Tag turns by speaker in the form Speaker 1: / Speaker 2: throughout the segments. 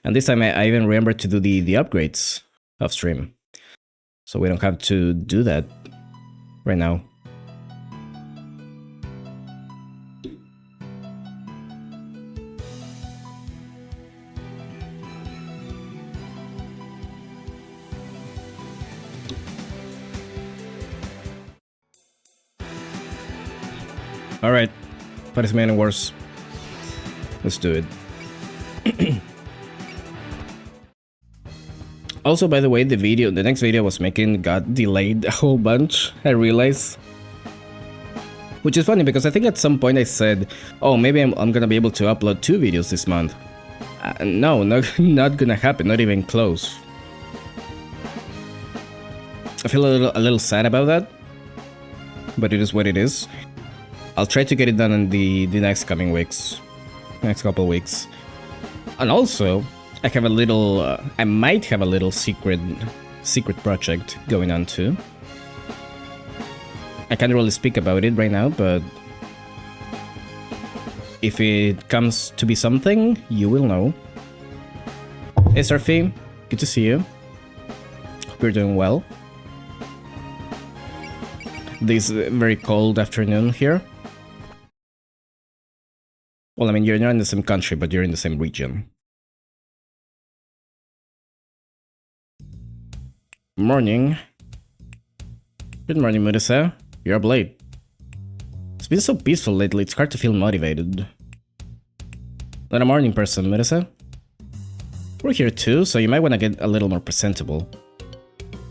Speaker 1: And this time I even remember to do the upgrades off stream. So we don't have to do that right now. Alright, Paris Maiden Wars. Let's do it. Also, by the way, the next video I was making got delayed a whole bunch, I realized. Which is funny because I think at some point I said, oh, maybe I'm gonna be able to upload 2 videos this month. No, not gonna happen, not even close. I feel a little sad about that, but it is what it is. I'll try to get it done in the next coming weeks, next couple weeks. And also, I have a little, I might have a little secret project going on too. I can't really speak about it right now, but if it comes to be something, you will know. Hey Surfy, good to see you. Hope you're doing well. This very cold afternoon here. Well, I mean, you're not in the same country, but you're in the same region. Morning. Good morning, Murisa. You're up late. It's been so peaceful lately, it's hard to feel motivated. Not a morning person, Murisa. We're here too, so you might want to get a little more presentable.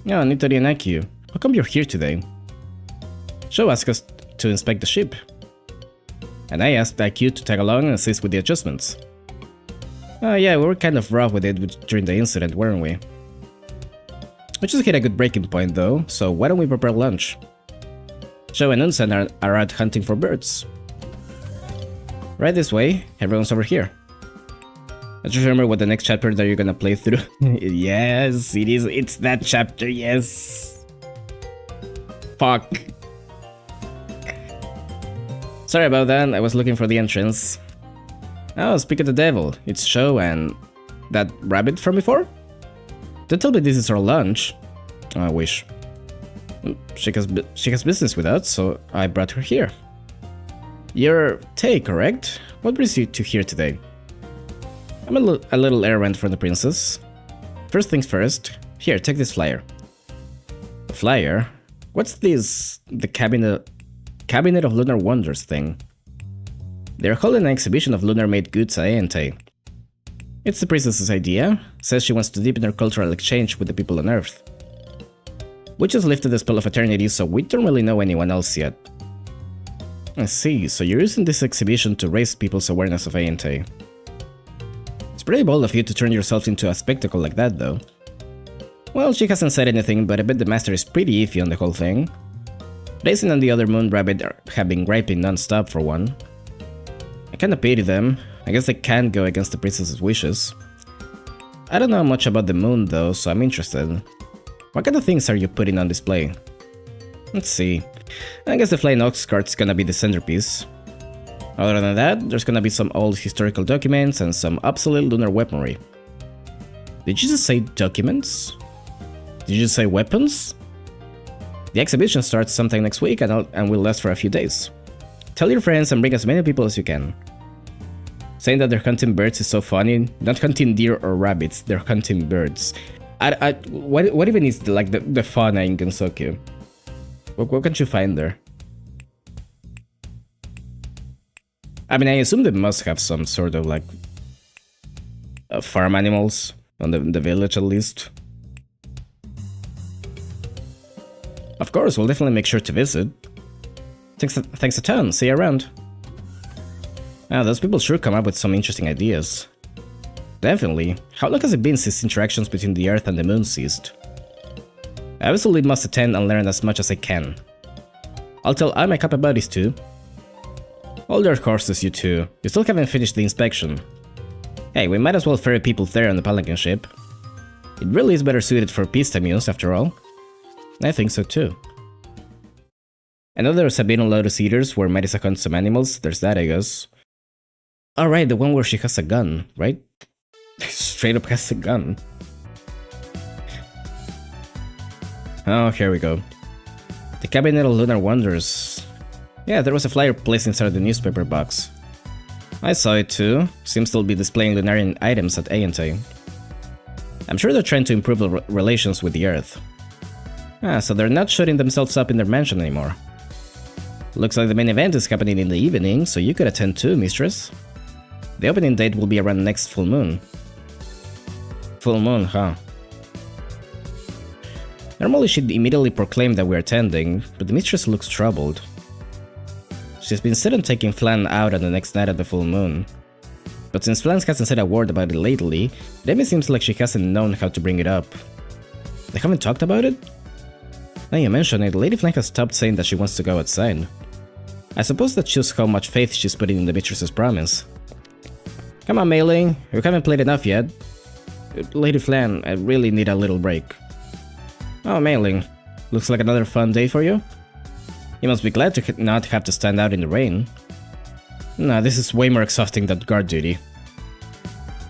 Speaker 1: Yeah, Nitori and Akio. How come you're here today? Sho asked us to inspect the ship. And I asked Akio to tag along and assist with the adjustments. Oh yeah, we were kind of rough with it during the incident, weren't we? We just hit a good breaking point though, so why don't we prepare lunch? Sho and Unsan are out hunting for birds. Right this way, everyone's over here. I just remember what the next chapter that you're gonna play through. Yes, it's that chapter, yes. Fuck. Sorry about that, I was looking for the entrance. Oh, speak of the devil, it's Sho and that rabbit from before? Don't tell me this is our lunch. Oh, I wish. She has business with us, so I brought her here. You're Tay, correct? What brings you to here today? I'm a little errand for the princess. First things first, here, take this flyer. A flyer? What's this, the Cabinet of Lunar Wonders thing? They're holding an exhibition of lunar-made goods at Entei. It's the princess's idea, says she wants to deepen her cultural exchange with the people on Earth. We just lifted the spell of eternity, so we don't really know anyone else yet. I see, so you're using this exhibition to raise people's awareness of Entei. It's pretty bold of you to turn yourself into a spectacle like that, though. Well, she hasn't said anything, but I bet the master is pretty iffy on the whole thing. Raisin and the other moon rabbit have been griping non-stop for one. I kinda pity them. I guess they can't go against the princess's wishes. I don't know much about the moon though, so I'm interested. What kind of things are you putting on display? Let's see. I guess the flying ox cart's gonna be the centerpiece. Other than that, there's gonna be some old historical documents and some obsolete lunar weaponry. Did you just say documents? Did you just say weapons? The exhibition starts sometime next week and will last for a few days. Tell your friends and bring as many people as you can. Saying that they're hunting birds is so funny. Not hunting deer or rabbits, they're hunting birds. What even is the fauna in Gensoku? What can you find there? I mean, I assume they must have some sort of like farm animals on the village at least. Of course, we'll definitely make sure to visit. Thanks a ton, see you around. Ah, those people sure come up with some interesting ideas. Definitely. How long has it been since interactions between the Earth and the Moon ceased? I absolutely must attend and learn as much as I can. I'll tell all my Kappa buddies too. Hold your horses, you two. You still haven't finished the inspection. Hey, we might as well ferry people there on the palanquin ship. It really is better suited for peacetime use, after all. I think so too. I know there's Sabino Lotus Eaters where Marisa hunts some animals, there's that I guess. Alright, the one where she has a gun, right? straight up has a gun. Oh, here we go. The Cabinet of Lunar Wonders. Yeah, there was a flyer placed inside the newspaper box. I saw it too. Seems they'll be displaying Lunarian items at A&T. I'm sure they're trying to improve the relations with the Earth. Ah, so they're not shutting themselves up in their mansion anymore. Looks like the main event is happening in the evening, so you could attend too, mistress. The opening date will be around next full moon. Full moon, huh? Normally she'd immediately proclaim that we're attending, but the mistress looks troubled. She's been set on taking Flan out on the next night of the full moon. But since Flan hasn't said a word about it lately, it even seems like she hasn't known how to bring it up. They haven't talked about it? Now you mention it, Lady Flan has stopped saying that she wants to go outside. I suppose that shows how much faith she's putting in the mistress's promise. Come on, Mei Ling, you haven't played enough yet. Lady Flan, I really need a little break. Oh, Mei Ling, looks like another fun day for you? You must be glad to not have to stand out in the rain. Nah, this is way more exhausting than guard duty.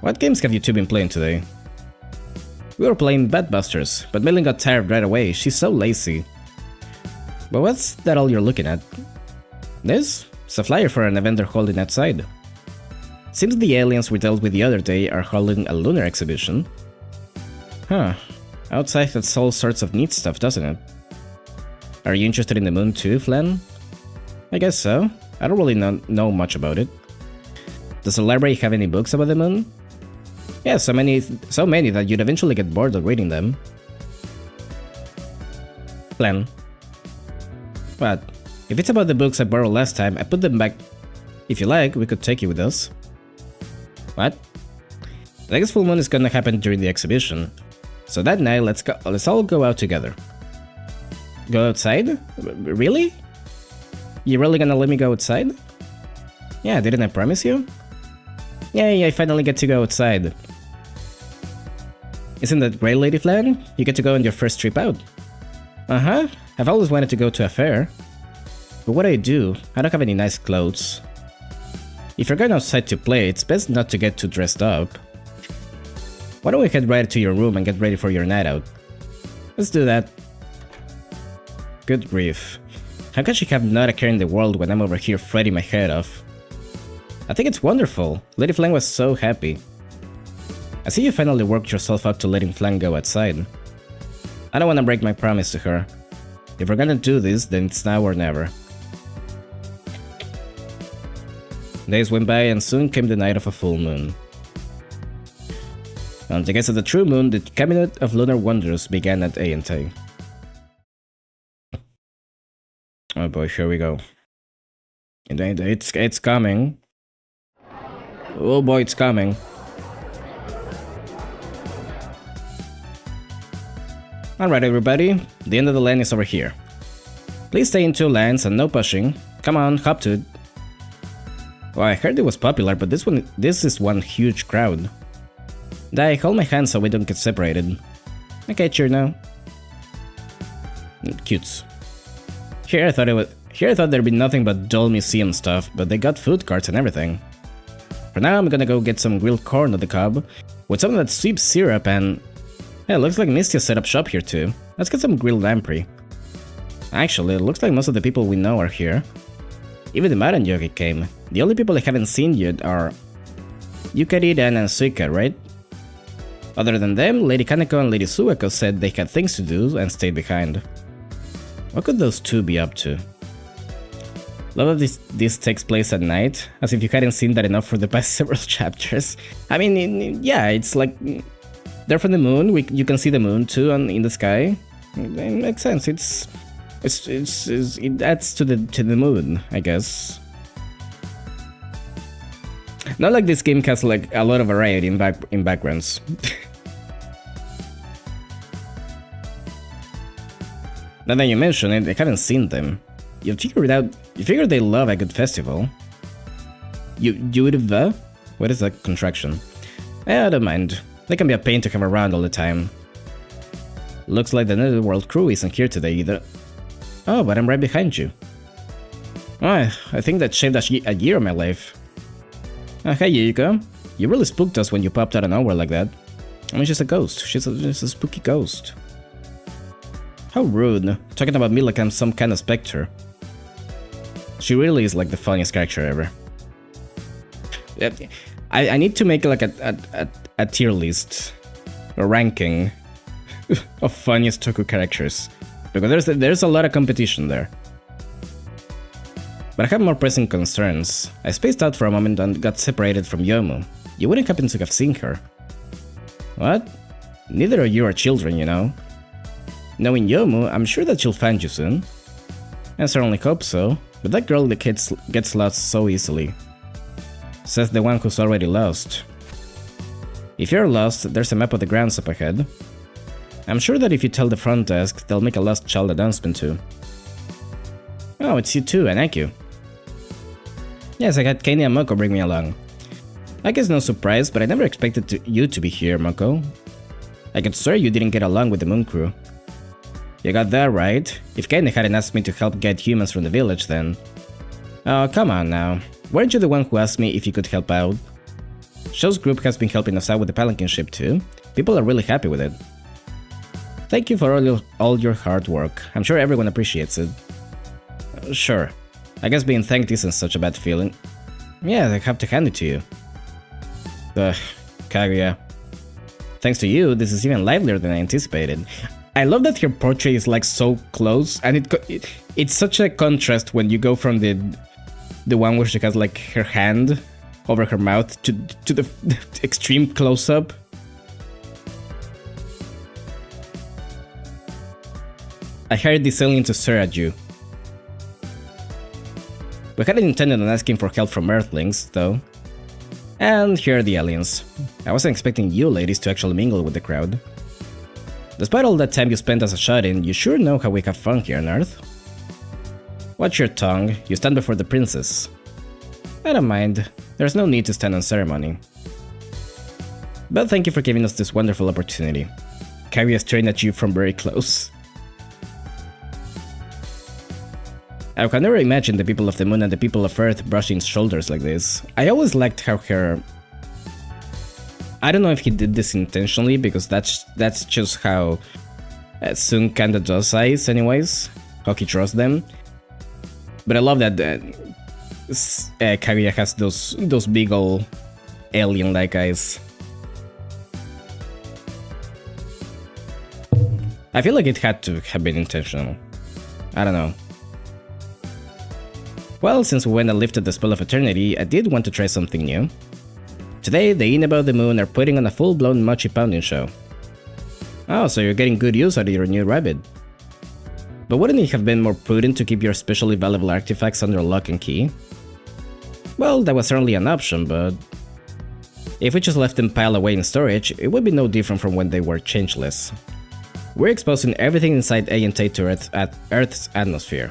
Speaker 1: What games have you two been playing today? We were playing Bedbusters, but Mei Ling got tired right away, she's so lazy. But what's that all you're looking at? This? It's a flyer for an event they're holding outside. Seems the aliens we dealt with the other day are holding a lunar exhibition. Huh. Outside that's all sorts of neat stuff, doesn't it? Are you interested in the moon too, Flan? I guess so. I don't really know much about it. Does the library have any books about the moon? Yeah, so many that you'd eventually get bored of reading them. Flan. What? If it's about the books I borrowed last time, I put them back. If you like, we could take you with us. What? The next full moon is gonna happen during the exhibition. So that night, let's all go out together. Go outside? Really? You really gonna let me go outside? Yeah, didn't I promise you? Yay, I finally get to go outside. Isn't that great, Lady Flan? You get to go on your first trip out. Uh-huh, I've always wanted to go to a fair. But what do? I don't have any nice clothes. If you're going outside to play, it's best not to get too dressed up. Why don't we head right to your room and get ready for your night out? Let's do that. Good grief. How can she have not a care in the world when I'm over here fretting my head off? I think it's wonderful. Lady Flan was so happy. I see you finally worked yourself up to letting Flan go outside. I don't want to break my promise to her. If we're gonna do this, then it's now or never. Days went by and soon came the night of a full moon. On the guise of the true moon, the Cabinet of Lunar Wonders began at A&T. Oh boy, here we go. It's coming. Oh boy, it's coming. Alright everybody, the end of the line is over here. Please stay in two lines and no pushing. Come on, hop to it. Well, I heard it was popular, but this is one huge crowd. Dai, hold my hand so we don't get separated. Okay, cheer now. Cutes. Here I thought there'd be nothing but dull museum stuff, but they got food carts and everything. For now, I'm gonna go get some grilled corn on the cob, with some of that sweet syrup and... Hey, looks like Misty set up shop here too. Let's get some grilled lamprey. Actually, it looks like most of the people we know are here. Even the Maiden yogi came. The only people I haven't seen yet are... Yukari, and Suika, right? Other than them, Lady Kaneko and Lady Sueko said they had things to do and stayed behind. What could those two be up to? Love that this takes place at night, as if you hadn't seen that enough for the past several chapters. I mean, yeah, it's like... They're from the moon, you can see the moon too in the sky. It makes sense, it adds to the mood, I guess. Not like this game has like a lot of variety in backgrounds. Now that you mention it, I haven't seen them. You figured they love a good festival. What is that contraction? I don't mind. They can be a pain to have around all the time. Looks like the Netherworld crew isn't here today either. Oh, but I'm right behind you. Oh, I think that shaved a year of my life. Oh, hey Yuko. You really spooked us when you popped out of nowhere like that. I mean, she's a ghost. She's a spooky ghost. How rude. Talking about me like I'm some kind of specter. She really is like the funniest character ever. I need to make like a tier list. A ranking of funniest Toku characters. Because there's a lot of competition there. But I have more pressing concerns. I spaced out for a moment and got separated from Yomu. You wouldn't happen to have seen her. What? Neither of you are children, you know. Knowing Yomu, I'm sure that she'll find you soon. I certainly hope so, but that girl gets lost so easily. Says the one who's already lost. If you're lost, there's a map of the grounds up ahead. I'm sure that if you tell the front desk, they'll make a lost child announcement too. Oh, it's you too, Anaku. Yes, I had Kenny and Moko bring me along. I guess no surprise, but I never expected you to be here, Moko. I could swear you didn't get along with the Moon Crew. You got that right. If Kenny hadn't asked me to help get humans from the village, then... Oh, come on now. Weren't you the one who asked me if you could help out? Show's group has been helping us out with the Palanquin ship too. People are really happy with it. Thank you for all your hard work. I'm sure everyone appreciates it. Sure. I guess being thanked isn't such a bad feeling. Yeah, I have to hand it to you. Ugh, Kaguya. Thanks to you, this is even livelier than I anticipated. I love that her portrait is like so close, and it's such a contrast when you go from the one where she has like her hand over her mouth to the extreme close-up. I hired this alien to stare at you. We hadn't intended on asking for help from Earthlings, though. And here are the aliens. I wasn't expecting you ladies to actually mingle with the crowd. Despite all that time you spent as a shut-in, you sure know how we have fun here on Earth. Watch your tongue, you stand before the princess. I don't mind, there's no need to stand on ceremony. But thank you for giving us this wonderful opportunity. Kaguya is staring at you from very close. I can never imagine the people of the moon and the people of Earth brushing shoulders like this. I always liked how her... I don't know if he did this intentionally, because that's just how Sung kinda does eyes anyways, how he draws them. But I love that Kaguya has those big ol' alien-like eyes. I feel like it had to have been intentional. I don't know. Well, since we went and lifted the spell of eternity, I did want to try something new. Today, the Inaba of the Moon are putting on a full-blown mochi pounding show. Oh, so you're getting good use out of your new rabbit. But wouldn't it have been more prudent to keep your specially valuable artifacts under lock and key? Well, that was certainly an option, but... if we just left them piled away in storage, it would be no different from when they were changeless. We're exposing everything inside A&T to Earth's atmosphere.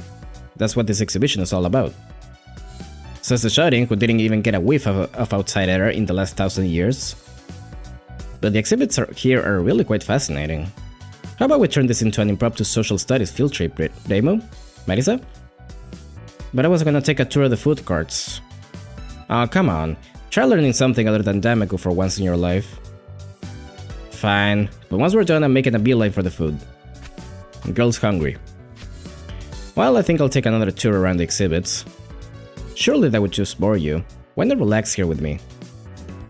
Speaker 1: That's what this exhibition is all about. Says the shouting, who didn't even get a whiff of outside air in the last 1,000 years. But the exhibits here are really quite fascinating. How about we turn this into an impromptu social studies field trip, Reimu? Marisa? But I was gonna take a tour of the food carts. Oh, come on. Try learning something other than Damaku for once in your life. Fine, but once we're done, I'm making a beeline for the food. The girl's hungry. Well, I think I'll take another tour around the exhibits. Surely that would just bore you. Why not relax here with me?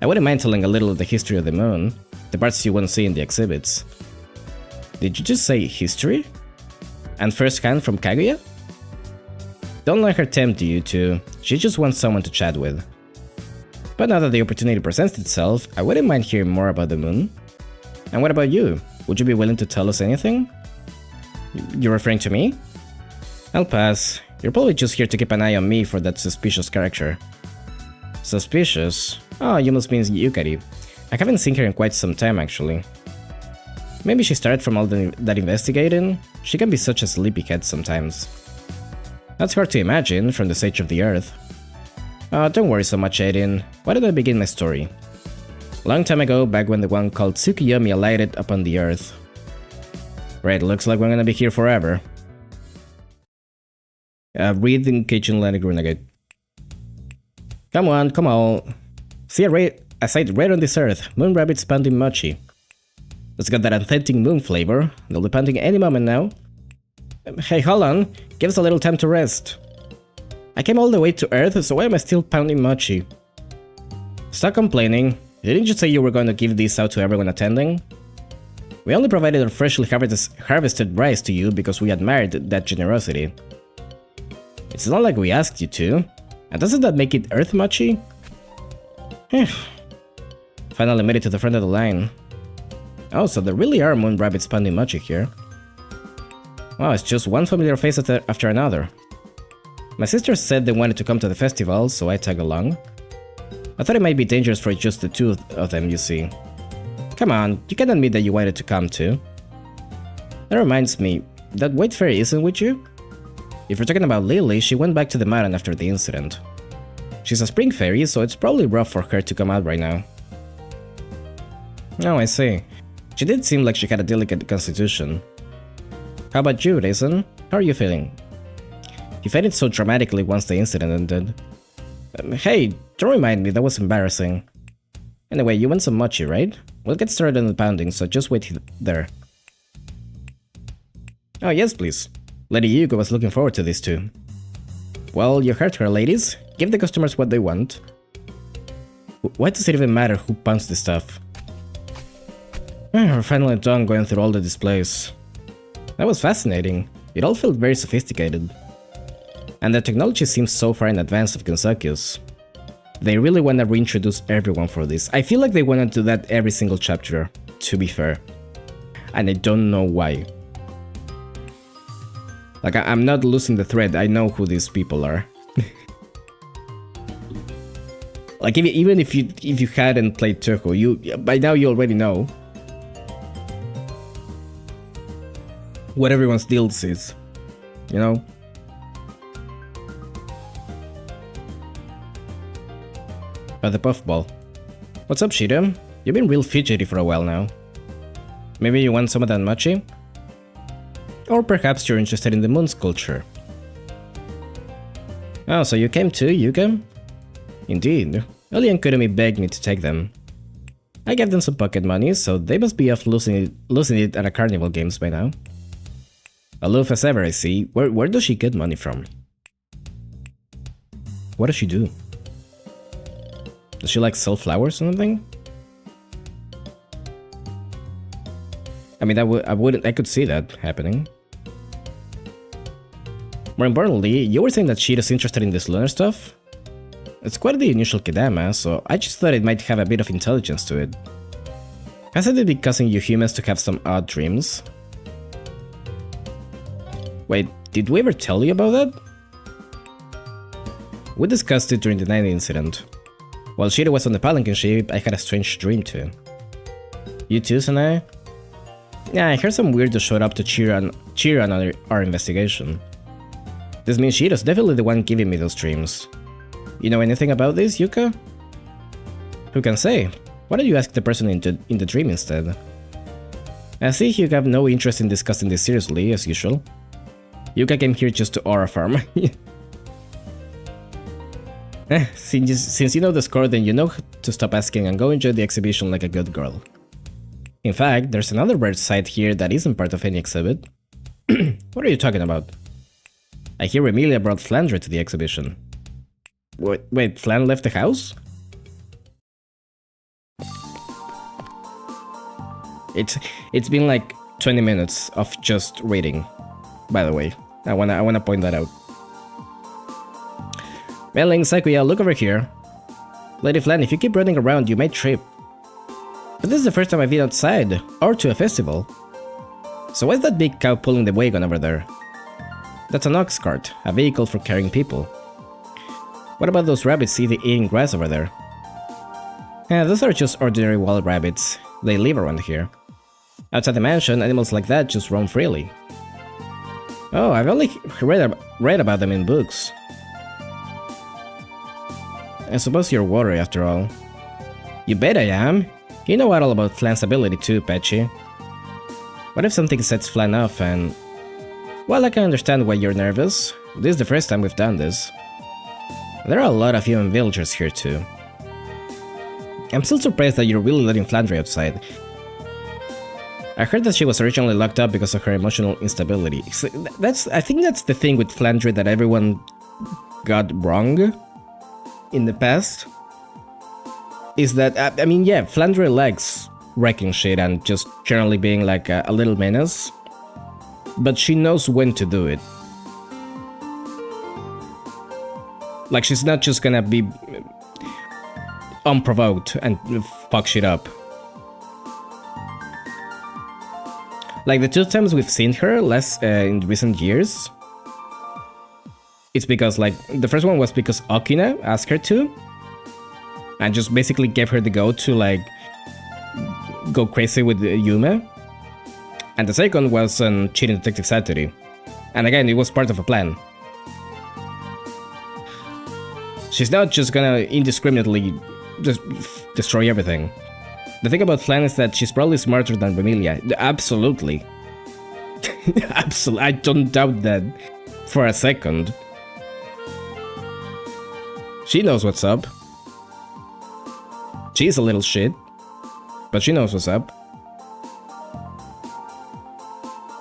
Speaker 1: I wouldn't mind telling a little of the history of the moon, the parts you won't see in the exhibits. Did you just say history? And first hand from Kaguya? Don't let her tempt you to. She just wants someone to chat with. But now that the opportunity presents itself, I wouldn't mind hearing more about the moon. And what about you? Would you be willing to tell us anything? You're referring to me? I'll pass. You're probably just here to keep an eye on me for that suspicious character. Suspicious? Oh, you must mean Yukari. I haven't seen her in quite some time, actually. Maybe she started from all that investigating? She can be such a sleepyhead sometimes. That's hard to imagine from the stage of the Earth. Don't worry so much, Aiden. Why don't I begin my story? Long time ago, back when the one called Tsukiyomi alighted upon the Earth. Right, looks like we're gonna be here forever. Read in Kitchen Renegade. Come on. See a a sight rare on this earth, moon rabbits pounding mochi. It's got that authentic moon flavor. They'll be pounding any moment now. Hey, hold on. Give us a little time to rest. I came all the way to Earth, so why am I still pounding mochi? Stop complaining. Didn't you say you were going to give this out to everyone attending? We only provided our freshly harvested rice to you because we admired that generosity. It's not like we asked you to. And doesn't that make it Earth mochi? Finally made it to the front of the line. Oh, so there really are moon rabbits pounding mochi here. Wow, it's just one familiar face after another. My sister said they wanted to come to the festival, so I tagged along. I thought it might be dangerous for just the two of them, you see. Come on, you can admit that you wanted to come too. That reminds me, that white fairy isn't with you? If you're talking about Lily, she went back to the mountain after the incident. She's a spring fairy, so it's probably rough for her to come out right now. Oh, I see. She did seem like she had a delicate constitution. How about you, Raisin? How are you feeling? You faded so dramatically once the incident ended. Hey, don't remind me, that was embarrassing. Anyway, you want some mochi, right? We'll get started on the pounding, so just wait there. Oh, yes, please. Lady Yuko was looking forward to this too. Well, you heard her, ladies. Give the customers what they want. Why does it even matter who pounds this stuff? We're finally done going through all the displays. That was fascinating. It all felt very sophisticated. And the technology seems so far in advance of Kensaku's. They really want to reintroduce everyone for this. I feel like they want to do that every single chapter, to be fair. And I don't know why. Like, I'm not losing the thread, I know who these people are. Like, even if you hadn't played Touhou, by now you already know what everyone's deals is, you know? But the puffball. What's up, Shida? You've been real fidgety for a while now. Maybe you want some of that mochi? Or perhaps you're interested in the moon sculpture. Oh, so you came too, Yuka? Indeed. Eli and Kurumi begged me to take them. I gave them some pocket money, so they must be off losing it at a carnival games by now. Aloof as ever, I see. Where does she get money from? What does she do? Does she like sell flowers or something? I mean, I could see that happening. More importantly, you were saying that Shida's interested in this lunar stuff? It's quite the unusual Kedama, so I just thought it might have a bit of intelligence to it. Hasn't it been causing you humans to have some odd dreams? Wait, did we ever tell you about that? We discussed it during the night incident. While Shida was on the palanquin ship, I had a strange dream too. You too, Sanae? Yeah, I heard some weirdo showed up to cheer on our investigation. This means Shida's definitely the one giving me those dreams. You know anything about this, Yuka? Who can say? Why don't you ask the person in the dream instead? I see you have no interest in discussing this seriously, as usual. Yuka came here just to aura farm. Since you know the score, then you know to stop asking and go enjoy the exhibition like a good girl. In fact, there's another bird site here that isn't part of any exhibit. What are you talking about? I hear Emilia brought Flandre to the exhibition. Wait, Flan left the house? It's been like 20 minutes of just reading, by the way. I wanna point that out. Melling, Sakuya, look over here. Lady Flan, if you keep running around, you may trip. But this is the first time I've been outside, or to a festival. So why's that big cow pulling the wagon over there? That's an ox cart, a vehicle for carrying people. What about those rabbits eating grass over there? Yeah, those are just ordinary wild rabbits. They live around here. Outside the mansion, animals like that just roam freely. Oh, I've only read about them in books. I suppose you're watery after all. You bet I am. You know all about Flan's ability too, Patchy. What if something sets Flan off and... Well, I can understand why you're nervous. This is the first time we've done this. There are a lot of human villagers here too. I'm still surprised that you're really letting Flandre outside. I heard that she was originally locked up because of her emotional instability. I think that's the thing with Flandre that everyone got wrong in the past. Is that, I mean, yeah, Flandre likes wrecking shit and just generally being like a little menace. But she knows when to do it. Like, she's not just gonna be unprovoked and fuck shit up. Like, the 2 times we've seen her less in recent years, it's because, like, the first one was because Okina asked her to, and just basically gave her the go to, like, go crazy with Yume. And the second was on cheating Detective Satori. And again, it was part of a plan. She's not just gonna indiscriminately just destroy everything. The thing about Flan is that she's probably smarter than Remilia. Absolutely. Absolutely. I don't doubt that for a second. She knows what's up. She's a little shit, but she knows what's up.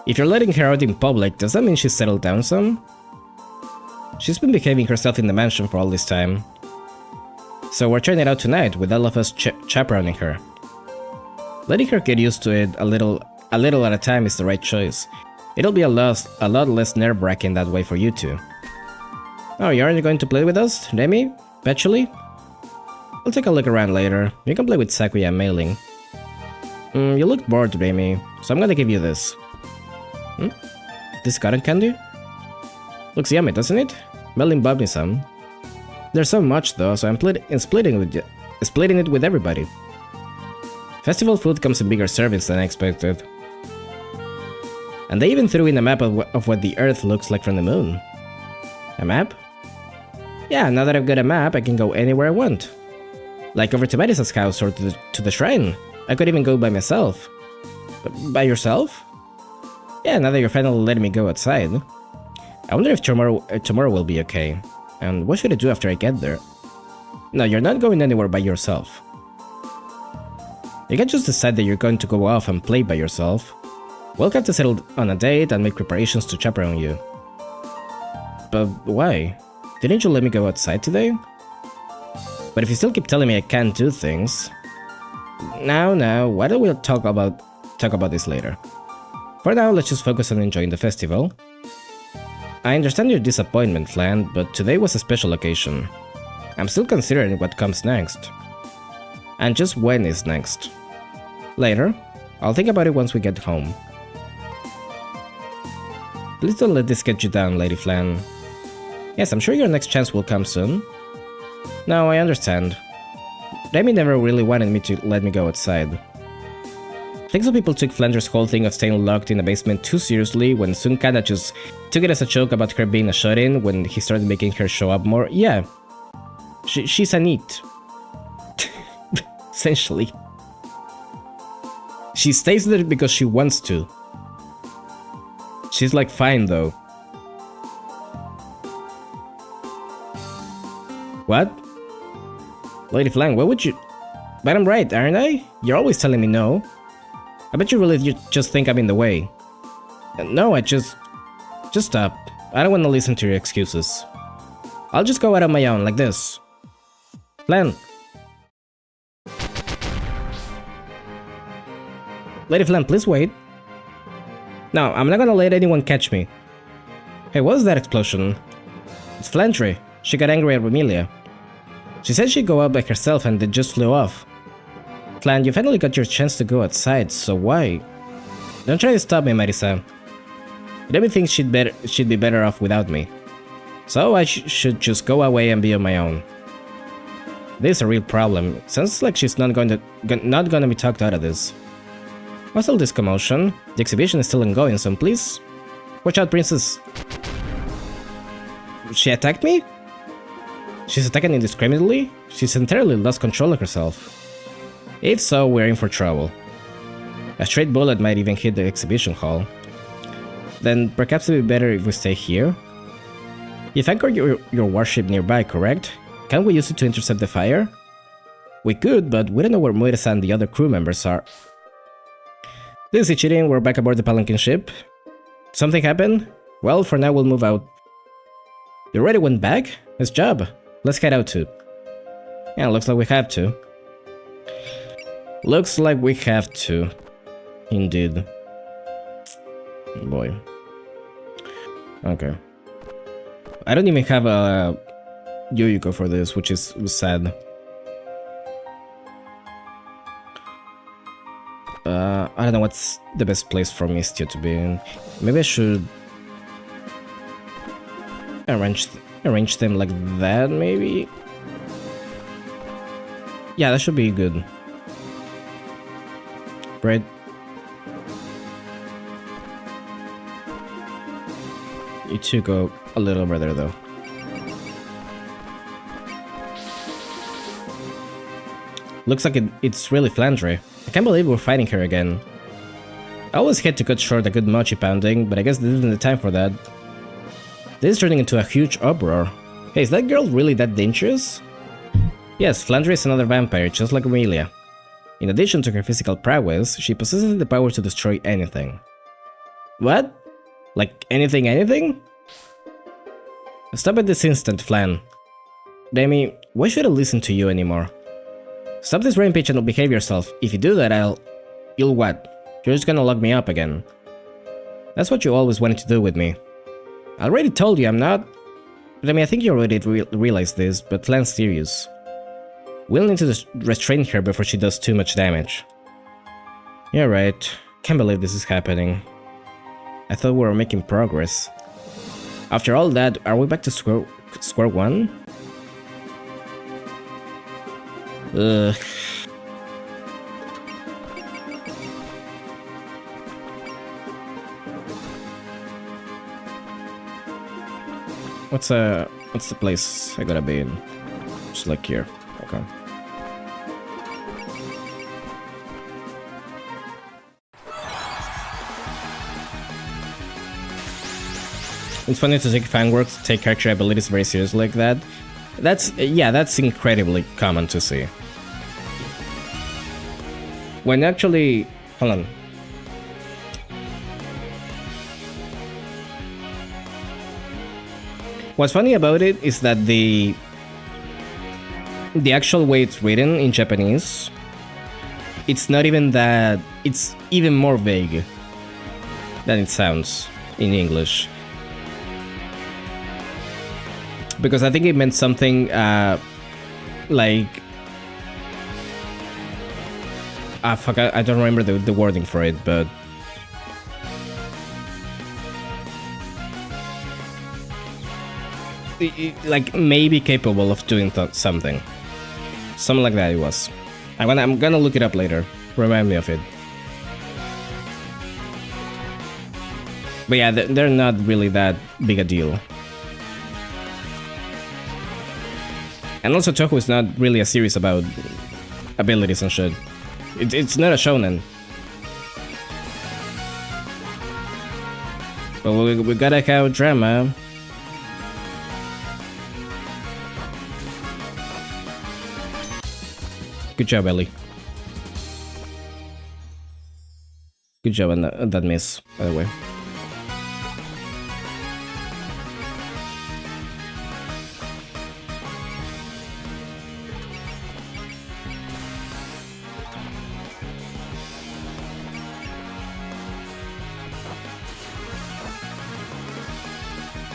Speaker 1: If you're letting her out in public, does that mean she's settled down some? She's been behaving herself in the mansion for all this time. So we're trying it out tonight, with all of us chaperoning her. Letting her get used to it a little at a time is the right choice. It'll be a lot less nerve-wracking that way for you two. Oh, you aren't going to play with us, Remy? Petully? I'll take a look around later. You can play with Sakuya and Mailing. You look bored, Remy, so I'm gonna give you this. This cotton candy? Looks yummy, doesn't it? Mailing bought me some. There's so much though, so I'm splitting it with everybody. Festival food comes in bigger servings than I expected. And they even threw in a map of what the Earth looks like from the moon. A map? Yeah, now that I've got a map, I can go anywhere I want. Like over to Marisa's house or to the shrine. I could even go by myself. By yourself? Yeah, now that you're finally letting me go outside. I wonder if tomorrow will be okay. And what should I do after I get there? No, you're not going anywhere by yourself. You can't just decide that you're going to go off and play by yourself. We'll have to settle on a date and make preparations to chaperone you. But why? Didn't you let me go outside today? But if you still keep telling me I can't do things... Now, why don't we talk about this later? For now, let's just focus on enjoying the festival. I understand your disappointment, Flan, but today was a special occasion. I'm still considering what comes next. And just when is next. Later, I'll think about it once we get home. Please don't let this get you down, Lady Flan. Yes, I'm sure your next chance will come soon. No, I understand. Remy never really wanted me to let me go outside. I think some people took Flandre's whole thing of staying locked in the basement too seriously when Sun kinda just took it as a joke about her being a shut-in when he started making her show up more. Yeah, she's a neat. Essentially. She stays there because she wants to. She's like fine though. What? Lady Flang, what would you... But I'm right, aren't I? You're always telling me no. I bet you just think I'm in the way. No, just stop. I don't want to listen to your excuses. I'll just go out on my own, like this. Flan. Lady Flan, please wait. No, I'm not gonna let anyone catch me. Hey, what was that explosion? It's Flandre. She got angry at Remilia. She said she'd go out by herself and it just flew off. Flan, you finally got your chance to go outside, so why? Don't try to stop me, Marisa. Remy thinks she'd be better off without me. So I should just go away and be on my own. This is a real problem. Sounds like she's not gonna be talked out of this. What's all this commotion? The exhibition is still ongoing, so please... Watch out, princess. She attacked me? She's attacking indiscriminately? She's entirely lost control of herself. If so, we're in for trouble. A straight bullet might even hit the exhibition hall. Then perhaps it would be better if we stay here? You've anchored your warship nearby, correct? Can't we use it to intercept the fire? We could, but we don't know where Moiras and the other crew members are. This is cheating, we're back aboard the Palanquin ship. Something happened? Well, for now we'll move out. You already went back? Nice job. Let's head out too. Yeah, looks like we have to. Looks like we have to. Indeed. Boy. Okay. I don't even have a Yuyuko for this, which is sad. I don't know what's the best place for Mistio to be in. Maybe I should arrange them like that, maybe? Yeah, that should be good. Right? You two go a little further though. Looks like it's really Flandre. I can't believe we're fighting her again. I always had to cut short a good mochi pounding, but I guess this isn't the time for that. This is turning into a huge uproar. Hey, is that girl really that dangerous? Yes, Flandre is another vampire, just like Amelia. In addition to her physical prowess, she possesses the power to destroy anything. What? Like anything? Stop at this instant, Flan. Demi, why should I listen to you anymore? Stop this rampage and behave yourself. If you do that, you'll what? You're just gonna lock me up again. That's what you always wanted to do with me. I already told you I'm not. But I mean, I think you already realized this, but Flan's serious. We'll need to restrain her before she does too much damage. You're right. Can't believe this is happening. I thought we were making progress. After all that, are we back to square one? Ugh. What's the place I gotta be in? Just like here. Okay. It's funny to take fan work, to take character abilities very seriously like that. That's incredibly common to see. When actually, hold on. What's funny about it is that the actual way it's written in Japanese, it's not even that, it's even more vague than it sounds in English. Because I think it meant something like... fuck, I don't remember the wording for it, but... like, maybe capable of doing something. Something like that it was. I'm gonna look it up later. Remind me of it. But yeah, they're not really that big a deal. And also Toku is not really a series about abilities and shit. It's not a shonen. But we gotta have drama. Good job, Ellie. Good job on that miss, by the way.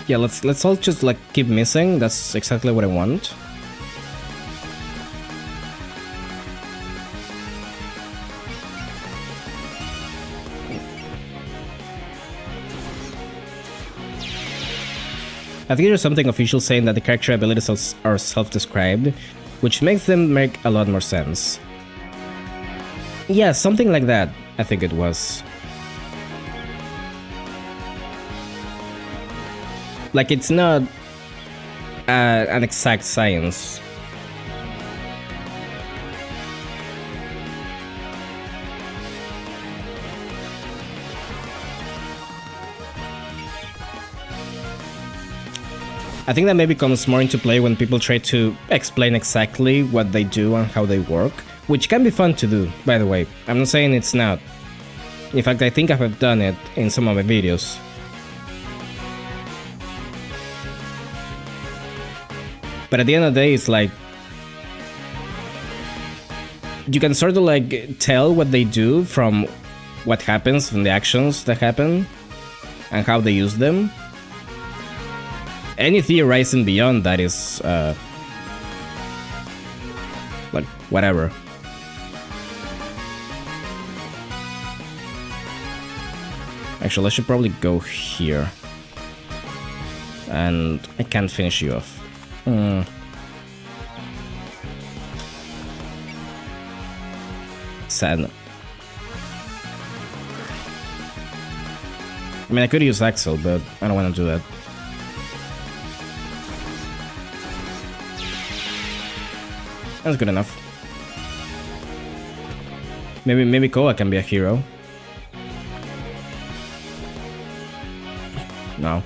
Speaker 1: Yeah, let's all just like keep missing. That's exactly what I want. I think there's something official saying that the character abilities are self-described, which makes them make a lot more sense. Yeah, something like that, I think it was. Like, it's not an exact science. I think that maybe comes more into play when people try to explain exactly what they do and how they work, which can be fun to do, by the way. I'm not saying it's not. In fact, I think I have done it in some of my videos. But at the end of the day, it's like, you can sort of like tell what they do from what happens, from the actions that happen, and how they use them. Any theorizing beyond that is, like, whatever. Actually, I should probably go here. And I can't finish you off. Sad. I mean, I could use Axel, but I don't want to do that. That's good enough. Maybe Koa can be a hero. No.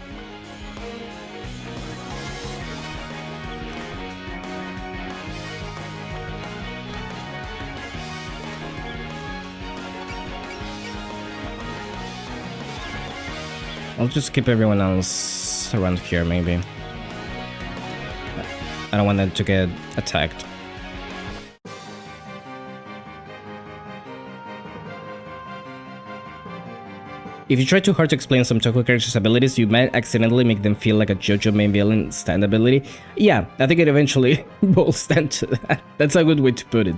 Speaker 1: I'll just keep everyone else around here, maybe. I don't want them to get attacked. If you try too hard to explain some Toko characters' abilities, you might accidentally make them feel like a JoJo main villain stand ability. Yeah, I think it eventually boils down to that. That's a good way to put it.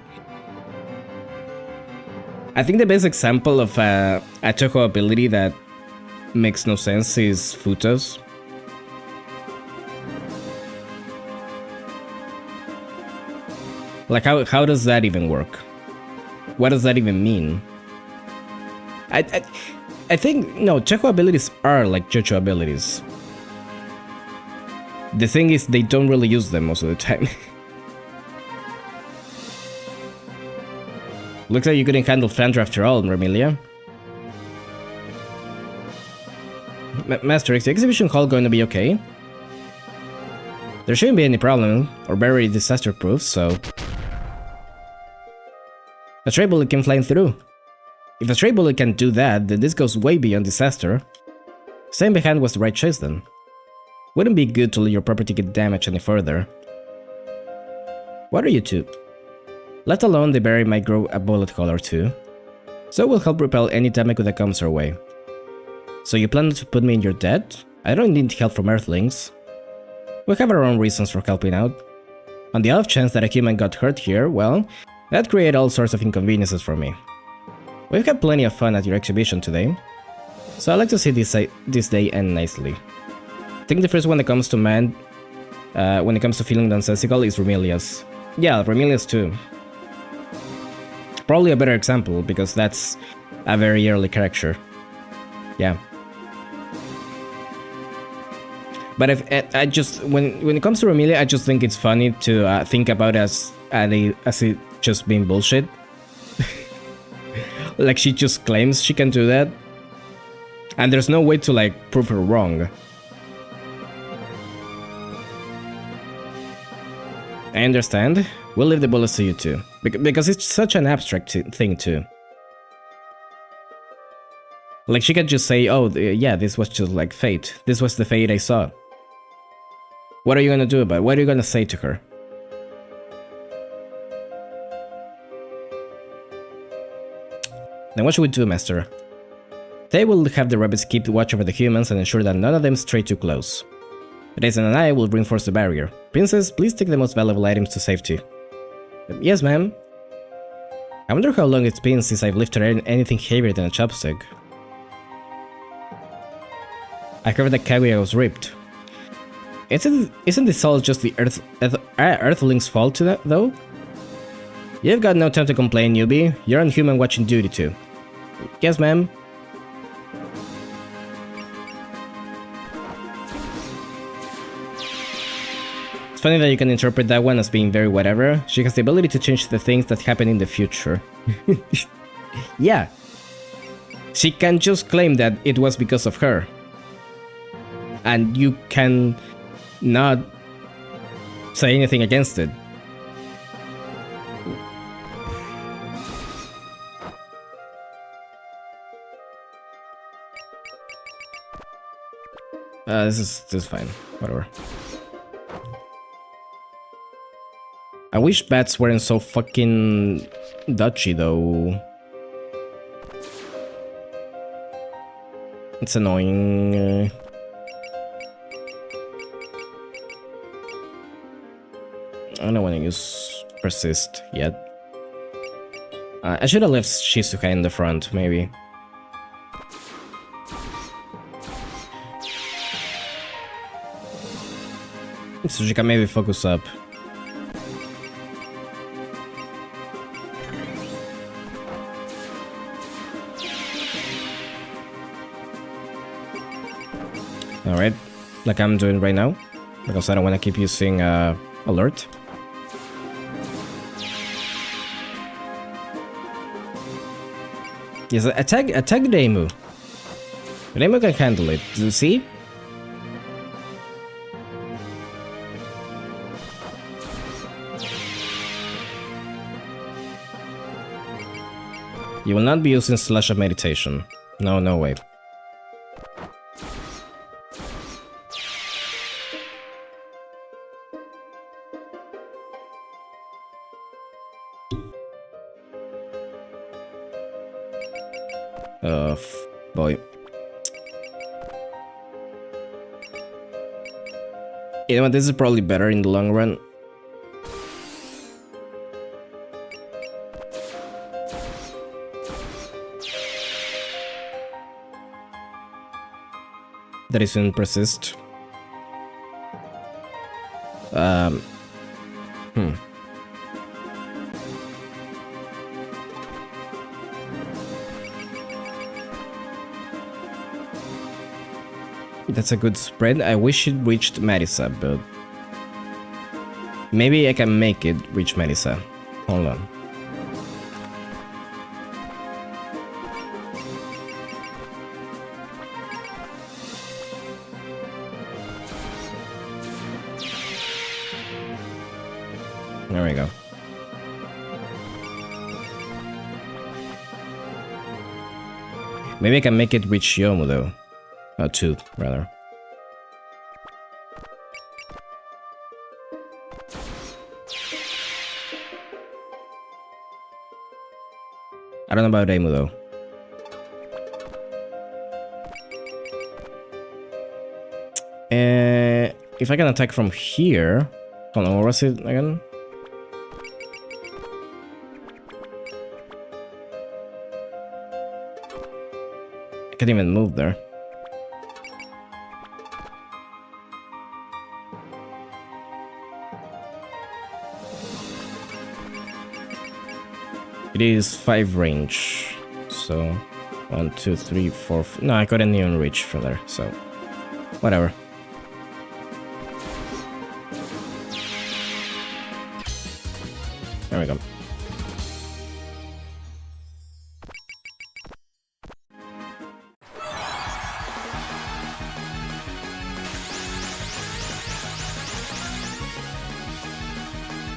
Speaker 1: I think the best example of a Toko ability that makes no sense is Futo's. Like, how does that even work? What does that even mean? I think, no, Toko abilities are like JoJo abilities. The thing is, they don't really use them most of the time. Looks like you couldn't handle Flandre after all, Remilia. Master, is the exhibition hall going to be okay? There shouldn't be any problem, or very disaster-proof, so... A stray bullet came flying through. If a stray bullet can do that, then this goes way beyond disaster. Staying behind was the right choice then. Wouldn't be good to let your property get damaged any further. What are you two? Let alone the berry might grow a bullet hole or two. So it will help repel any damage that comes our way. So you plan to put me in your debt? I don't need help from Earthlings. We have our own reasons for helping out. On the off chance that a human got hurt here, well, that created all sorts of inconveniences for me. We've had plenty of fun at your exhibition today, so I'd like to see this day end nicely. I think the first one that comes to mind, when it comes to feeling nonsensical, is Remilia's. Yeah, Remilia's too. Probably a better example, because that's a very early character. Yeah. But if I just when it comes to Remilia, I just think it's funny to think about as it just being bullshit. Like, she just claims she can do that, and there's no way to like prove her wrong. I understand. We'll leave the bullets to you too, because it's such an abstract thing too. Like, she can just say, oh yeah, this was just like fate. This was the fate I saw. What are you gonna do about it? What are you gonna say to her? Then what should we do, Master? They will have the rabbits keep watch over the humans and ensure that none of them stray too close. Raisin and I will reinforce the barrier. Princess, please take the most valuable items to safety. Yes, ma'am. I wonder how long it's been since I've lifted anything heavier than a chopstick. I heard that Kaguya was ripped. Isn't this all just the Earthling's fault though? You've got no time to complain, newbie. You're on human watching duty too. Yes, ma'am. It's funny that you can interpret that one as being very whatever. She has the ability to change the things that happen in the future. Yeah. She can just claim that it was because of her. And you can not say anything against it. This is fine. Whatever. I wish bats weren't so fucking Dutchy though. It's annoying. I don't want to use persist yet. I should have left Shizuka in the front, maybe. So she can maybe focus up. Alright, like I'm doing right now, because I don't want to keep using alert. Yes, attack Reimu. Reimu can handle it, do you see? You will not be using Slash of Meditation. No, no way. Boy. You know what, this is probably better in the long run. That is in persist. That's a good spread. I wish it reached Marisa, but maybe I can make it reach Marisa. Hold on. There we go. Maybe I can make it reach Yomu though. 2, rather. I don't know about Reimu though. If I can attack from here... Hold on, what was it again? I can't even move there. It is 5 range, so 1, 2, 3, 4. No, I couldn't even reach from there, so whatever. There we go.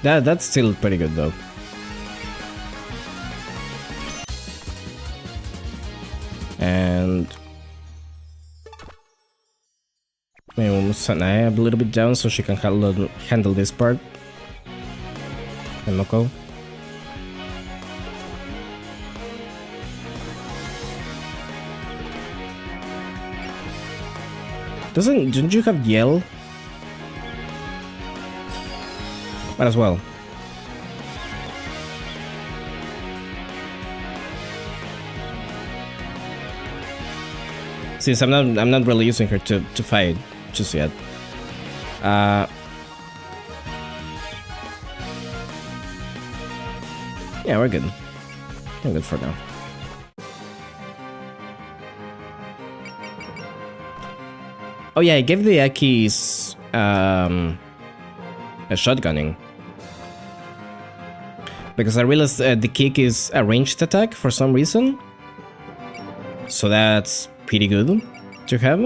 Speaker 1: That's still pretty good though. And maybe we'll move Sanae a little bit down so she can handle this part. And Moko. Didn't you have Yell? Might as well. Since I'm not really using her to fight just yet. Yeah, we're good. We're good for now. Oh yeah, I gave the Akis a shotgunning. Because I realized the kick is a ranged attack for some reason. So that's pretty good to have.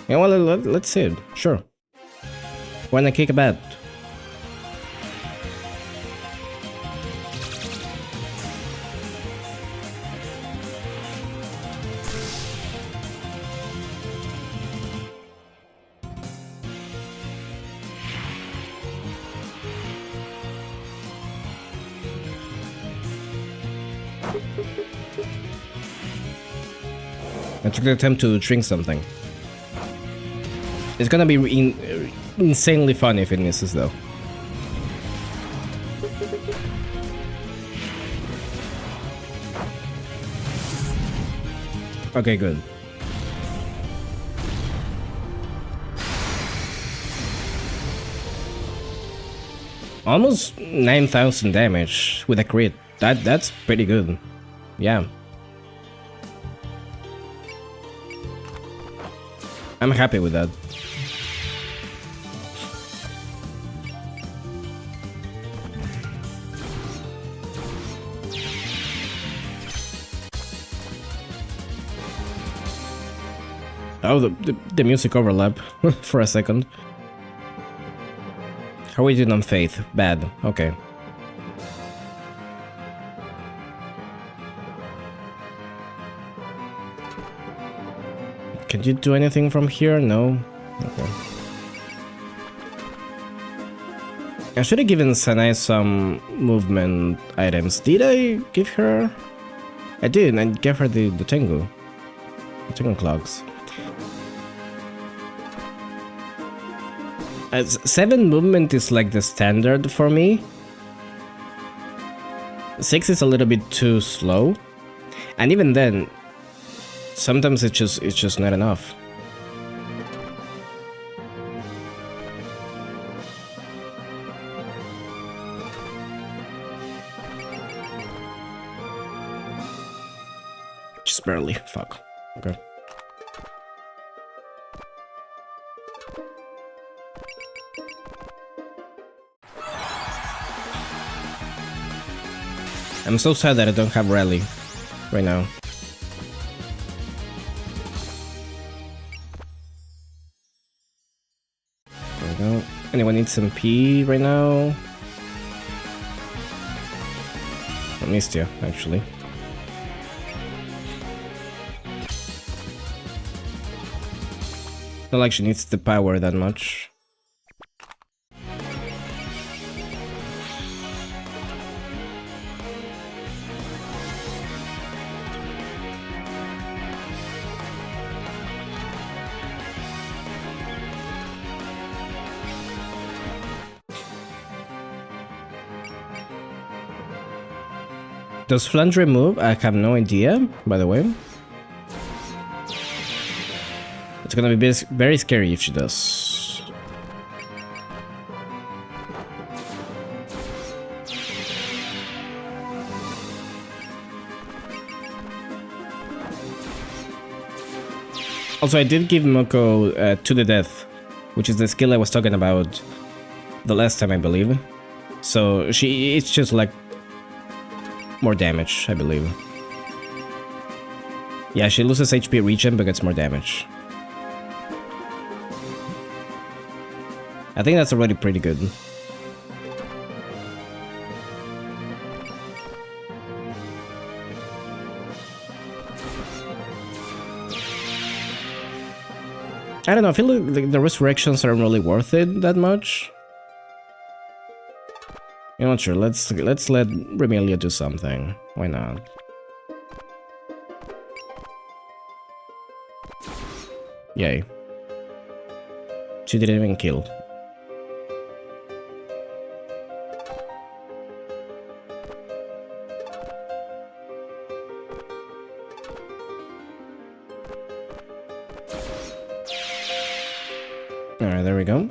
Speaker 1: Yeah, well, let's see it. Sure. Wanna kick a bat? I took the time to drink something. It's gonna be insanely fun if it misses though. Okay, good. Almost 9,000 damage with a crit. That's pretty good. Yeah. I'm happy with that. Oh, the music overlap for a second. How are we doing on faith? Bad. Okay. Can you do anything from here? No? Okay. I should have given Sanae some movement items. Did I give her? I did. I gave her the Tengu. The Tengu clogs. 7 movement is like the standard for me. 6 is a little bit too slow. And even then, sometimes it's just not enough. Just barely. Fuck. Okay. I'm so sad that I don't have rally right now. There we go. Anyone needs some P right now? I missed you, actually. Not like she needs the power that much. Does Flandre move? I have no idea, by the way. It's gonna be very scary if she does. Also, I did give Moko to the death, which is the skill I was talking about the last time, I believe. So it's just like more damage, I believe. Yeah, she loses HP regen but gets more damage. I think that's already pretty good. I don't know, I feel like the resurrections aren't really worth it that much. You know what, sure, let's let Remelia do something. Why not? Yay. She didn't even kill. Alright, there we go.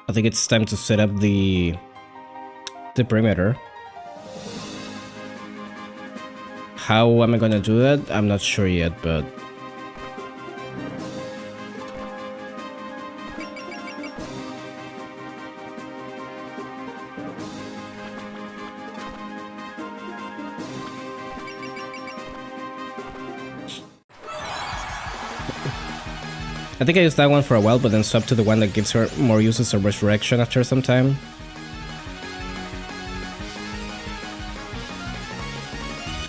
Speaker 1: I think it's time to set up the perimeter. How am I gonna do that? I'm not sure yet, but I think I used that one for a while, but then swapped to the one that gives her more uses of resurrection after some time.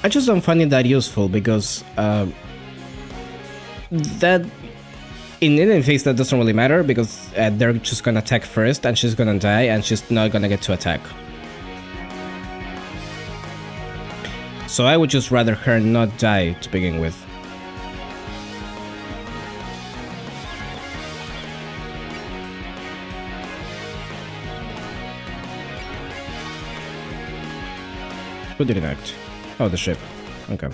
Speaker 1: I just don't find it that useful because that in any phase that doesn't really matter because they're just gonna attack first and she's gonna die and she's not gonna get to attack. So I would just rather her not die to begin with. Who didn't act? Oh, the ship. Okay.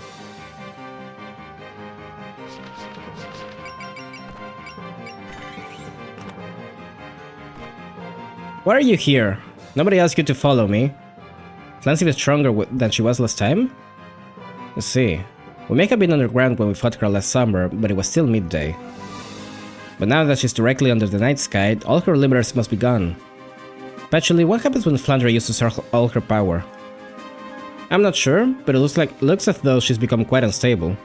Speaker 1: Why are you here? Nobody asked you to follow me. Clancy was stronger than she was last time? Let's see. We may have been underground when we fought her last summer, but it was still midday. But now that she's directly under the night sky, all her limiters must be gone. Actually, what happens when Flandre uses all her power? I'm not sure, but it looks as though she's become quite unstable.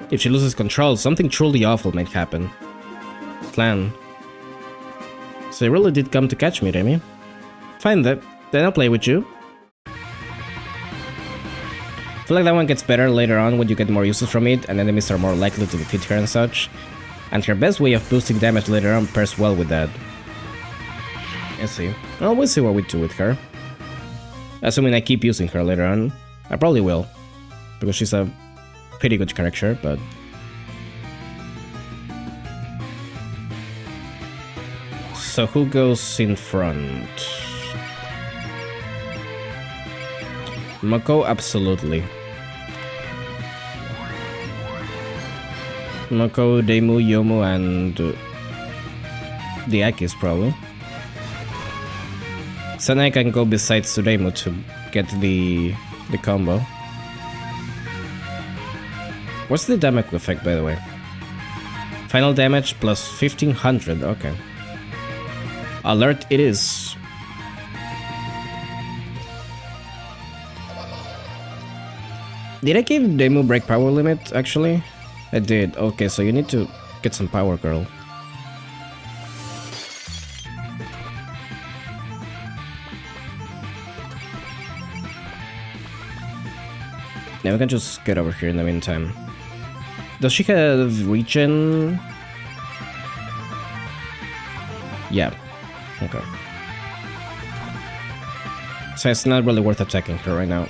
Speaker 1: If she loses control, something truly awful might happen. Flan. So you really did come to catch me, Remy. Fine then I'll play with you. I feel like that one gets better later on when you get more uses from it and enemies are more likely to defeat her and such. And her best way of boosting damage later on pairs well with that. Let's see. Well, we'll see what we do with her. Assuming I keep using her later on. I probably will. Because she's a pretty good character, but... So who goes in front? Mako, absolutely. Mako, Demu, Yomu, and... the Akis, probably. Sanai can go beside Suremu to get the combo. What's the damage effect, by the way? Final damage plus 1500, okay. Alert it is. Did I give Demu break power limit, actually? I did, okay, so you need to get some power, girl. Yeah, we can just get over here in the meantime. Does she have regen? Yeah. Okay. So it's not really worth attacking her right now.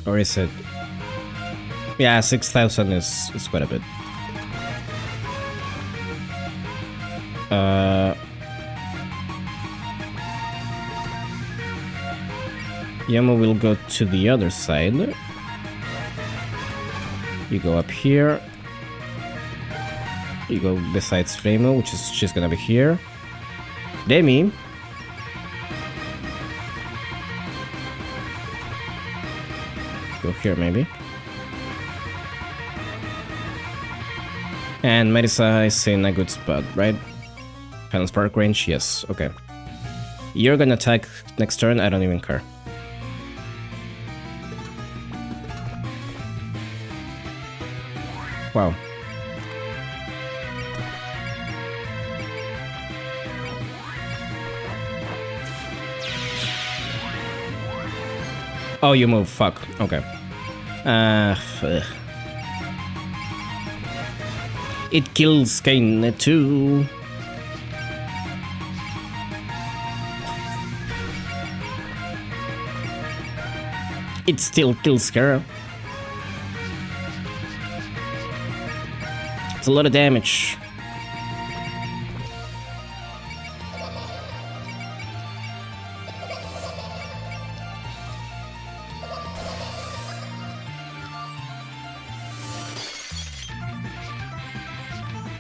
Speaker 1: Or is it? Yeah, 6,000 is quite a bit. Yama will go to the other side. You go up here. You go besides Remo, which is she's gonna be here. Demi. Go here maybe. And Marisa is in a good spot, right? Final spark range, yes, okay. You're gonna attack next turn, I don't even care. Wow. Oh, you move, fuck, okay. It kills Kane too. It still kills Kara. It's a lot of damage.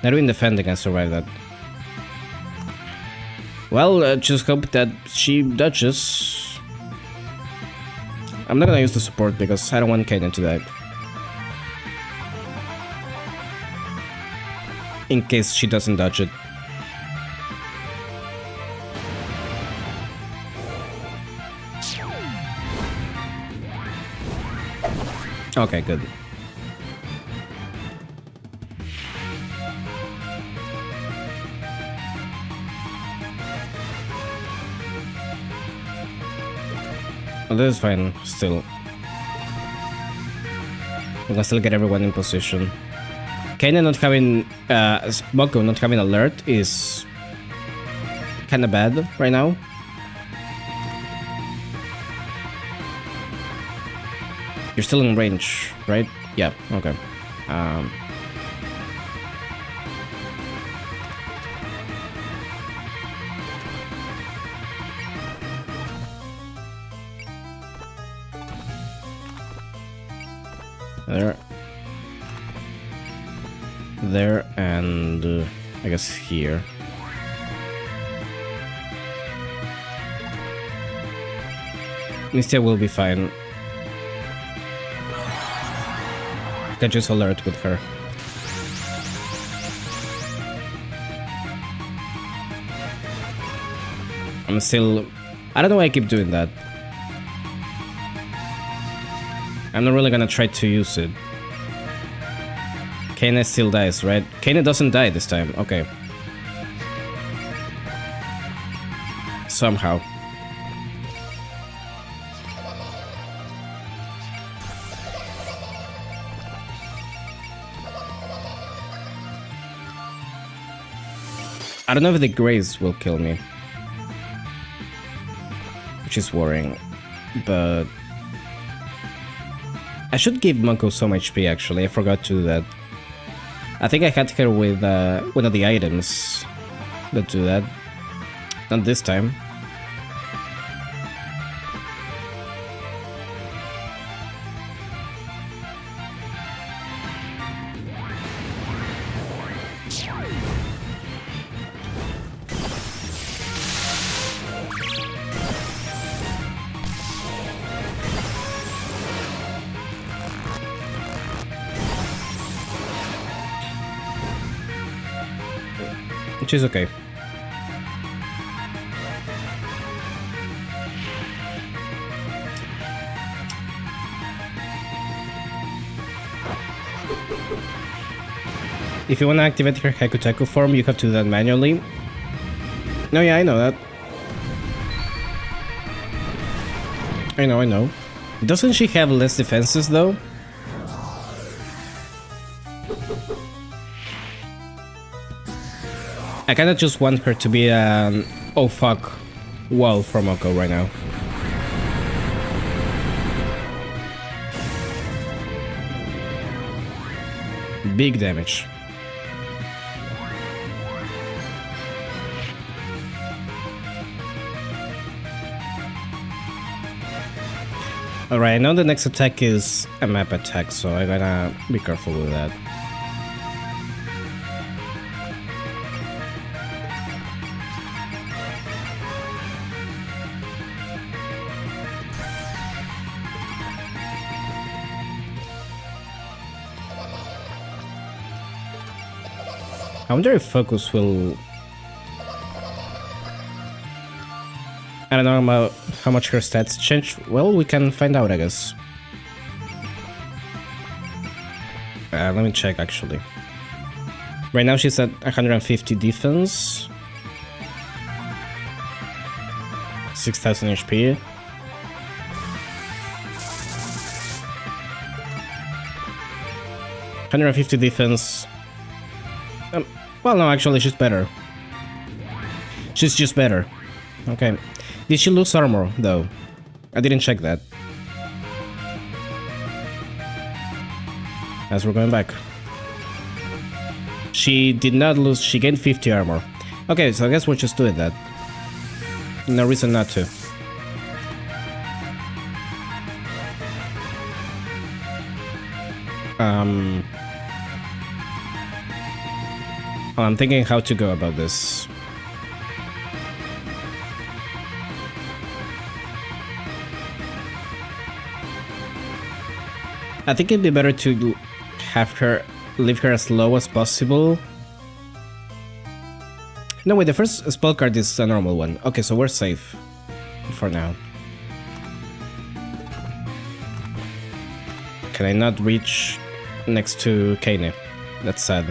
Speaker 1: Not even defending can survive that. Well, just hope that she dodges. I'm not gonna use the support because I don't want Kaden to die. In case she doesn't dodge it. Okay, good. Well, that is fine, still. We can still get everyone in position. Kaina not having... Moko not having alert is... kinda bad right now. You're still in range, right? Yeah, okay. There, and I guess here. Mistia will be fine. Can just alert with her. I'm still... I don't know why I keep doing that. I'm not really gonna try to use it. Kaina still dies, right? Kaina doesn't die this time. Okay. Somehow. I don't know if the Graze will kill me. Which is worrying. But... I should give Mako some HP actually, I forgot to do that. I think I had her with one of the items that do that. Not this time. Which is okay. If you want to activate her Hekutaku form, you have to do that manually. No, yeah, I know that. I know. Doesn't she have less defenses, though? I kinda just want her to be an oh fuck wall from Oko right now. Big damage. Alright, I know the next attack is a map attack, so I gotta be careful with that. I wonder if Focus will... I don't know about how much her stats change. Well, we can find out, I guess. Let me check, actually. Right now she's at 150 defense. 6000 HP. $150 defense. Well, no, actually, she's better. She's just better. Okay. Did she lose armor, though? I didn't check that. As we're going back. She did not lose, she gained 50 armor. Okay, so I guess we're just doing that. No reason not to. I'm thinking how to go about this. I think it'd be better to have her leave her as low as possible. No, wait, the first spell card is a normal one. Okay, so we're safe for now. Can I not reach next to Kane? That's sad.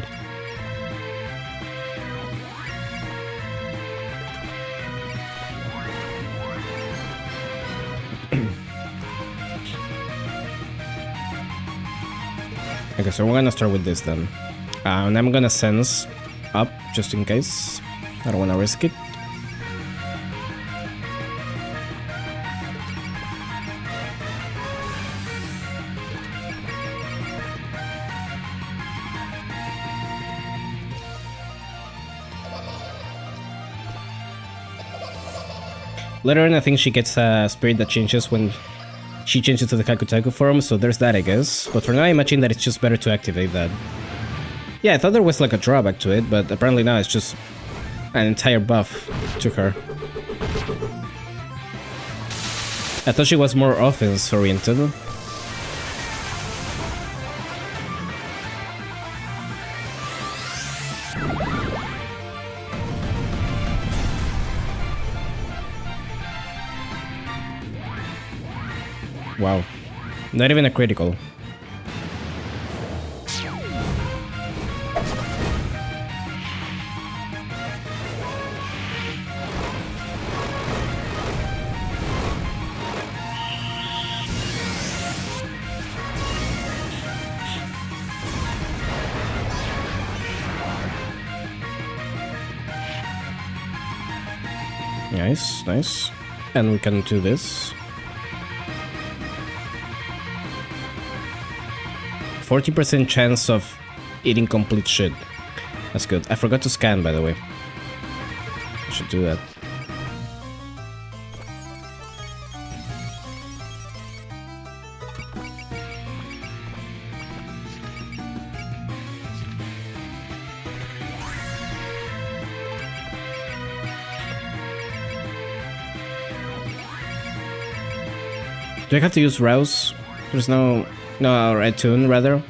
Speaker 1: Okay, so we're gonna start with this then. And I'm gonna sense up just in case. I don't wanna risk it. Later on, I think she gets a spirit that changes when she changes to the Kakutaku form, so there's that, I guess. But for now, I imagine that it's just better to activate that. Yeah, I thought there was like a drawback to it, but apparently now it's just an entire buff to her. I thought she was more offense-oriented. Wow. Not even a critical. Nice, nice. And we can do this. 40% chance of eating complete shit. That's good. I forgot to scan, by the way. I should do that. Do I have to use Rouse? There's no red tune, rather.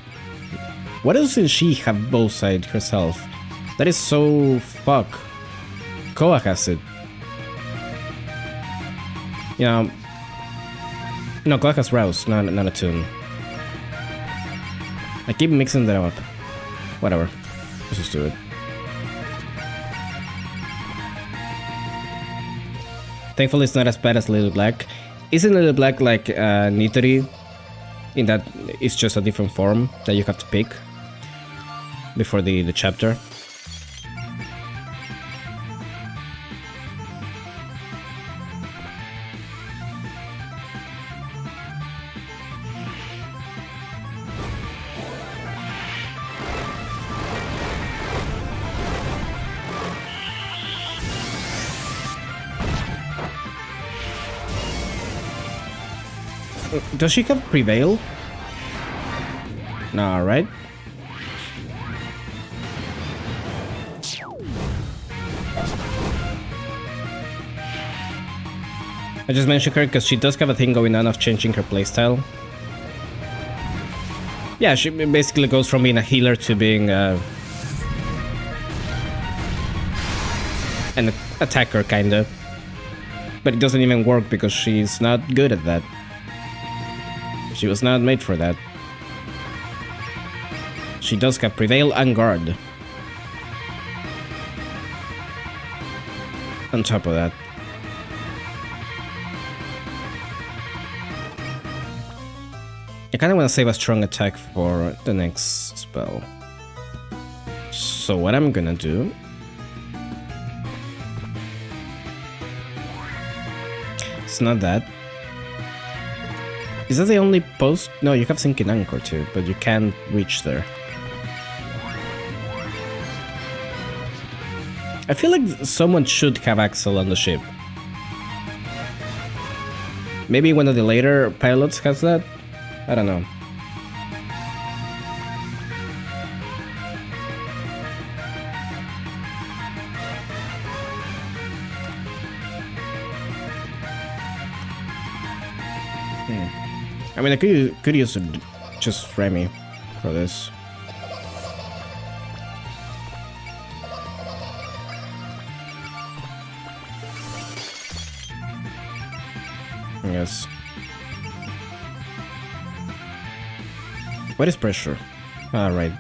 Speaker 1: What else does she have both side herself? That is so fuck. Koa has it. Yeah. No, Koa has Rouse, not a tune. I keep mixing them up. Whatever. Let's just do it. Thankfully, it's not as bad as Little Black. Isn't Little Black like Nitori? In that it's just a different form that you have to pick before the chapter. Does she have Prevail? No, right? I just mentioned her because she does have a thing going on of changing her playstyle. Yeah, she basically goes from being a healer to being an attacker, kinda. But it doesn't even work because she's not good at that. She was not made for that. She does have Prevail and Guard. On top of that. I kinda wanna save a strong attack for the next spell. So what I'm gonna do... It's not that. Is that the only post? No, you have Sinking Anchor too, but you can't reach there. I feel like someone should have Axel on the ship. Maybe one of the later pilots has that? I don't know. I mean, I could use just Remy for this. Yes. What is pressure? Alright.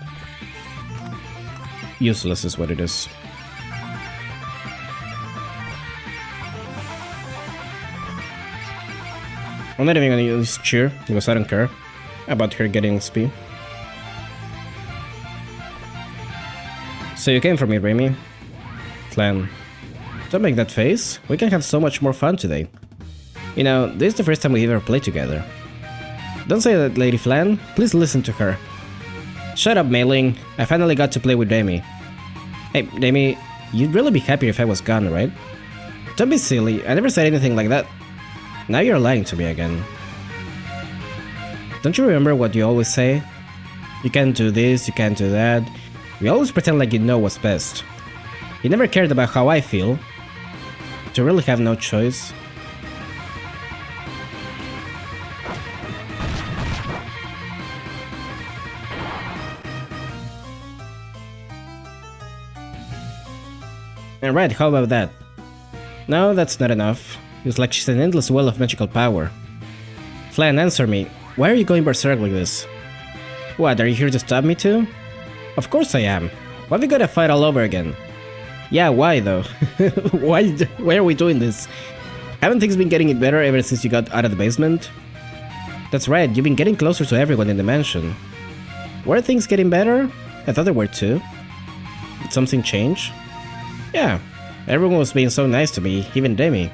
Speaker 1: Useless is what it is. I'm not even gonna use cheer because I don't care about her getting XP. So you came for me, Remy. Flan. Don't make that face. We can have so much more fun today. You know, this is the first time we ever played together. Don't say that, Lady Flan. Please listen to her. Shut up, Mailing. I finally got to play with Demi. Hey, Demi, you'd really be happy if I was gone, right? Don't be silly. I never said anything like that. Now you're lying to me again. Don't you remember what you always say? You can't do this, you can't do that. You always pretend like you know what's best. You never cared about how I feel. Do you really have no choice? Alright, how about that? No, that's not enough. It's like she's an endless well of magical power. Flan, answer me. Why are you going berserk like this? What, are you here to stab me too? Of course I am. Why have we gotta fight all over again? Yeah, why though? Why are we doing this? Haven't things been getting better ever since you got out of the basement? That's right, you've been getting closer to everyone in the mansion. Were things getting better? I thought they were too. Did something change? Yeah, everyone was being so nice to me, even Demi.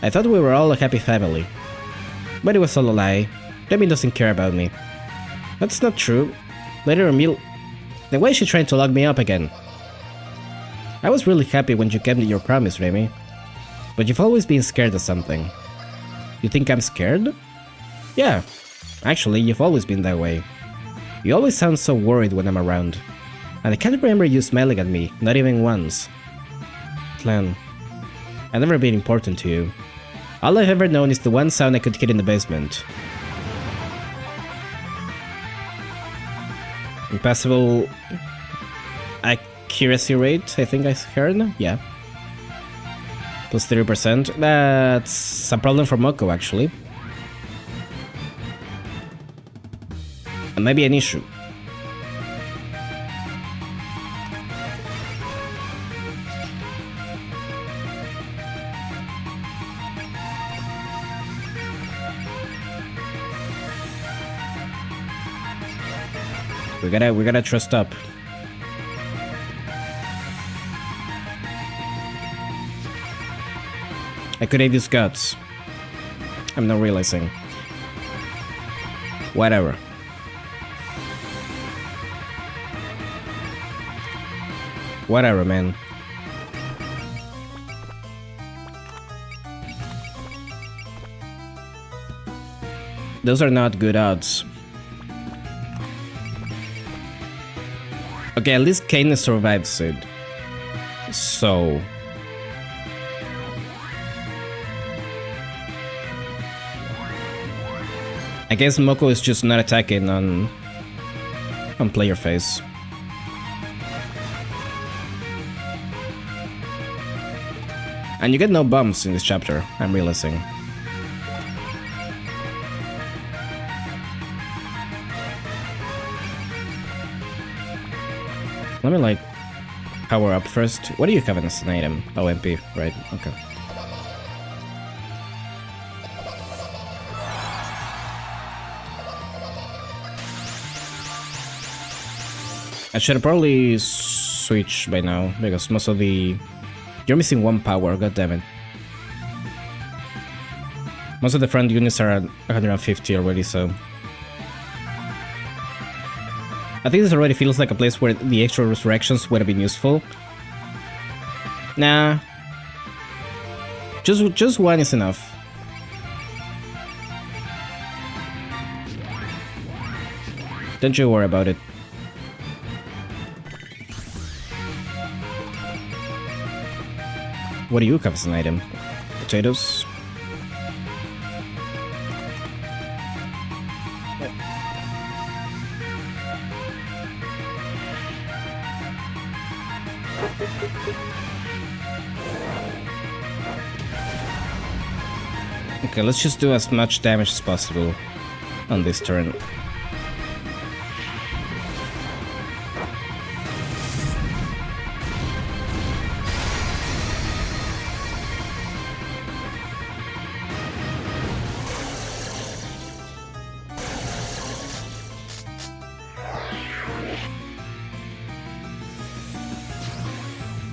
Speaker 1: I thought we were all a happy family. But it was all a lie. Demi doesn't care about me. That's not true. Later Emil... Then why is she trying to lock me up again? I was really happy when you kept your promise, Remy. But you've always been scared of something. You think I'm scared? Yeah. Actually, you've always been that way. You always sound so worried when I'm around. And I can't remember you smiling at me, not even once. Flan, I've never been important to you. All I've ever known is the one sound I could hit in the basement. Impassable accuracy rate, I think I heard? Yeah. Plus 30%. That's a problem for Moko, actually. And maybe an issue. We gotta trust up. I could have used guts. I'm not realizing. Whatever. Whatever, man. Those are not good odds. Okay, at least Kane survives it. So... I guess Moko is just not attacking on player phase. And you get no bumps in this chapter, I'm realizing. Let me like power up first. What do you have as an item? Oh, MP, right, okay. I should have probably switched by now because most of the... You're missing one power, god damn it. Most of the front units are at 150 already, so... I think this already feels like a place where the extra resurrections would have been useful. Nah. Just one is enough. Don't you worry about it. What do you have as an item? Potatoes? Okay, let's just do as much damage as possible on this turn.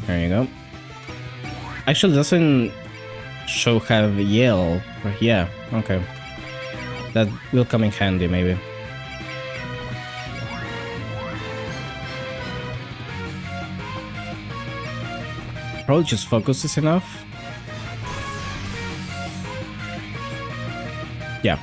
Speaker 1: There you go. Actually, doesn't show have yell. Yeah, okay. That will come in handy, maybe. Probably just focus is enough. Yeah.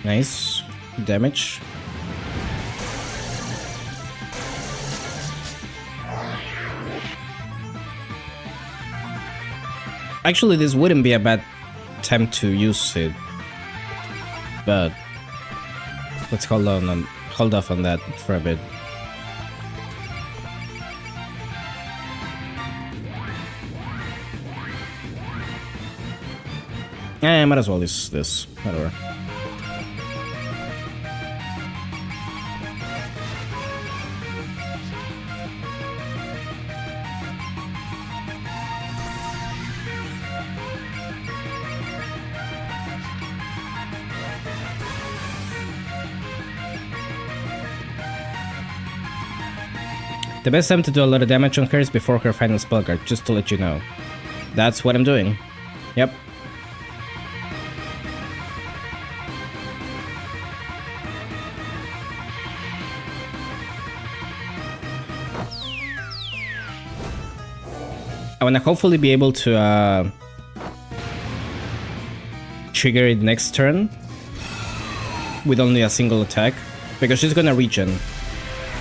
Speaker 1: Nice damage. Actually, this wouldn't be a bad time to use it, but let's hold off on that for a bit. Eh, might as well use this. Whatever. The best time to do a lot of damage on her is before her final spell card, just to let you know. That's what I'm doing. Yep. I wanna hopefully be able to trigger it next turn with only a single attack, because she's gonna regen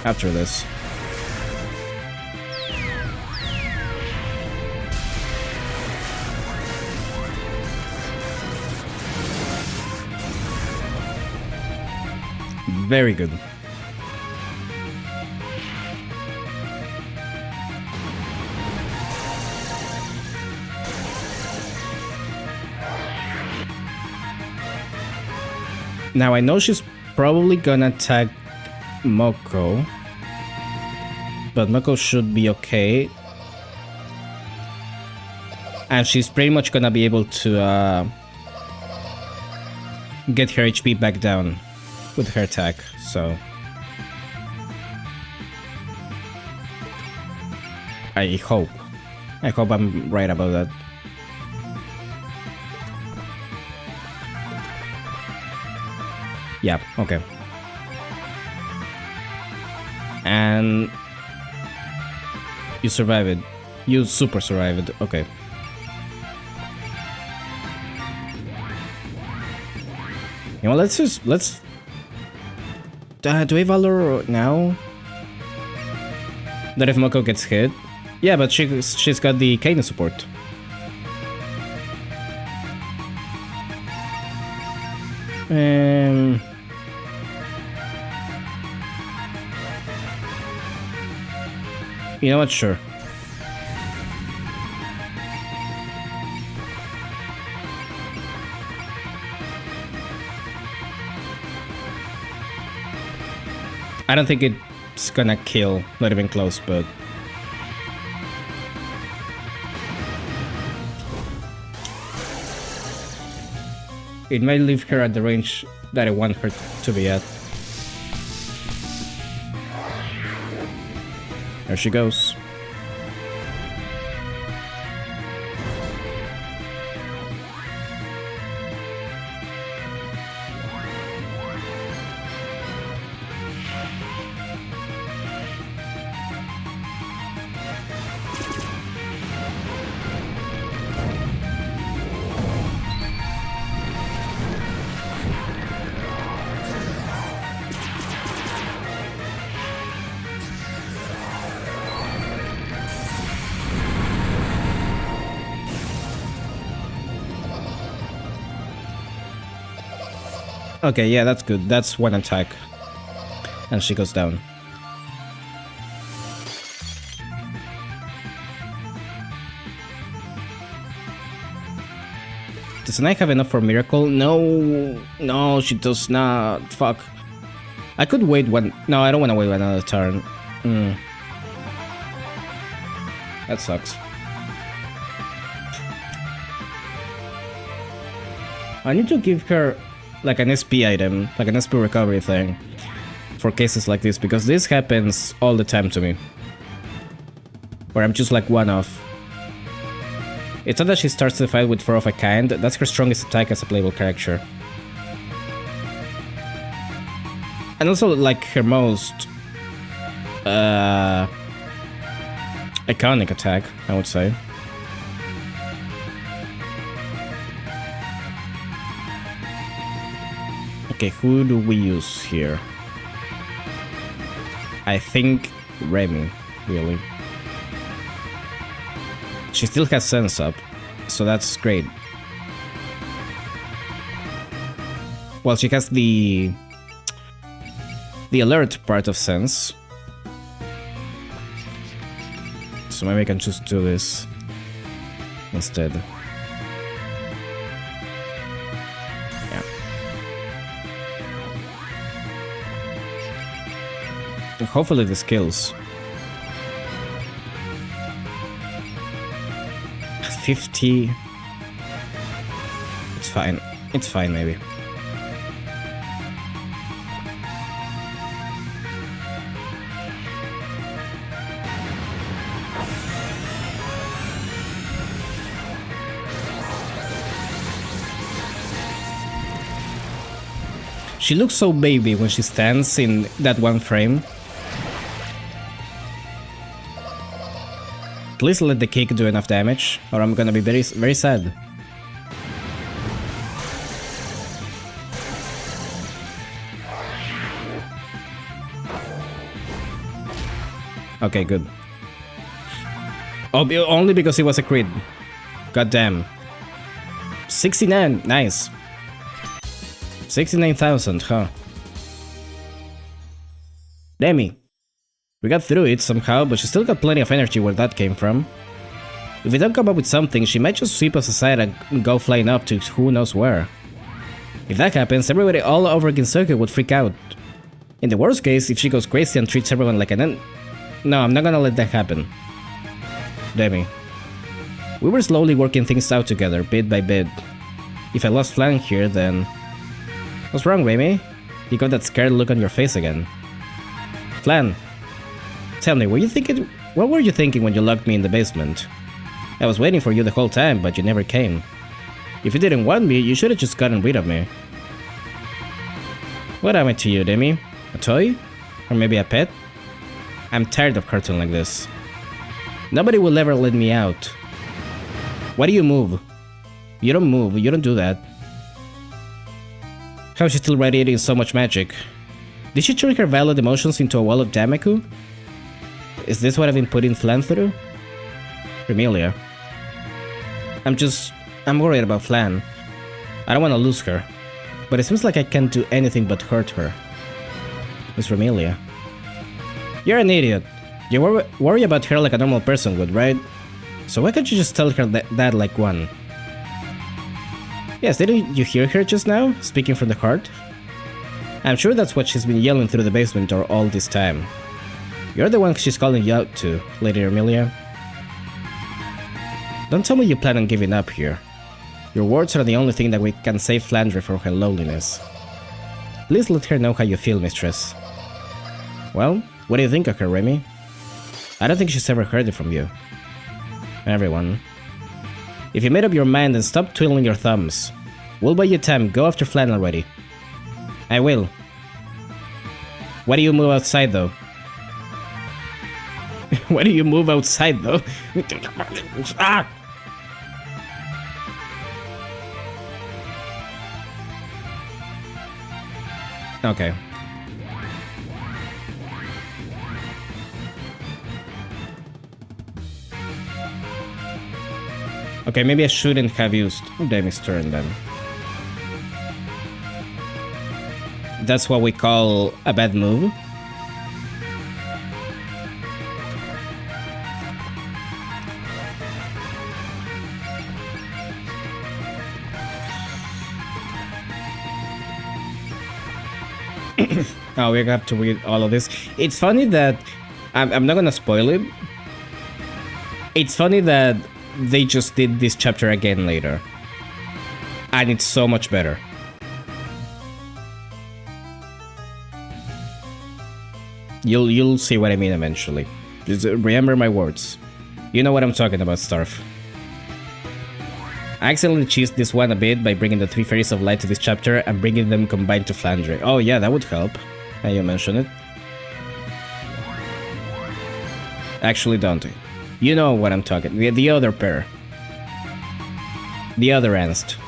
Speaker 1: after this. Very good. Now I know she's probably gonna attack Moko, but Moko should be okay. And she's pretty much gonna be able to get her HP back down with her attack, so I hope I'm right about that. Yeah, okay. And you survive it. You super survive it, okay. You know, let's do we Valor now? That if Moko gets hit? Yeah, but she's got the Kaina support. You know what? Sure. I don't think it's gonna kill, not even close, but... it might leave her at the range that I want her to be at. There she goes. Okay, yeah, that's good. That's one attack. And she goes down. Doesn't I have enough for Miracle? No, no, she does not. Fuck. I could wait one. No, I don't want to wait another turn. That sucks. I need to give her like an SP item, like an SP recovery thing for cases like this, because this happens all the time to me. Where I'm just like one off. It's not that she starts the fight with 4 of a kind, that's her strongest attack as a playable character. And also like her most iconic attack, I would say. Okay, who do we use here? I think Remy, really. She still has sense up, so that's great. Well, she has the alert part of sense. So maybe I can just do this instead. Yeah. And hopefully this kills. 50. It's fine. It's fine, maybe. She looks so baby when she stands in that one frame. Please let the kick do enough damage, or I'm gonna be very, very sad. Okay, good. Oh, only because it was a crit. God damn. 69, nice. 69,000, huh? Demi. We got through it somehow, but she still got plenty of energy where that came from. If we don't come up with something, she might just sweep us aside and go flying up to who knows where. If that happens, everybody all over Ginsuke would freak out. In the worst case, if she goes crazy and treats everyone like an No, I'm not gonna let that happen. Demi. We were slowly working things out together, bit by bit. If I lost Flan here, then... What's wrong, Remy? You got that scared look on your face again. Flan. Tell me, what were you thinking when you locked me in the basement? I was waiting for you the whole time, but you never came. If you didn't want me, you should have just gotten rid of me. What am I to you, Demi? A toy? Or maybe a pet? I'm tired of cartoon like this. Nobody will ever let me out. Why do you move? You don't move, you don't do that. How is she still radiating so much magic? Did she turn her valid emotions into a wall of Damaku? Is this what I've been putting Flan through? Remelia. I'm worried about Flan. I don't want to lose her. But it seems like I can't do anything but hurt her. Miss Remelia. You're an idiot. You worry about her like a normal person would, right? So why can't you just tell her that like one? Yes, didn't you hear her just now, speaking from the heart? I'm sure that's what she's been yelling through the basement door all this time. You're the one she's calling you out to, Lady Amelia. Don't tell me you plan on giving up here. Your words are the only thing that we can save Flandre from her loneliness. Please let her know how you feel, mistress. Well, what do you think of her, Remy? I don't think she's ever heard it from you. Everyone. If you made up your mind, then stop twiddling your thumbs. We'll buy you time, go after Flan already. I will. Why do you move outside, though? Why do you move outside, though? Ah! Okay. Okay, maybe I shouldn't have used Demi's turn then. That's what we call a bad move. Oh, we have to read all of this. It's funny that I'm not gonna spoil it. It's funny that they just did this chapter again later, and it's so much better. You'll see what I mean eventually. Just remember my words. You know what I'm talking about, Starf. I accidentally cheesed this one a bit by bringing the 3 Fairies of Light to this chapter and bringing them combined to Flandre. Oh yeah, that would help. Now you mention it. Actually, Dante. You know what I'm talking. The other pair. The other Ernst.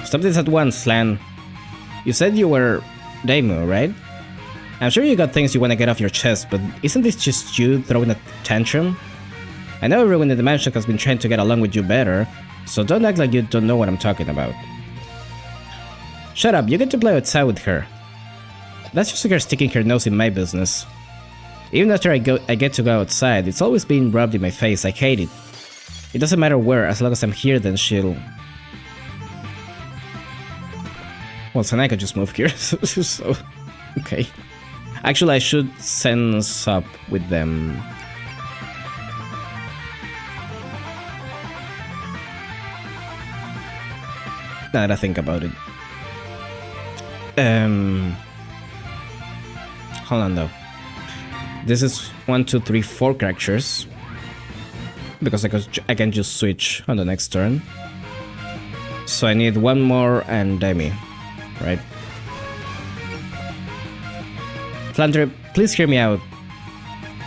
Speaker 1: Stop this at once, Slan. You said you were Daimyo, right? I'm sure you got things you want to get off your chest, but isn't this just you throwing a tantrum? I know everyone in the mansion has been trying to get along with you better, so don't act like you don't know what I'm talking about. Shut up, you get to play outside with her. That's just her sticking her nose in my business. Even after I get to go outside, it's always being rubbed in my face. I hate it. It doesn't matter where, as long as I'm here, then she'll... Well, Sanai could just move here, so... Okay. Actually, I should sense up with them. Now that I think about it. Hold on though. This is 1, 2, 3, 4 characters. Because I can just switch on the next turn. So I need one more and Daimyo, right? Flandre, please hear me out.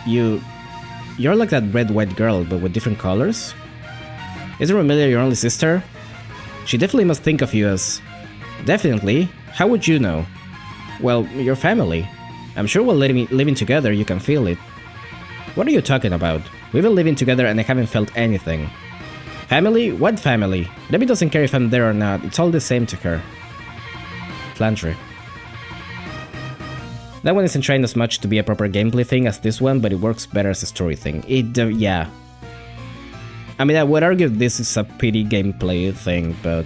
Speaker 1: You're like that red-white girl, but with different colors? Isn't Romelia your only sister? She definitely must think of you as... Definitely? How would you know? Well, your family. I'm sure while living together, you can feel it. What are you talking about? We've been living together and I haven't felt anything. Family? What family? Debbie doesn't care if I'm there or not, it's all the same to her. Flandre. That one isn't trying as much to be a proper gameplay thing as this one, but it works better as a story thing. Yeah. I mean, I would argue this is a pretty gameplay thing, but...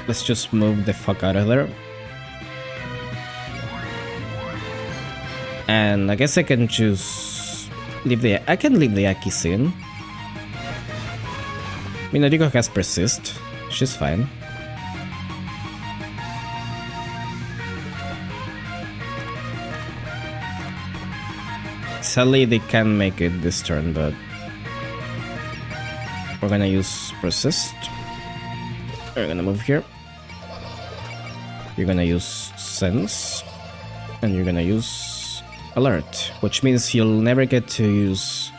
Speaker 1: Let's just move the fuck out of there. And I guess I can just... I can leave the Aki's in. I mean, Noriko has Persist. She's fine. Sadly, they can't make it this turn, but we're gonna use Persist. We're gonna move here. You're gonna use Sense, and you're gonna use Alert, which means you'll never get to use...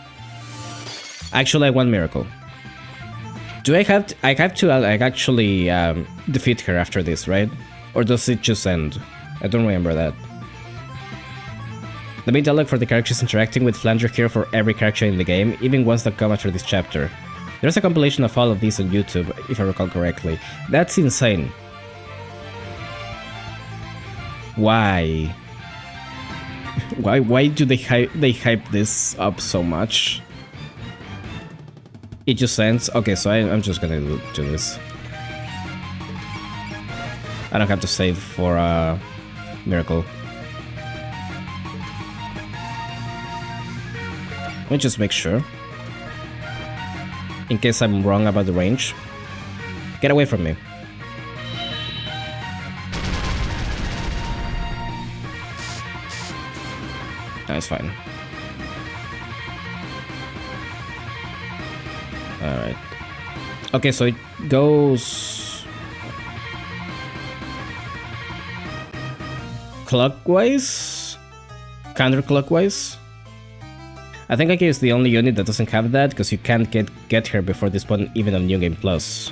Speaker 1: Actually, I want Miracle. Do I have to like actually defeat her after this, right? Or does it just end? I don't remember that. The main dialogue for the characters interacting with Flandre here for every character in the game, even ones that come after this chapter. There's a compilation of all of these on YouTube, if I recall correctly. That's insane. Why? Why do they hype this up so much? It just ends. Okay, so I'm just gonna do this. I don't have to save for Miracle. Let me just make sure. In case I'm wrong about the range. Get away from me. No, it's fine. Alright. Okay, so it goes... clockwise? Counterclockwise? I think Aki is the only unit that doesn't have that, because you can't get her before this point even on New Game Plus.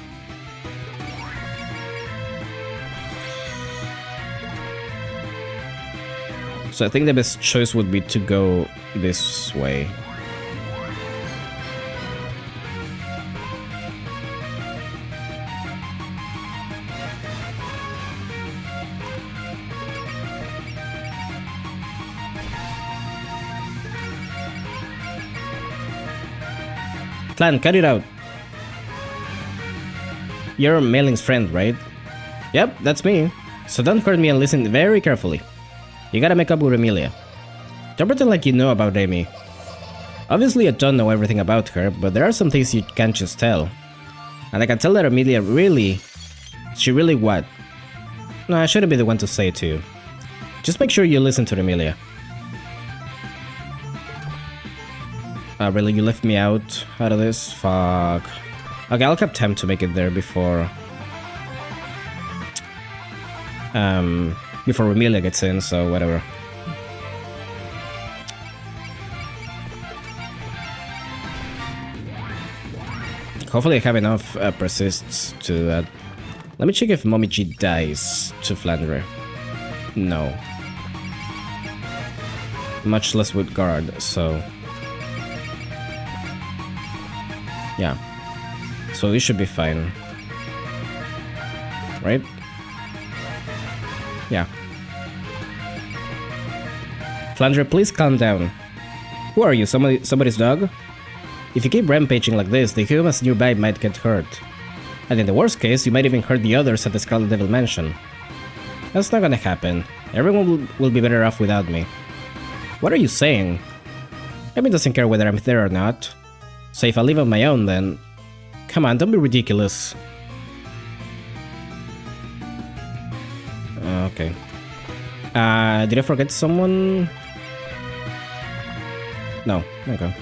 Speaker 1: So I think the best choice would be to go this way. Clan, cut it out. You're Mailing's friend, right? Yep, that's me. So don't hurt me and listen very carefully. You gotta make up with Emilia. Don't pretend like you know about Amy. Obviously I don't know everything about her, but there are some things you can't just tell. And I can tell that Emilia really... She really what? No, I shouldn't be the one to say it to you. Just make sure you listen to Emilia. Really? You left me out of this? Fuck. Okay, I'll have time to make it there before... before Emilia gets in, so whatever. Hopefully I have enough persists to do that. Let me check if Mommy G dies to Flandre. No. Much less with guard, so... Yeah. So we should be fine. Right? Yeah. Flandre, please calm down. Who are you, somebody's dog? If you keep rampaging like this, the humans nearby might get hurt. And in the worst case, you might even hurt the others at the Scarlet Devil Mansion. That's not gonna happen. Everyone will be better off without me. What are you saying? Amy doesn't care whether I'm there or not. So if I leave on my own, then... Come on, don't be ridiculous. Okay. Did I forget someone? No, okay.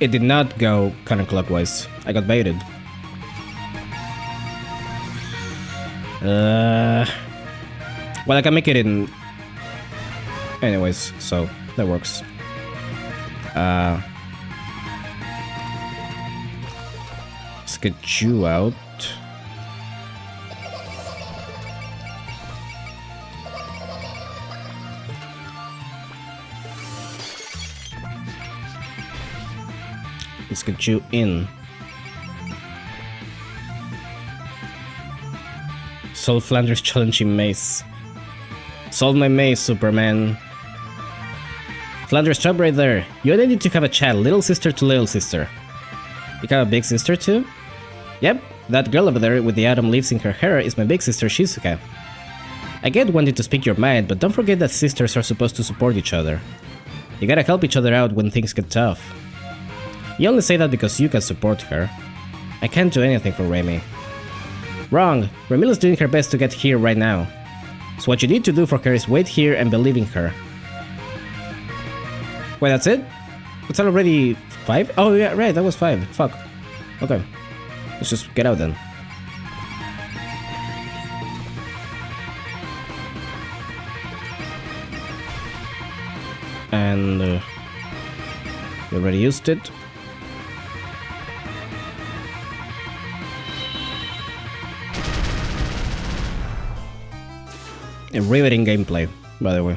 Speaker 1: It did not go counterclockwise. I got baited. Well, I can make it in... Anyways, so that works. Let's get you out. Let's get you in. Solve Flandre's challenging maze. Solve my maze, Superman. Flandre, stop right there. You only need to have a chat, little sister to little sister. You have a big sister too? Yep, that girl over there with the autumn leaves in her hair is my big sister Shizuka. I get wanting to speak your mind, but don't forget that sisters are supposed to support each other. You gotta help each other out when things get tough. You only say that because you can support her. I can't do anything for Remy. Wrong! Remila's doing her best to get here right now. So what you need to do for her is wait here and believe in her. Wait, that's it? It's already 5? Oh yeah, right, that was 5. Fuck. Okay. Let's just get out then. And... we already used it. A riveting gameplay, by the way.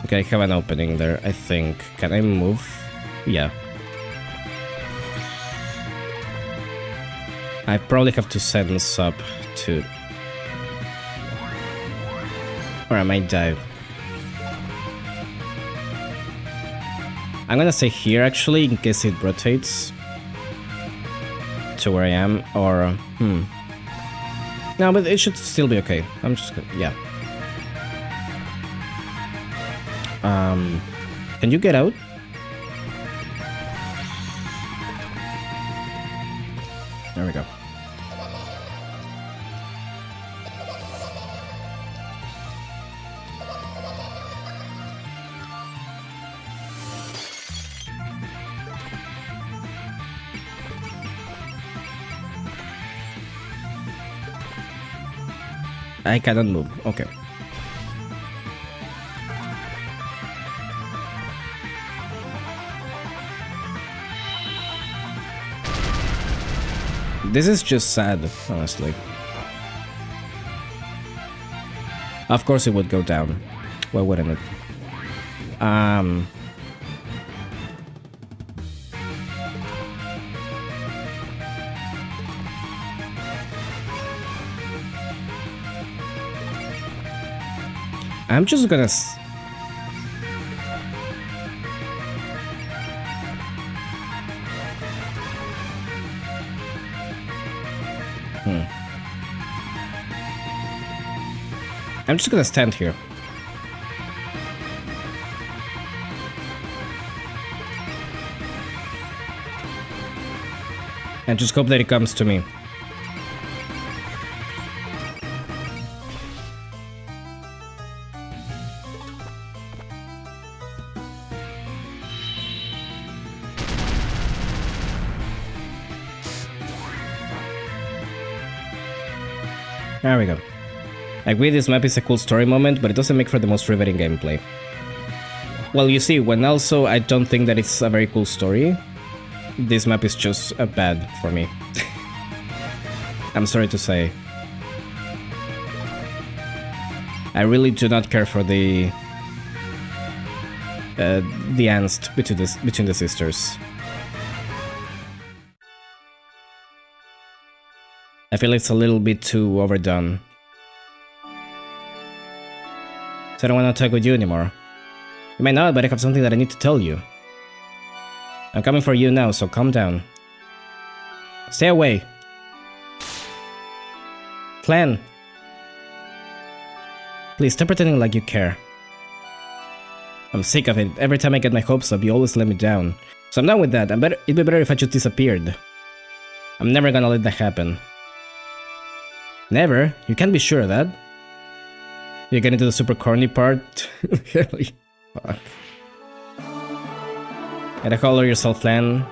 Speaker 1: Okay, I have an opening there, I think. Can I move? Yeah. I probably have to sense up to... or I might die. I'm gonna stay here actually, in case it rotates to where I am, or... No, but it should still be okay. I'm just gonna... yeah. Can you get out? There we go. I cannot move. Okay. This is just sad, honestly. Of course it would go down. Why wouldn't it? I'm just gonna... I'm just gonna stand here. And just hope that it comes to me. There we go. I agree this map is a cool story moment, but it doesn't make for the most riveting gameplay. Well, you see, when also I don't think that it's a very cool story, this map is just bad for me. I'm sorry to say. I really do not care for the angst between the sisters. I feel it's a little bit too overdone. So I don't want to talk with you anymore. You may not, but I have something that I need to tell you. I'm coming for you now, so calm down. Stay away. Clan. Please stop pretending like you care. I'm sick of it. Every time I get my hopes up, you always let me down. So I'm done with that. It'd be better if I just disappeared. I'm never gonna let that happen. Never? You can't be sure of that. You're getting to the super corny part? Really? Fuck. Gotta color yourself, Clan.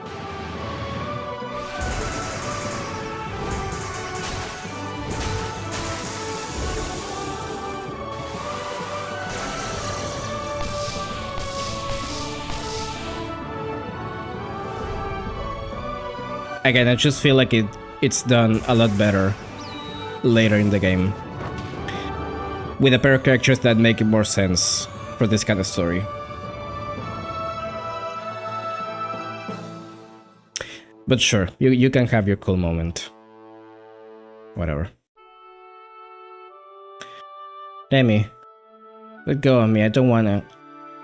Speaker 1: Again, I just feel like it's done a lot better later in the game, with a pair of characters that make more sense for this kind of story. But sure, you can have your cool moment. Whatever. Demi, let go of me, I don't wanna.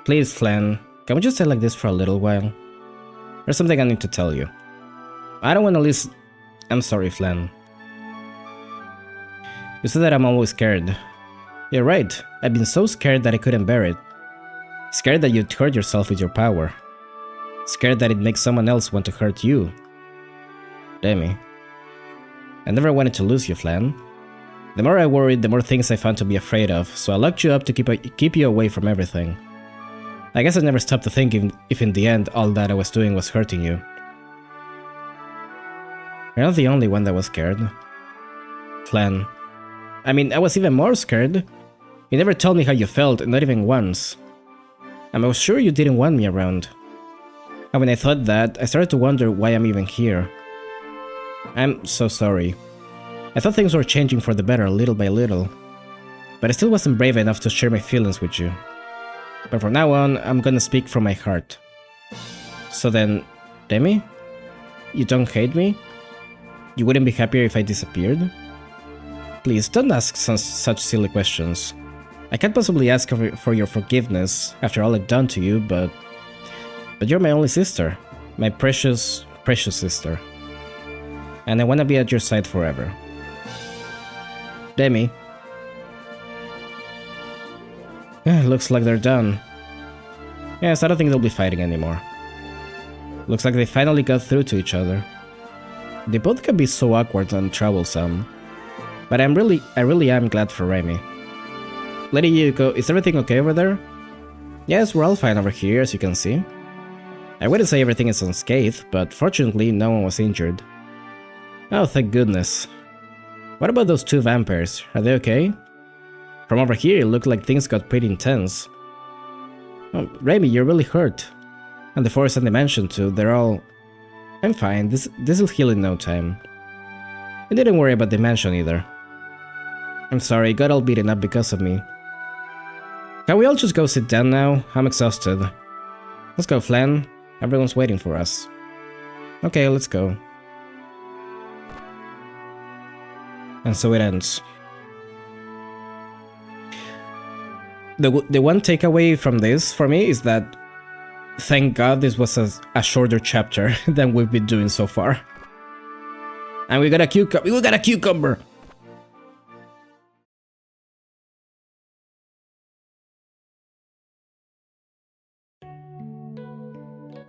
Speaker 1: Please, Flan, can we just stay like this for a little while? There's something I need to tell you. I don't wanna listen. I'm sorry, Flan. You said that I'm always scared. You're right, I've been so scared that I couldn't bear it. Scared that you'd hurt yourself with your power. Scared that it makes someone else want to hurt you. Demi. I never wanted to lose you, Flan. The more I worried, the more things I found to be afraid of, so I locked you up to keep you away from everything. I guess I never stopped to think if in the end all that I was doing was hurting you. You're not the only one that was scared. Flan. I mean, I was even more scared. You never told me how you felt, not even once. I was sure you didn't want me around. And when I thought that, I started to wonder why I'm even here. I'm so sorry. I thought things were changing for the better little by little. But I still wasn't brave enough to share my feelings with you. But from now on, I'm gonna speak from my heart. So then, Demi? You don't hate me? You wouldn't be happier if I disappeared? Please, don't ask such silly questions. I can't possibly ask for your forgiveness after all I've done to you, but you're my only sister. My precious, precious sister. And I wanna be at your side forever. Demi. Looks like they're done. Yes, I don't think they'll be fighting anymore. Looks like they finally got through to each other. They both can be so awkward and troublesome. But I really am glad for Remy. Lady Yuko, is everything okay over there? Yes, we're all fine over here, as you can see. I wouldn't say everything is unscathed, but fortunately no one was injured. Oh, thank goodness. What about those two vampires? Are they okay? From over here, it looked like things got pretty intense. Oh, Remy, you're really hurt. And the forest and dimension too, they're all... I'm fine, this'll heal in no time. And didn't worry about dimension either. I'm sorry, got all beaten up because of me. Can we all just go sit down now? I'm exhausted. Let's go, Flan. Everyone's waiting for us. Okay, let's go. And so it ends. The one takeaway from this for me is that thank God this was a shorter chapter than we've been doing so far. And we got a cucumber. We got a cucumber.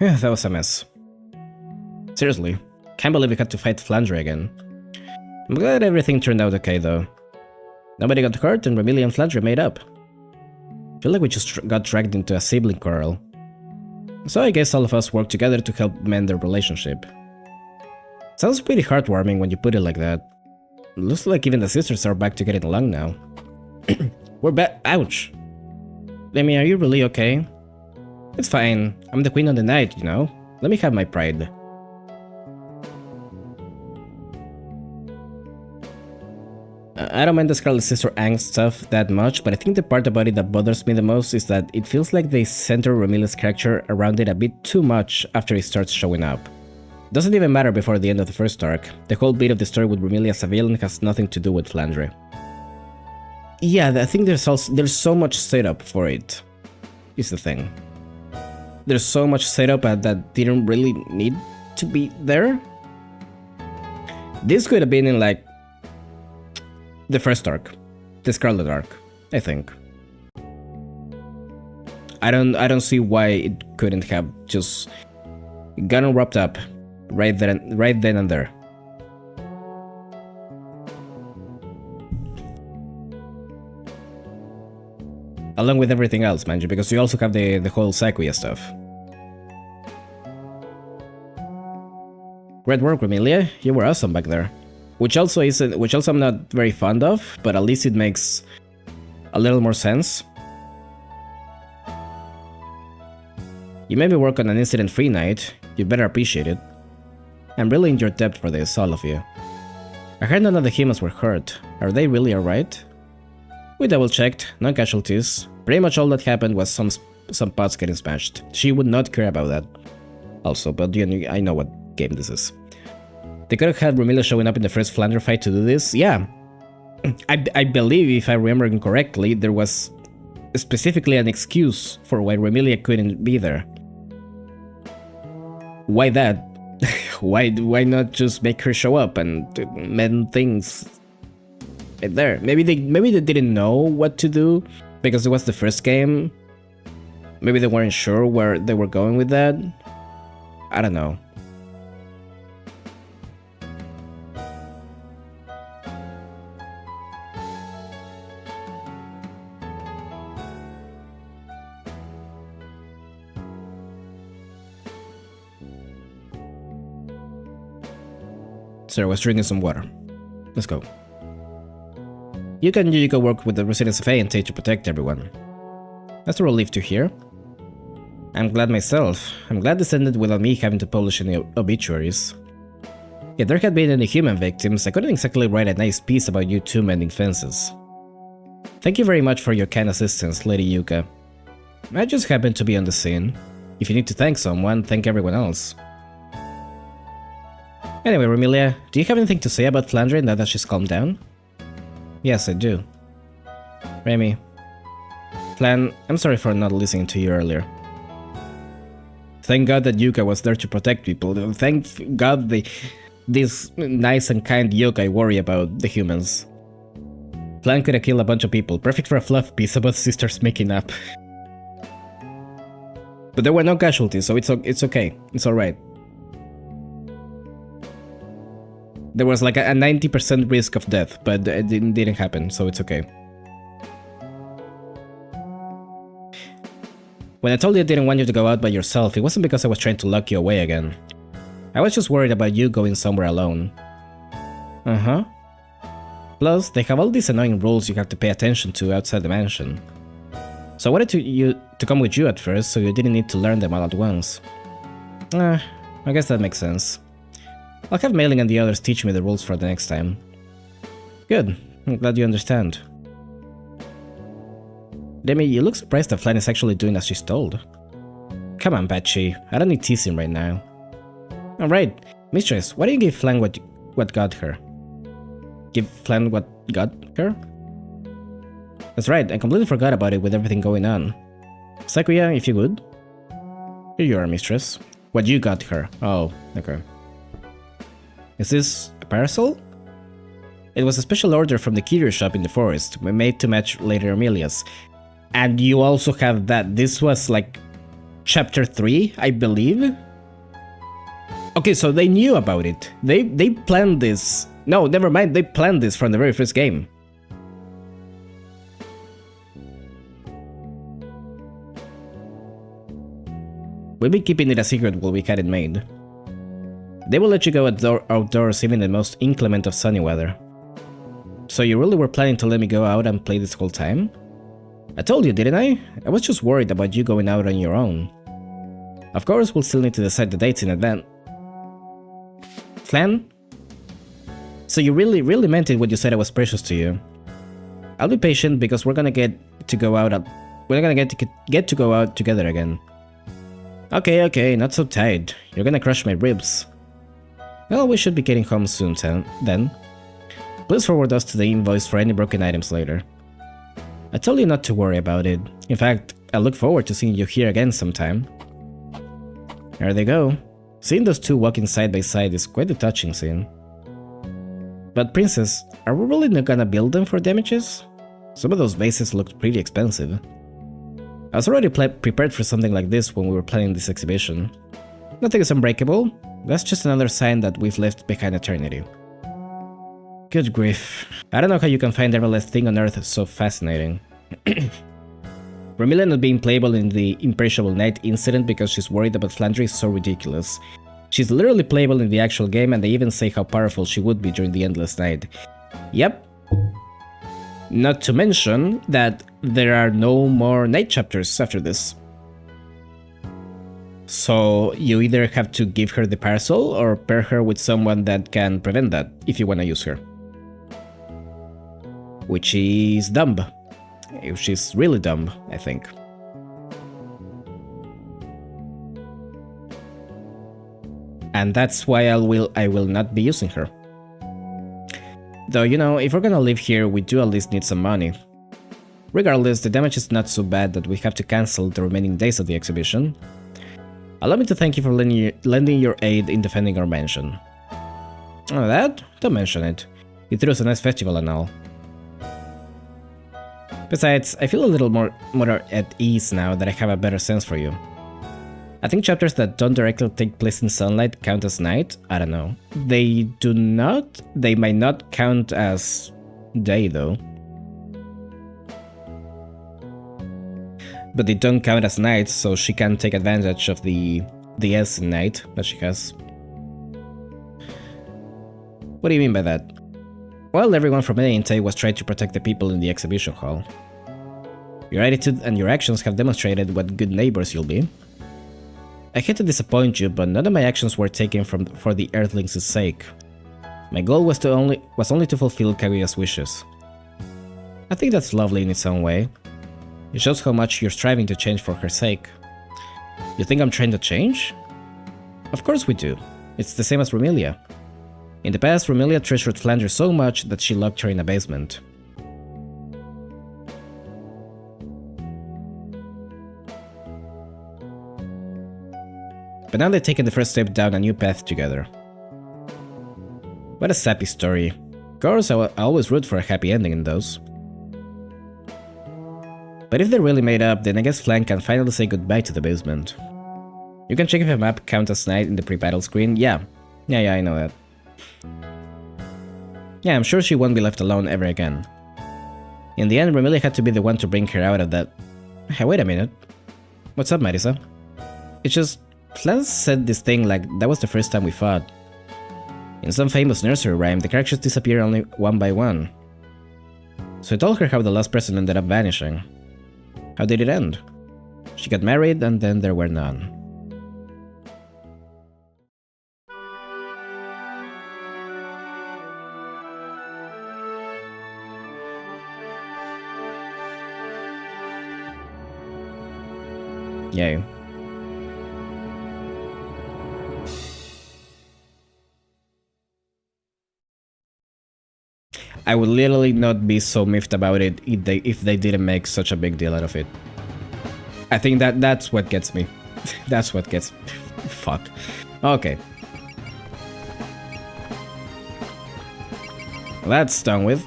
Speaker 1: Yeah, that was a mess. Seriously, can't believe we had to fight Flandre again. I'm glad everything turned out okay though. Nobody got hurt and Remilia and Flandre made up. Feel like we just got dragged into a sibling quarrel. So I guess all of us worked together to help mend their relationship. Sounds pretty heartwarming when you put it like that. Looks like even the sisters are back to getting along now. We're back. Ouch. Demi, are you really okay? It's fine. I'm the queen of the night, you know? Let me have my pride. I don't mind the Scarlet Sister angst stuff that much, but I think the part about it that bothers me the most is that it feels like they center Remilia's character around it a bit too much after he starts showing up. Doesn't even matter before the end of the first arc. The whole bit of the story with Remilia as a villain has nothing to do with Flandre. Yeah, I think there's so much setup for it, is the thing. There's so much setup that didn't really need to be there. This could have been in like the first arc, the Scarlet arc, I think. I don't see why it couldn't have just gotten wrapped up right then and there. Along with everything else, mind you, because you also have the whole Sakuya stuff. Great work, Remilia. You were awesome back there. Which also I'm not very fond of, but at least it makes a little more sense. You made me work on an incident-free night. You better appreciate it. I'm really in your debt for this, all of you. I heard none of the humans were hurt. Are they really alright? We double-checked, no casualties. Pretty much all that happened was some pots getting smashed. She would not care about that. Also, but I know what game this is. They could have had Remilia showing up in the first Flandre fight to do this? Yeah. I believe, if I remember correctly, there was specifically an excuse for why Remilia couldn't be there. Why that? Why not just make her show up and mend things right there? Maybe they didn't know what to do because it was the first game. Maybe they weren't sure where they were going with that. I don't know. Sir, I was drinking some water. Let's go. Yuka and Yuyuka work with the residents of A and Tate to protect everyone. That's a relief to hear. I'm glad myself. I'm glad this ended without me having to publish any obituaries. If there had been any human victims, I couldn't exactly write a nice piece about you two mending fences. Thank you very much for your kind assistance, Lady Yuka. I just happened to be on the scene. If you need to thank someone, thank everyone else. Anyway, Remilia, do you have anything to say about Flandre now that she's calmed down? Yes, I do. Remy. Flan, I'm sorry for not listening to you earlier. Thank God that Yuka was there to protect people. Thank God this nice and kind yokai worry about the humans. Flan could have killed a bunch of people, perfect for a fluff piece about sisters making up. But there were no casualties, so it's okay. It's alright. There was like a 90% risk of death, but it didn't happen, so it's okay. When I told you I didn't want you to go out by yourself, it wasn't because I was trying to lock you away again. I was just worried about you going somewhere alone. Uh-huh. Plus, they have all these annoying rules you have to pay attention to outside the mansion. So I wanted to come with you at first, so you didn't need to learn them all at once. I guess that makes sense. I'll have Mailing and the others teach me the rules for the next time. Good. I'm glad you understand. Demi, you look surprised that Flan is actually doing as she's told. Come on, Batchy. I don't need teasing right now. Alright, Mistress, why don't you give Flan what got her? Give Flan what got her? That's right, I completely forgot about it with everything going on. Sakuya, if you would. Here you are, mistress. What you got her? Oh, okay. Is this a parcel? It was a special order from the curio shop in the forest, made to match Lady Amelia's. And you also have that. This was like chapter 3, I believe. Okay, so they knew about it. They planned this. No, never mind, they planned this from the very first game. We've been keeping it a secret while we had it made. They will let you go outdoors even in the most inclement of sunny weather. So you really were planning to let me go out and play this whole time? I told you, didn't I? I was just worried about you going out on your own. Of course, we'll still need to decide the dates in advance. Flan? So you really meant it when you said I was precious to you. I'll be patient because we're gonna get to go out. We're gonna get to go out together again. Okay, not so tight. You're gonna crush my ribs. Well, we should be getting home soon then. Please forward us to the invoice for any broken items later. I told you not to worry about it. In fact, I look forward to seeing you here again sometime. There they go. Seeing those two walking side by side is quite a touching scene. But princess, are we really not gonna build them for damages? Some of those vases looked pretty expensive. I was already prepared for something like this when we were planning this exhibition. Nothing is unbreakable. That's just another sign that we've left behind eternity. Good grief. I don't know how you can find every last thing on Earth so fascinating. Romelia not being playable in the Imperishable Night incident because she's worried about Flandre is so ridiculous. She's literally playable in the actual game, and they even say how powerful she would be during the Endless Night. Yep. Not to mention that there are no more night chapters after this. So you either have to give her the parcel or pair her with someone that can prevent that if you want to use her. Which is dumb. Which is really dumb, I think. And that's why I will not be using her. Though, you know, if we're gonna live here, we do at least need some money. Regardless, the damage is not so bad that we have to cancel the remaining days of the exhibition. Allow me to thank you for lending your aid in defending our mansion. Oh, that? Don't mention it. It threw us a nice festival and all. Besides, I feel a little more at ease now that I have a better sense for you. I think chapters that don't directly take place in sunlight count as night. I don't know. They do not. They might not count as day though. But they don't count as night, so she can take advantage of the S in night that she has. What do you mean by that? Well, everyone from Maiden was trying to protect the people in the exhibition hall. Your attitude and your actions have demonstrated what good neighbors you'll be. I hate to disappoint you, but none of my actions were taken for the Earthlings' sake. My goal was only to fulfill Kaguya's wishes. I think that's lovely in its own way. It shows how much you're striving to change for her sake. You think I'm trying to change? Of course we do. It's the same as Romelia. In the past, Romelia treasured Flandre so much that she locked her in a basement. But now they've taken the first step down a new path together. What a sappy story. Of course, I always root for a happy ending in those. But if they're really made up, then I guess Flan can finally say goodbye to the basement. You can check if a map counts as night in the pre-battle screen. Yeah, I know that. Yeah, I'm sure she won't be left alone ever again. In the end, Romelia had to be the one to bring her out of that. Hey, wait a minute. What's up, Marisa? It's just, Flan said this thing like that was the first time we fought. In some famous nursery rhyme, the characters disappear only one by one. So I told her how the last person ended up vanishing. How did it end? She got married and then there were none. Yay. I would literally not be so miffed about it if they didn't make such a big deal out of it. I think that's what gets me. That's what gets me. Fuck. Okay. That's done with.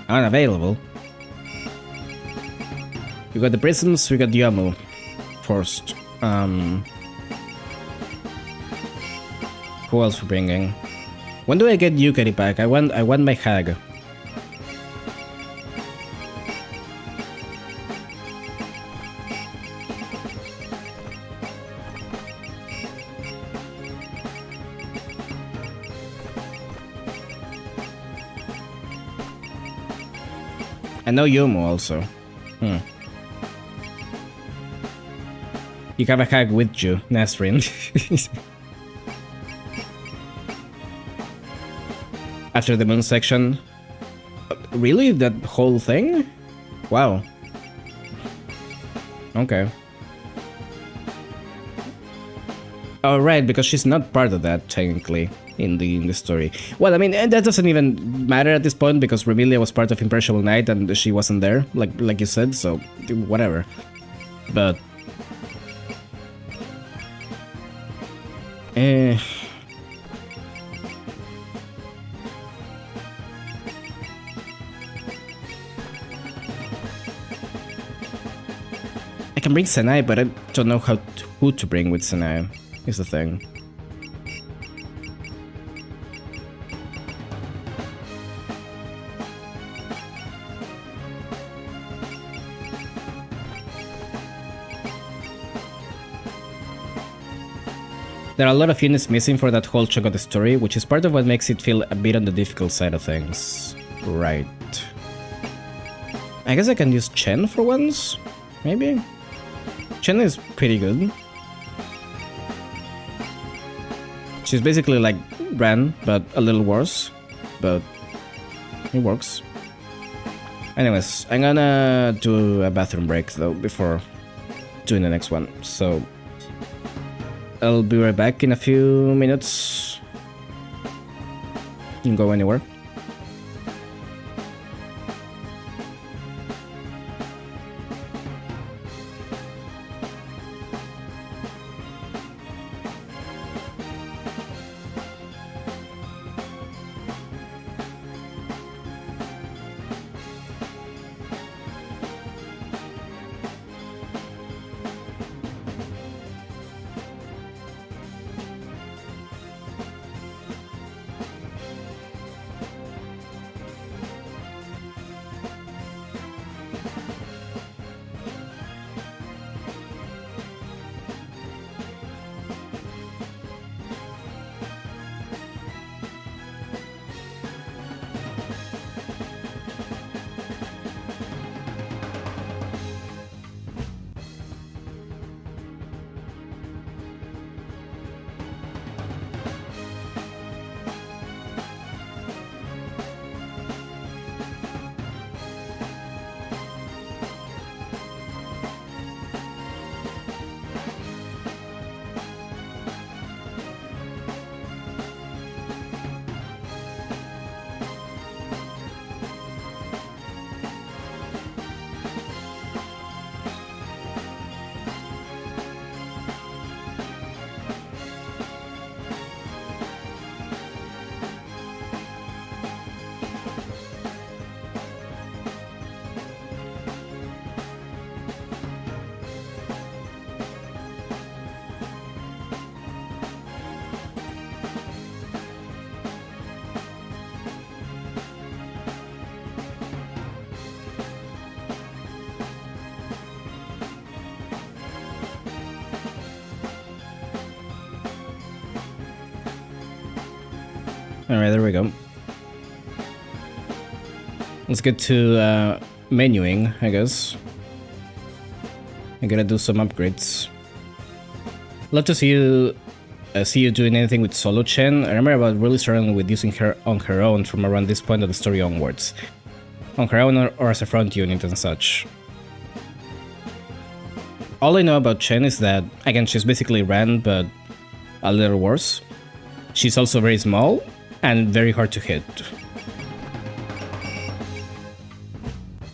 Speaker 1: Unavailable. We got the prisms, we got the ammo. First. Who else we're bringing? When do I get Yukari back? I want my hag. I know Yomo also. You have a hag with you, Nasrin. After the moon section. Really? That whole thing? Wow. Okay. Oh, right, because she's not part of that, technically, in the story. Well, I mean, and that doesn't even matter at this point, because Remilia was part of Imperishable Night, and she wasn't there, like you said, so whatever. But... I can bring Senai, but I don't know who to bring with Senai, is the thing. There are a lot of units missing for that whole chunk of the story, which is part of what makes it feel a bit on the difficult side of things. Right. I guess I can use Chen for once? Maybe? Chen is pretty good. She's basically like Ran, but a little worse. But it works. Anyways, I'm gonna do a bathroom break though before doing the next one. So I'll be right back in a few minutes. You can go anywhere. Alright, there we go. Let's get to menuing, I guess. I gotta do some upgrades. Love to see you doing anything with Solo Chen. I remember about really struggling with using her on her own from around this point of the story onwards. On her own or as a front unit and such. All I know about Chen is that, again, she's basically Ran, but a little worse. She's also very small and very hard to hit.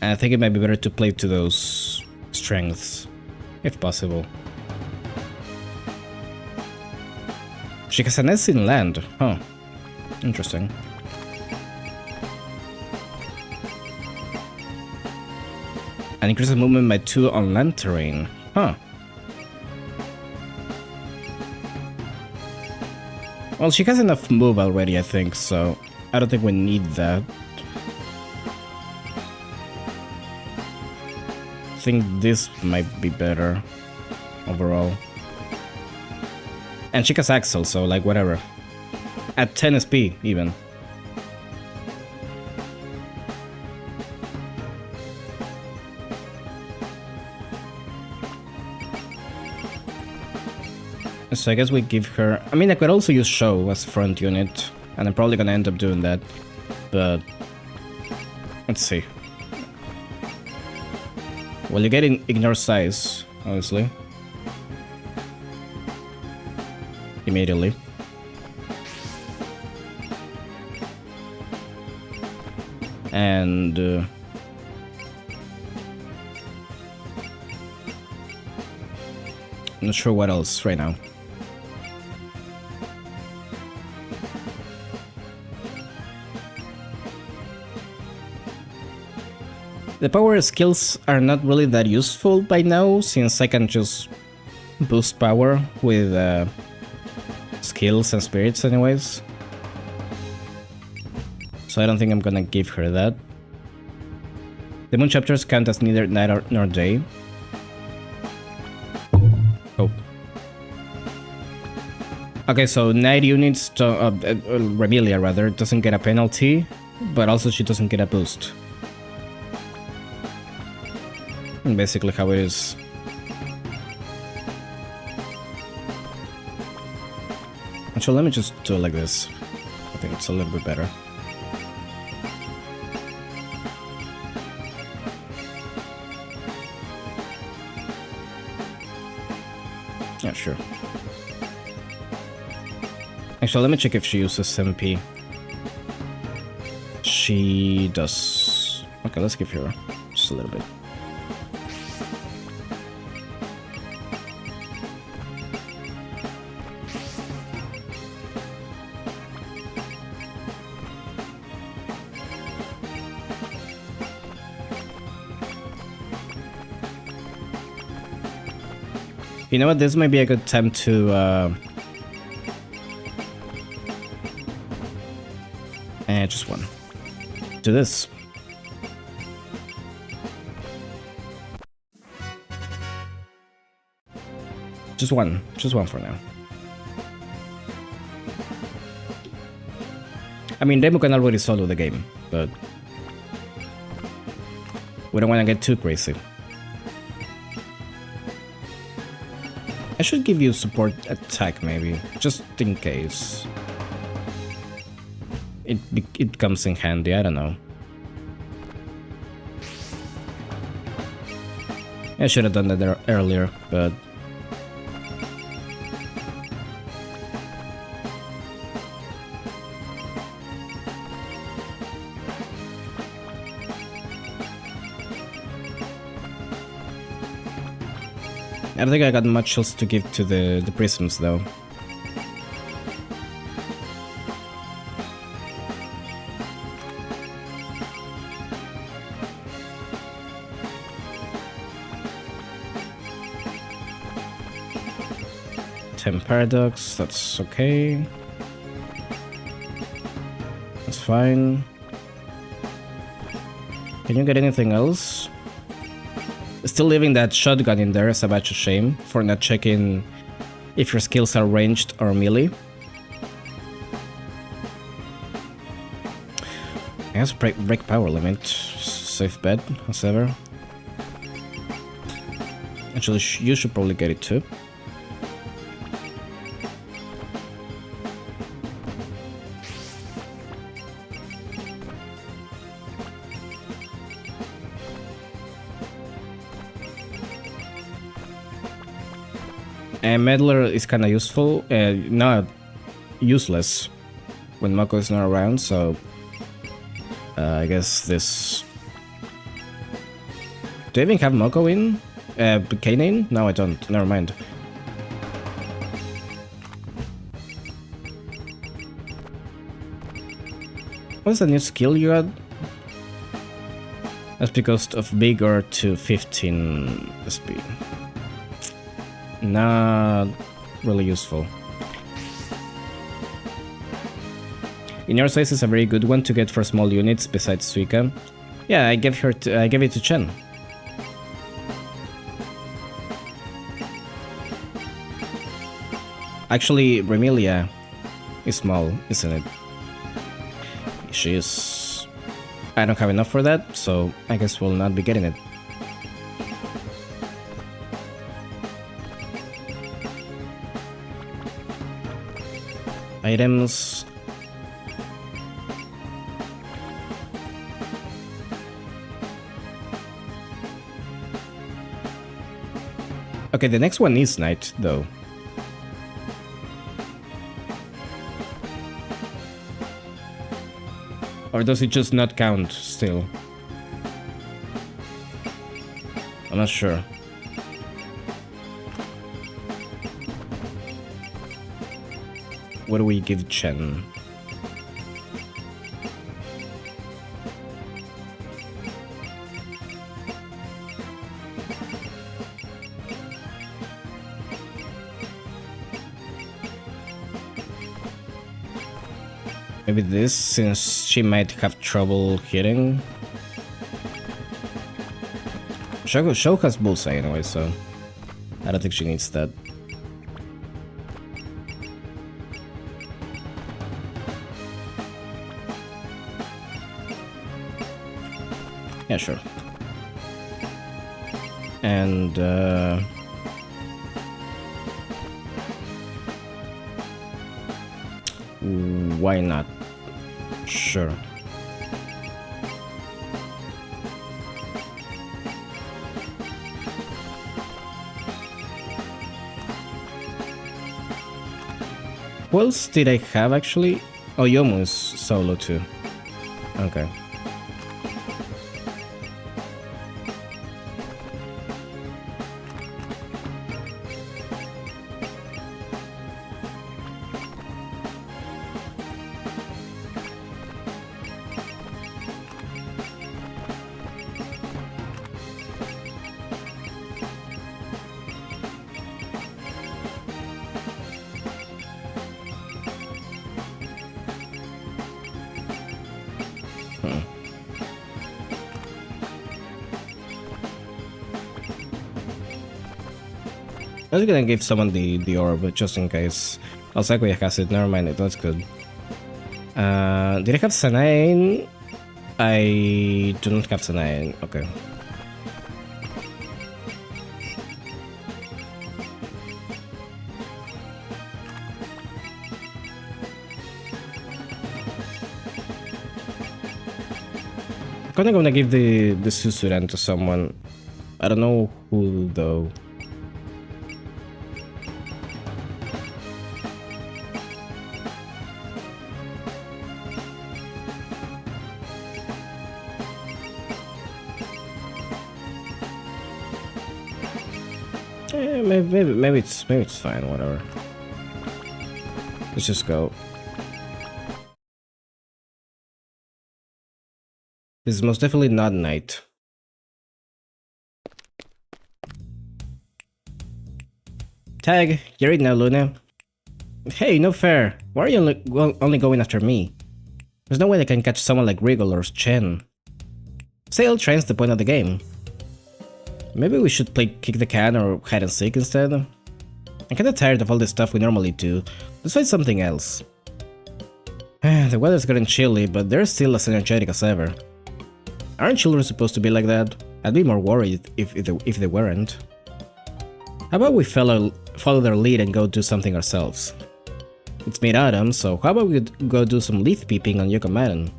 Speaker 1: I think it might be better to play to those strengths, if possible. She has an S in land, huh? Interesting. And increases movement by 2 on land terrain, huh? Well, she has enough move already, I think, so I don't think we need that. I think this might be better overall. And she has Axel, so like whatever. At 10 SP even. So I guess we give her... I mean, I could also use Show as front unit, and I'm probably gonna end up doing that, but... Let's see. Well, you get Ignore Size, obviously. Immediately. And... I'm not sure what else right now. The power skills are not really that useful by now, since I can just boost power with skills and spirits anyways. So I don't think I'm gonna give her that. The moon chapters count as neither night nor day. Oh. Okay, so night units, Remelia rather, doesn't get a penalty, but also she doesn't get a boost. Basically how it is. Actually, let me just do it like this. I think it's a little bit better. Yeah, sure. Actually, let me check if she uses MP. She does. Okay, let's give her just a little bit. You know what, this might be a good time to just one. Do this. Just one for now. I mean, Demo can already solo the game, but we don't want to get too crazy. I should give you support attack maybe, just in case. It comes in handy, I don't know. I should have done that earlier, but... I don't think I got much else to give to the prisms though. Paradox, that's okay. That's fine. Can you get anything else? Still leaving that shotgun in there is a batch of shame for not checking if your skills are ranged or melee. I guess break power limit. Safe bet, as ever. Actually, you should probably get it too. And Meddler is kind of useful. No, useless when Mako is not around, so I guess this... Do I even have Mako in? Kaine? No, I don't. Never mind. What's the new skill you got? That's because of bigger to 15 speed. Not really useful. In your size is a very good one to get for small units besides Suika. Yeah, I gave it to Chen. Actually, Remilia is small, isn't it? She is... I don't have enough for that, so I guess we'll not be getting it. Items... Okay, the next one is night, though. Or does it just not count still? I'm not sure. What do we give Chen? Maybe this, since she might have trouble hitting. Shou has bullseye anyway, so I don't think she needs that. Yeah, sure. And why not? Sure. Who else did I have actually? Oh, Yomu is solo too. Okay. I was gonna give someone the orb, just in case. Alsakuya has it, never mind it, that's good. Did I have Sanae? I do not have Sanae, okay. I'm kinda gonna give the Susuran to someone. I don't know who though. Maybe it's fine, whatever. Let's just go. This is most definitely not night. Tag, you're it now, Luna. Hey, no fair. Why are you only going after me? There's no way I can catch someone like Regal or Chen. Sail train's the point of the game. Maybe we should play kick the can or hide and seek instead. I'm kinda tired of all this stuff we normally do. Let's find something else. The weather's getting chilly, but they're still as energetic as ever. Aren't children supposed to be like that? I'd be more worried if they weren't. How about we follow their lead and go do something ourselves? It's mid-autumn, so how about we go do some leaf peeping on Yoko Maiden?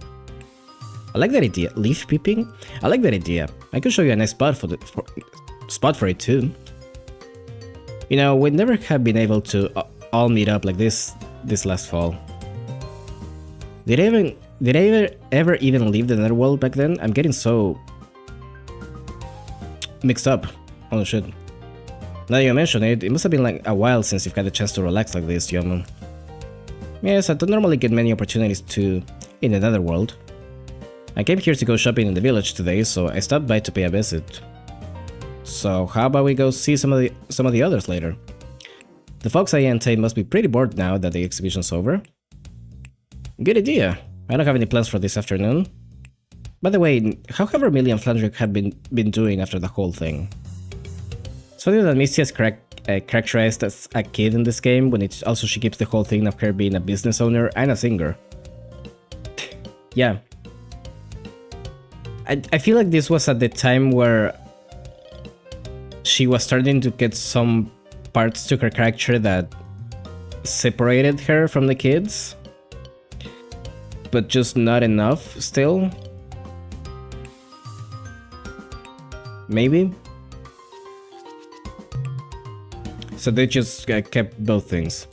Speaker 1: I like that idea. Leaf peeping? I like that idea. I could show you a nice spot for it too. You know, we never have been able to all meet up like this this last fall. Did I ever even leave the netherworld back then? I'm getting so mixed up. Holy shit. Now that you mention it, it must have been like a while since you've had a chance to relax like this, Yomun. Yes, I don't normally get many opportunities to in the netherworld. I came here to go shopping in the village today, so I stopped by to pay a visit. So how about we go see some of the others later? The folks at Yantei must be pretty bored now that the exhibition's over. Good idea. I don't have any plans for this afternoon. By the way, how have Vermillion and Flandrick have been doing after the whole thing? It's funny that Misty has characterized as a kid in this game, when she keeps the whole thing of her being a business owner and a singer. Yeah. I feel like this was at the time where she was starting to get some parts to her character that separated her from the kids, but just not enough still. Maybe? So they just kept both things.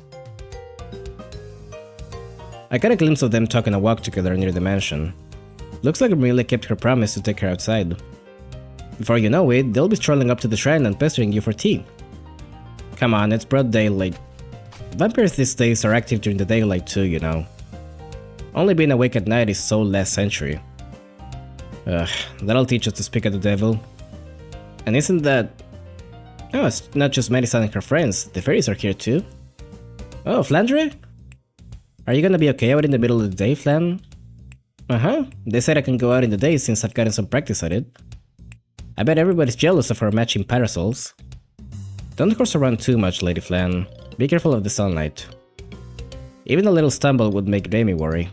Speaker 1: I got a glimpse of them talking a walk together near the mansion. Looks like Amelia kept her promise to take her outside. Before you know it, they'll be strolling up to the shrine and pestering you for tea. Come on, it's broad daylight. Vampires these days are active during the daylight too, you know. Only being awake at night is so last century. Ugh, that'll teach us to speak at the devil. And isn't that... Oh, it's not just Madison and her friends, the fairies are here too. Oh, Flandre? Are you gonna be okay out in the middle of the day, Flan? Uh-huh, they said I can go out in the day since I've gotten some practice at it. I bet everybody's jealous of our matching parasols. Don't horse around too much, Lady Flan. Be careful of the sunlight. Even a little stumble would make Jamie worry.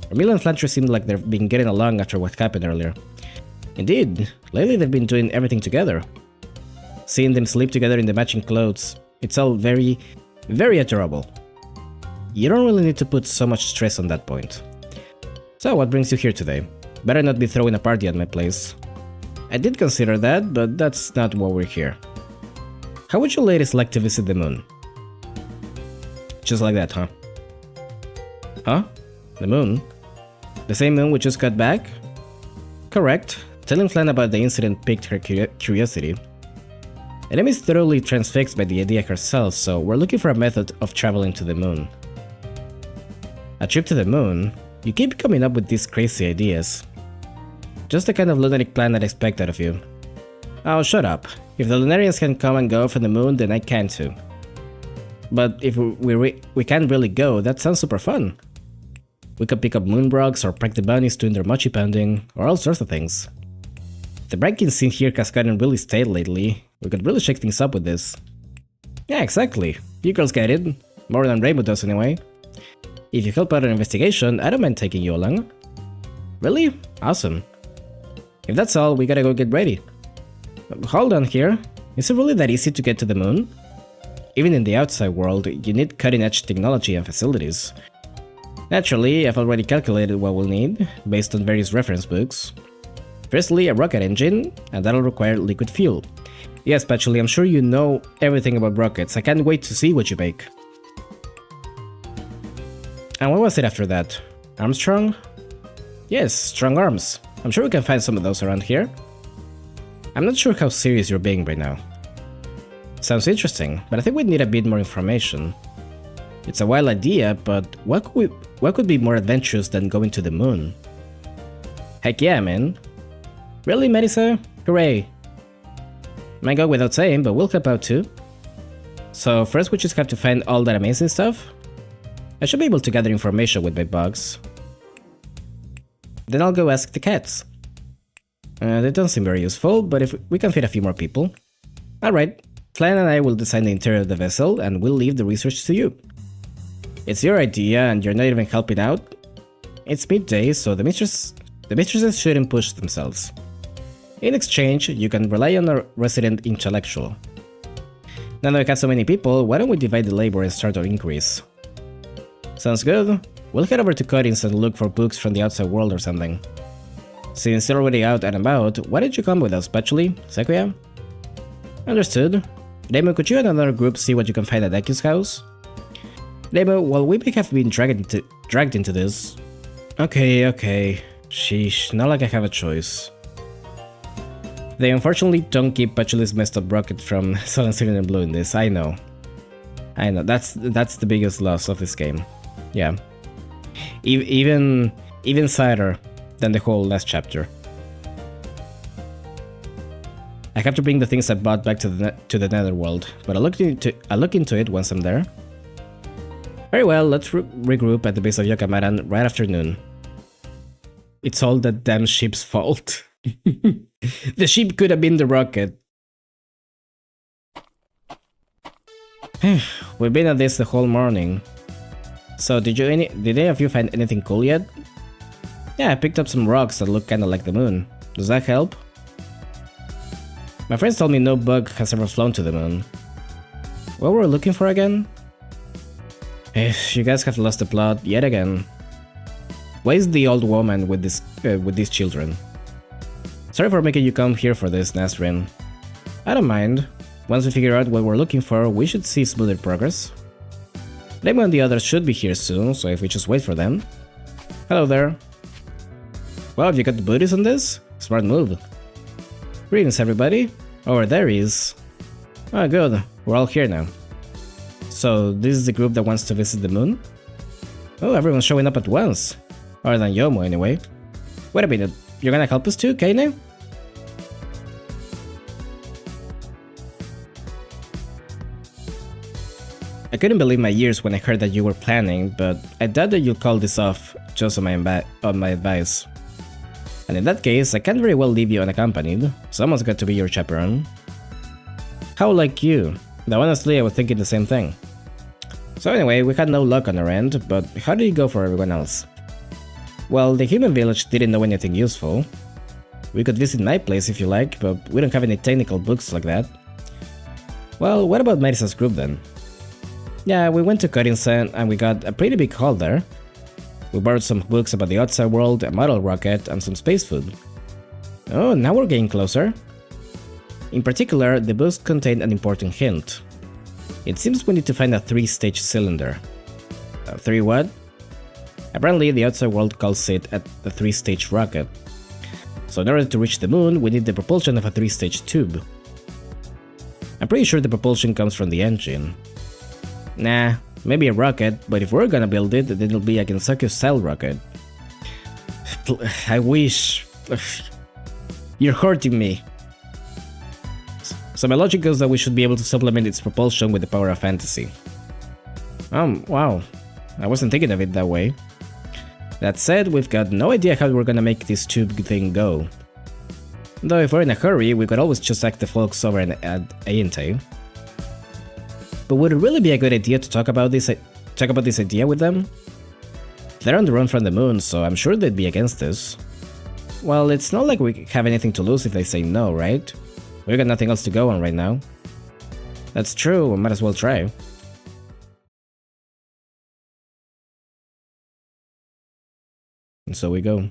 Speaker 1: Vermilla and Flandre seem like they've been getting along after what happened earlier. Indeed, lately they've been doing everything together. Seeing them sleep together in the matching clothes, it's all very, very adorable. You don't really need to put so much stress on that point. So what brings you here today? Better not be throwing a party at my place. I did consider that, but that's not why we're here. How would you ladies like to visit the moon? Just like that, huh? Huh? The moon? The same moon we just got back? Correct. Telling Flan about the incident piqued her curiosity. Elem is thoroughly transfixed by the idea herself, so we're looking for a method of traveling to the moon. A trip to the moon? You keep coming up with these crazy ideas. Just the kind of lunatic plan I'd expect out of you. Oh, shut up. If the Lunarians can come and go from the moon, then I can too. But if we can't really go, that sounds super fun. We could pick up moonbrogs or prank the bunnies doing their mochi pounding, or all sorts of things. The breaking scene here has gotten really stale lately. We could really shake things up with this. Yeah, exactly. You girls get it. More than Rainbow does anyway. If you help out an investigation, I don't mind taking you along. Really? Awesome. If that's all, we gotta go get ready. Hold on here. Is it really that easy to get to the moon? Even in the outside world, you need cutting-edge technology and facilities. Naturally, I've already calculated what we'll need, based on various reference books. Firstly, a rocket engine, and that'll require liquid fuel. Yes, Patchouli, I'm sure you know everything about rockets. I can't wait to see what you make. And what was it after that? Armstrong? Yes, strong arms. I'm sure we can find some of those around here. I'm not sure how serious you're being right now. Sounds interesting, but I think we'd need a bit more information. It's a wild idea, but what could be more adventurous than going to the moon? Heck yeah, man. Really, Marisa? Hooray. Might go without saying, but we'll help out too. So first we just have to find all that amazing stuff? I should be able to gather information with my bugs. Then I'll go ask the cats. They don't seem very useful, but if we can fit a few more people. Alright, Flan and I will design the interior of the vessel and we'll leave the research to you. It's your idea and you're not even helping out. It's midday, so the mistresses shouldn't push themselves. In exchange, you can rely on a resident intellectual. Now that we got so many people, why don't we divide the labor and start our increase? Sounds good. We'll head over to Cuttings and look for books from the outside world or something. Since you're already out and about, why don't you come with us, Patchouli? Sequoia? Understood. Damon, could you and another group see what you can find at Eku's house? Nemo, well, we may have been dragged into this. Okay. Sheesh, not like I have a choice. They unfortunately don't keep Patchoul's messed up rocket from silencing and blue in this, I know. That's the biggest loss of this game. Yeah. Even sadder than the whole last chapter. I have to bring the things I bought back to the netherworld, but I'll look into it once I'm there. Very well, let's regroup at the base of Yokomaran right after noon. It's all that damn ship's fault. The ship could have been the rocket. We've been at this the whole morning. So did any of you find anything cool yet? Yeah, I picked up some rocks that look kinda like the moon. Does that help? My friends told me no bug has ever flown to the moon. What were we looking for again? You guys have lost the plot yet again. Why is the old woman with these children? Sorry for making you come here for this, Nasrin. I don't mind. Once we figure out what we're looking for, we should see smoother progress. Lemon and the others should be here soon, so if we just wait for them. Hello there. Wow, have you got the booties on this? Smart move. Greetings, everybody. Oh, there he is. Oh, good. We're all here now. So, this is the group that wants to visit the moon? Oh, everyone's showing up at once. Other than Yomo, anyway. Wait a minute. You're gonna help us too, Kaine? I couldn't believe my ears when I heard that you were planning, but I doubt that you'll call this off just on my advice. And in that case, I can't very well leave you unaccompanied. Someone's got to be your chaperone. How like you? Though honestly, I was thinking the same thing. So anyway, we had no luck on our end, but how did it go for everyone else? Well, the human village didn't know anything useful. We could visit my place if you like, but we don't have any technical books like that. Well, what about Marisa's group then? Yeah, we went to Korinsen and we got a pretty big haul there. We borrowed some books about the outside world, a model rocket, and some space food. Oh, now we're getting closer. In particular, the books contained an important hint. It seems we need to find a 3-stage cylinder. 3 what? Apparently, the outside world calls it a 3-stage rocket. So in order to reach the moon, we need the propulsion of a 3-stage tube. I'm pretty sure the propulsion comes from the engine. Nah, maybe a rocket, but if we're gonna build it, then it'll be a Gensaku-style rocket. I wish... You're hurting me. So my logic goes that we should be able to supplement its propulsion with the power of fantasy. Wow. I wasn't thinking of it that way. That said, we've got no idea how we're gonna make this tube thing go. Though if we're in a hurry, we could always just ask the folks over at Ayente. But would it really be a good idea to talk about this idea with them? They're on the run from the moon, so I'm sure they'd be against this. Well, it's not like we have anything to lose if they say no, right? We've got nothing else to go on right now. That's true, we might as well try. And so we go.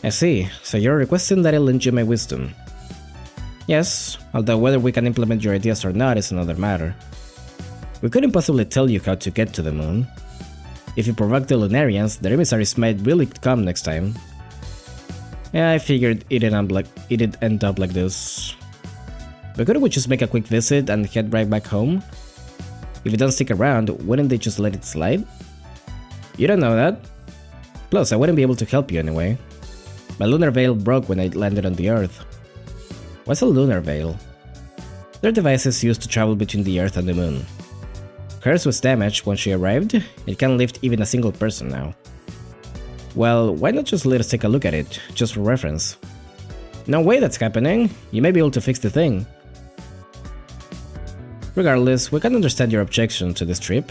Speaker 1: I see, so you're requesting that I lend you my wisdom. Yes, although whether we can implement your ideas or not is another matter. We couldn't possibly tell you how to get to the moon. If you provoke the Lunarians, the emissaries might really come next time. Yeah, I figured it'd end up like this. But couldn't we just make a quick visit and head right back home? If you don't stick around, wouldn't they just let it slide? You don't know that. Plus, I wouldn't be able to help you anyway. My lunar veil broke when I landed on the Earth. What's a lunar veil? They're devices used to travel between the Earth and the Moon. Hers was damaged when she arrived. It can't lift even a single person now. Well, why not just let us take a look at it, just for reference? No way that's happening. You may be able to fix the thing. Regardless, we can understand your objection to this trip.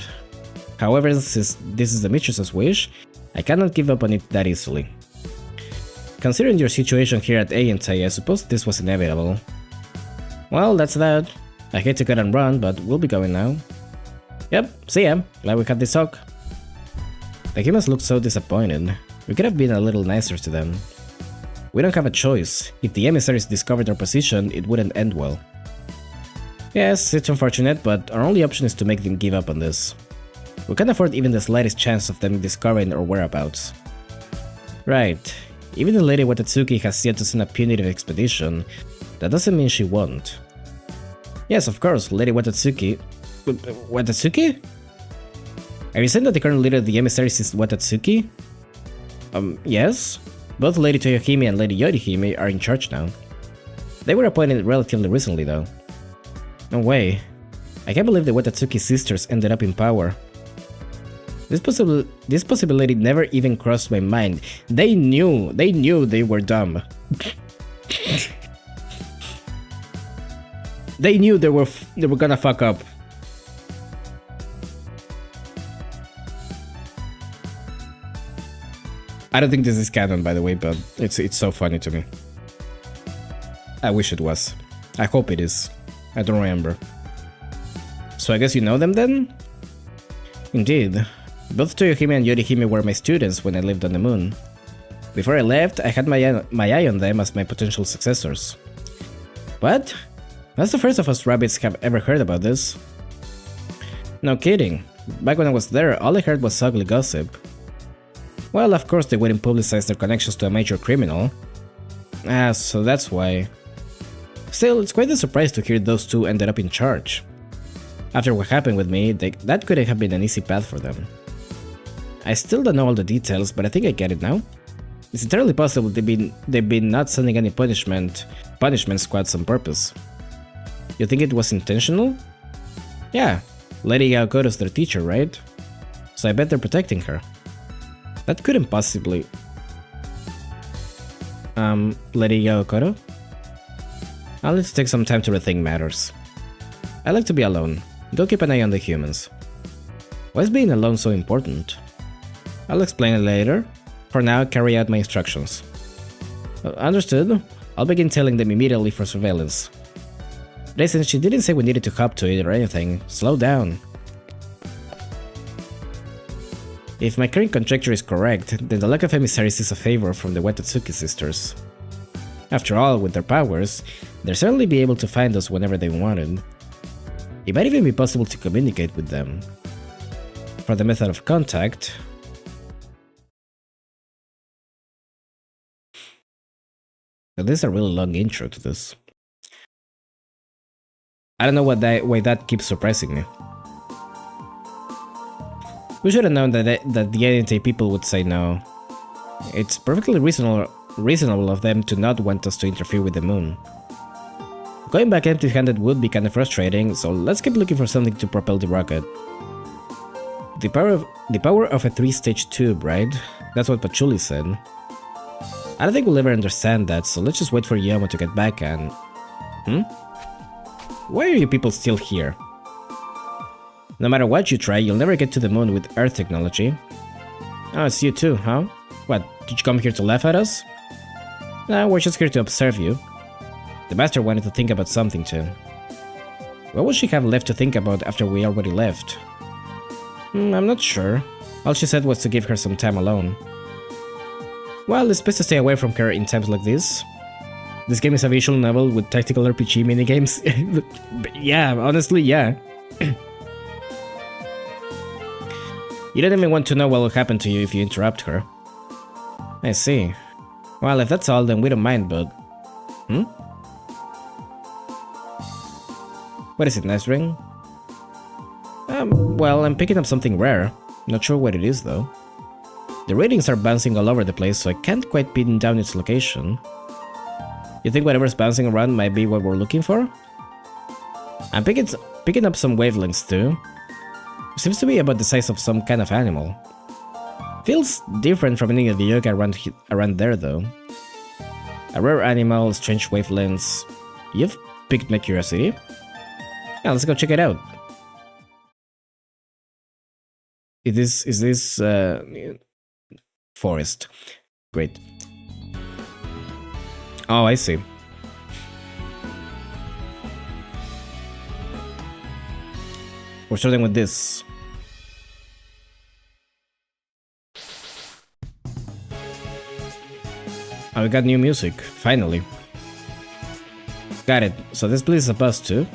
Speaker 1: However, since this is the mistress's wish, I cannot give up on it that easily. Considering your situation here at Ayente, I suppose this was inevitable. Well, that's that. I hate to cut and run, but we'll be going now. Yep, see ya. Glad we had this talk. The humans looked so disappointed. We could have been a little nicer to them. We don't have a choice. If the emissaries discovered our position, it wouldn't end well. Yes, it's unfortunate, but our only option is to make them give up on this. We can't afford even the slightest chance of them discovering our whereabouts. Right. Even if Lady Watatsuki has yet to send a punitive expedition, that doesn't mean she won't. Yes, of course, Lady Watatsuki... Watatsuki? Are you saying that the current leader of the emissaries is Watatsuki? Yes. Both Lady Toyohime and Lady Yorihime are in charge now. They were appointed relatively recently, though. No way. I can't believe the Watatsuki sisters ended up in power. This possibility never even crossed my mind. They knew they were dumb. They knew they were gonna fuck up. I don't think this is canon, by the way, but it's so funny to me. I wish it was. I hope it is. I don't remember. So I guess you know them then? Indeed. Both Toyohime and Yorihime were my students when I lived on the moon. Before I left, I had my eye on them as my potential successors. What? That's the first of us rabbits have ever heard about this. No kidding. Back when I was there, all I heard was ugly gossip. Well, of course they wouldn't publicize their connections to a major criminal. Ah, so that's why. Still, it's quite a surprise to hear those two ended up in charge. After what happened with me, that couldn't have been an easy path for them. I still don't know all the details, but I think I get it now. It's entirely possible they've been not sending any punishment squads on purpose. You think it was intentional? Yeah, Lady Yaokoto's their teacher, right? So I bet they're protecting her. That couldn't possibly... Lady Yaokoto? I'll need to take some time to rethink matters. I like to be alone. Go keep an eye on the humans. Why is being alone so important? I'll explain it later. For now, carry out my instructions. Understood. I'll begin telling them immediately for surveillance. Listen, she didn't say we needed to hop to it or anything. Slow down. If my current conjecture is correct, then the lack of emissaries is a favor from the Watatsuki sisters. After all, with their powers, they'll certainly be able to find us whenever they wanted. It might even be possible to communicate with them. For the method of contact... This is a really long intro to this. I don't know why that keeps surprising me. We should have known that the NT people would say no. It's perfectly reasonable of them to not want us to interfere with the moon. Going back empty-handed would be kinda frustrating, so let's keep looking for something to propel the rocket. The power of a 3-stage tube, right? That's what Patchouli said. I don't think we'll ever understand that, so let's just wait for Yomo to get back and... Why are you people still here? No matter what you try, you'll never get to the moon with Earth technology. Oh, it's you too, huh? What, did you come here to laugh at us? No, we're just here to observe you. The master wanted to think about something too. What would she have left to think about after we already left? I'm not sure. All she said was to give her some time alone. Well, it's best to stay away from her in times like this. This game is a visual novel with tactical RPG minigames. Yeah, honestly, yeah. You don't even want to know what will happen to you if you interrupt her. I see. Well, if that's all, then we don't mind, but... What is it, nice ring? Well, I'm picking up something rare. Not sure what it is, though. The ratings are bouncing all over the place, so I can't quite pin down its location. You think whatever's bouncing around might be what we're looking for? I'm picking up some wavelengths, too. Seems to be about the size of some kind of animal. Feels different from any of the yoga around there, though. A rare animal, strange wavelengths. You've piqued my curiosity. Yeah, let's go check it out. Is this forest? Great. Oh, I see. We're starting with this. Oh, we got new music, finally. Got it. So this place is a bus too?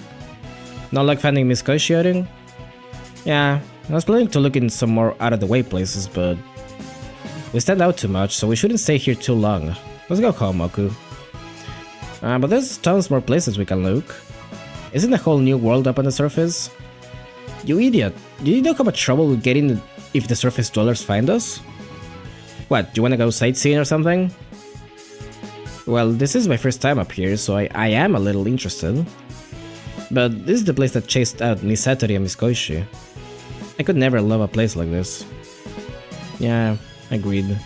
Speaker 1: Not like finding Miss Koishiorin? Yeah, I was planning to look in some more out-of-the-way places, but we stand out too much, so we shouldn't stay here too long. Let's go home, Oku. But there's tons more places we can look. Isn't a whole new world up on the surface? You idiot! Do you know how much trouble we'll get in if the surface dwellers find us? What, do you wanna go sightseeing or something? Well, this is my first time up here, so I am a little interested. But this is the place that chased out Miss Satori and Miss Koishi. I could never love a place like this. Yeah, agreed.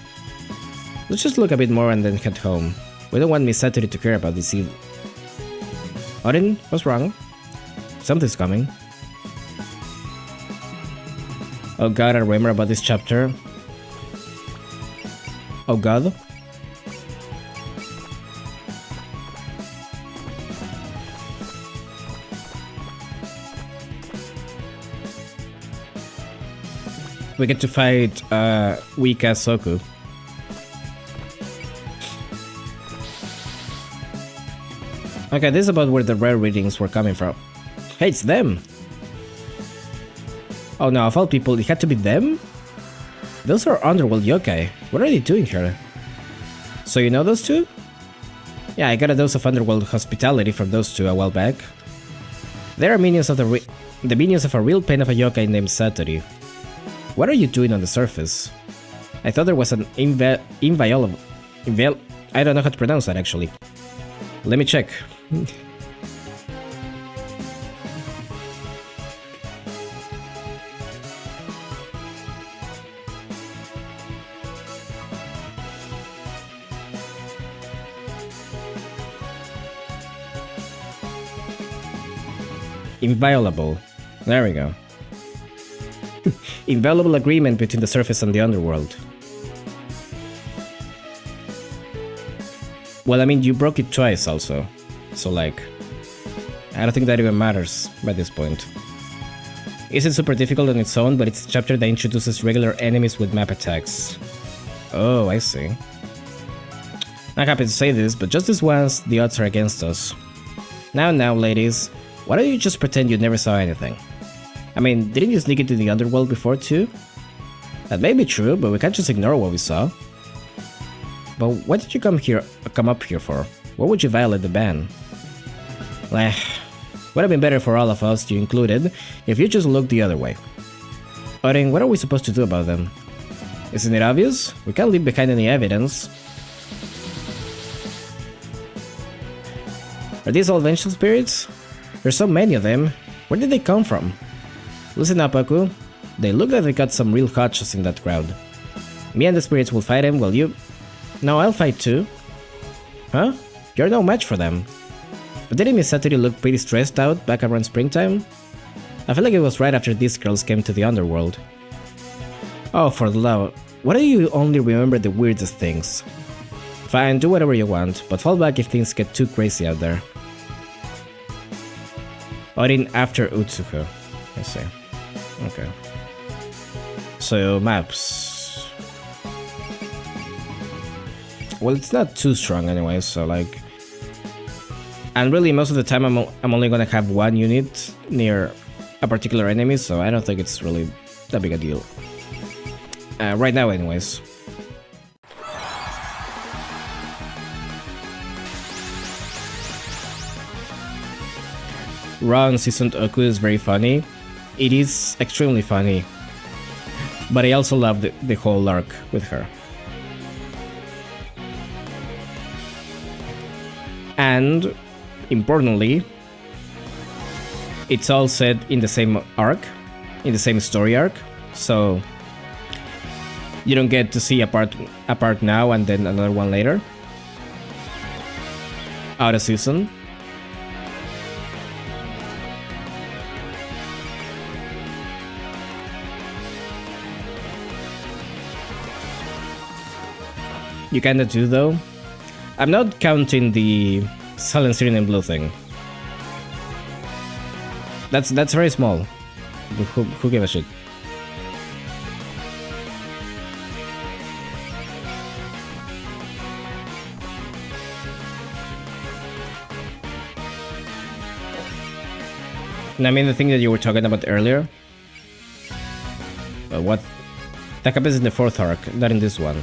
Speaker 1: Let's just look a bit more and then head home. We don't want Miss Satori to care about this either. Odin, what's wrong? Something's coming. Oh god, I remember about this chapter. Oh god. We get to fight weak-ass Soku. Okay, this is about where the rare readings were coming from. Hey, it's them! Oh no, of all people, it had to be them? Those are underworld yokai. What are they doing here? So you know those two? Yeah, I got a dose of underworld hospitality from those two a while back. They are minions of the minions of a real pain of a yokai named Satori. What are you doing on the surface? I thought there was an inviolable... I don't know how to pronounce that actually. Let me check. Inviolable. There we go. Inviolable agreement between the surface and the underworld. Well, I mean, you broke it twice also. So like, I don't think that even matters by this point. Isn't super difficult on its own, but it's a chapter that introduces regular enemies with map attacks. Oh, I see. Not happy to say this, but just this once, the odds are against us. Now, ladies, why don't you just pretend you never saw anything? I mean, didn't you sneak into the underworld before too? That may be true, but we can't just ignore what we saw. But what did you come up here for? What would you violate the ban? Would have been better for all of us, you included, if you just looked the other way. Odin, what are we supposed to do about them? Isn't it obvious? We can't leave behind any evidence. Are these all vengeful spirits? There's so many of them. Where did they come from? Listen up, Aku. They look like they got some real hotshots in that crowd. Me and the spirits will fight them, while you... No, I'll fight too. Huh? You're no match for them. But didn't Miss Satori look pretty stressed out back around springtime? I feel like it was right after these girls came to the underworld. Oh, for the love... Why do you only remember the weirdest things? Fine, do whatever you want, but fall back if things get too crazy out there. Odin after Utsuko. I see. Okay. So, maps. Well, it's not too strong anyway, so like... And really, most of the time I'm only gonna have one unit near a particular enemy, so I don't think it's really that big a deal. Right now anyways. Ron Season Oku is very funny. It is extremely funny. But I also love the whole arc with her. And, importantly, it's all set in the same arc, in the same story arc, so you don't get to see a part now and then another one later. Out of season. You kinda do though. I'm not counting the Silent Siren in Blue thing. That's very small. Who gave a shit? And I mean the thing that you were talking about earlier. But what? That happens in the 4th arc, not in this one.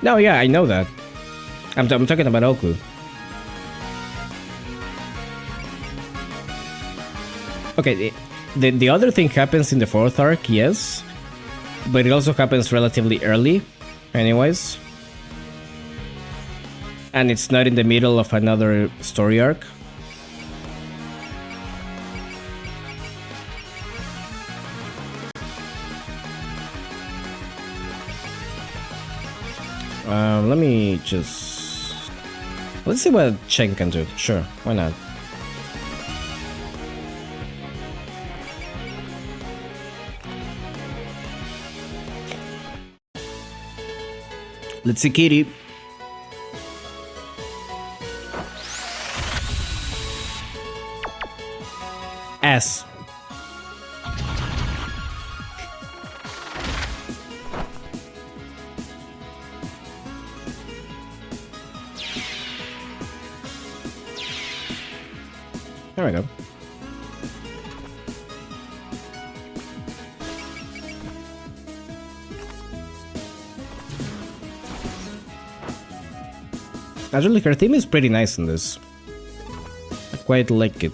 Speaker 1: No, yeah, I know that. I'm talking about Oku. Okay, the other thing happens in the 4th arc, yes. But it also happens relatively early, anyways. And it's not in the middle of another story arc. Let me just... Let's see what Chen can do. Sure, why not? Let's see Kitty. S. There we go. Actually, her theme is pretty nice in this. I quite like it.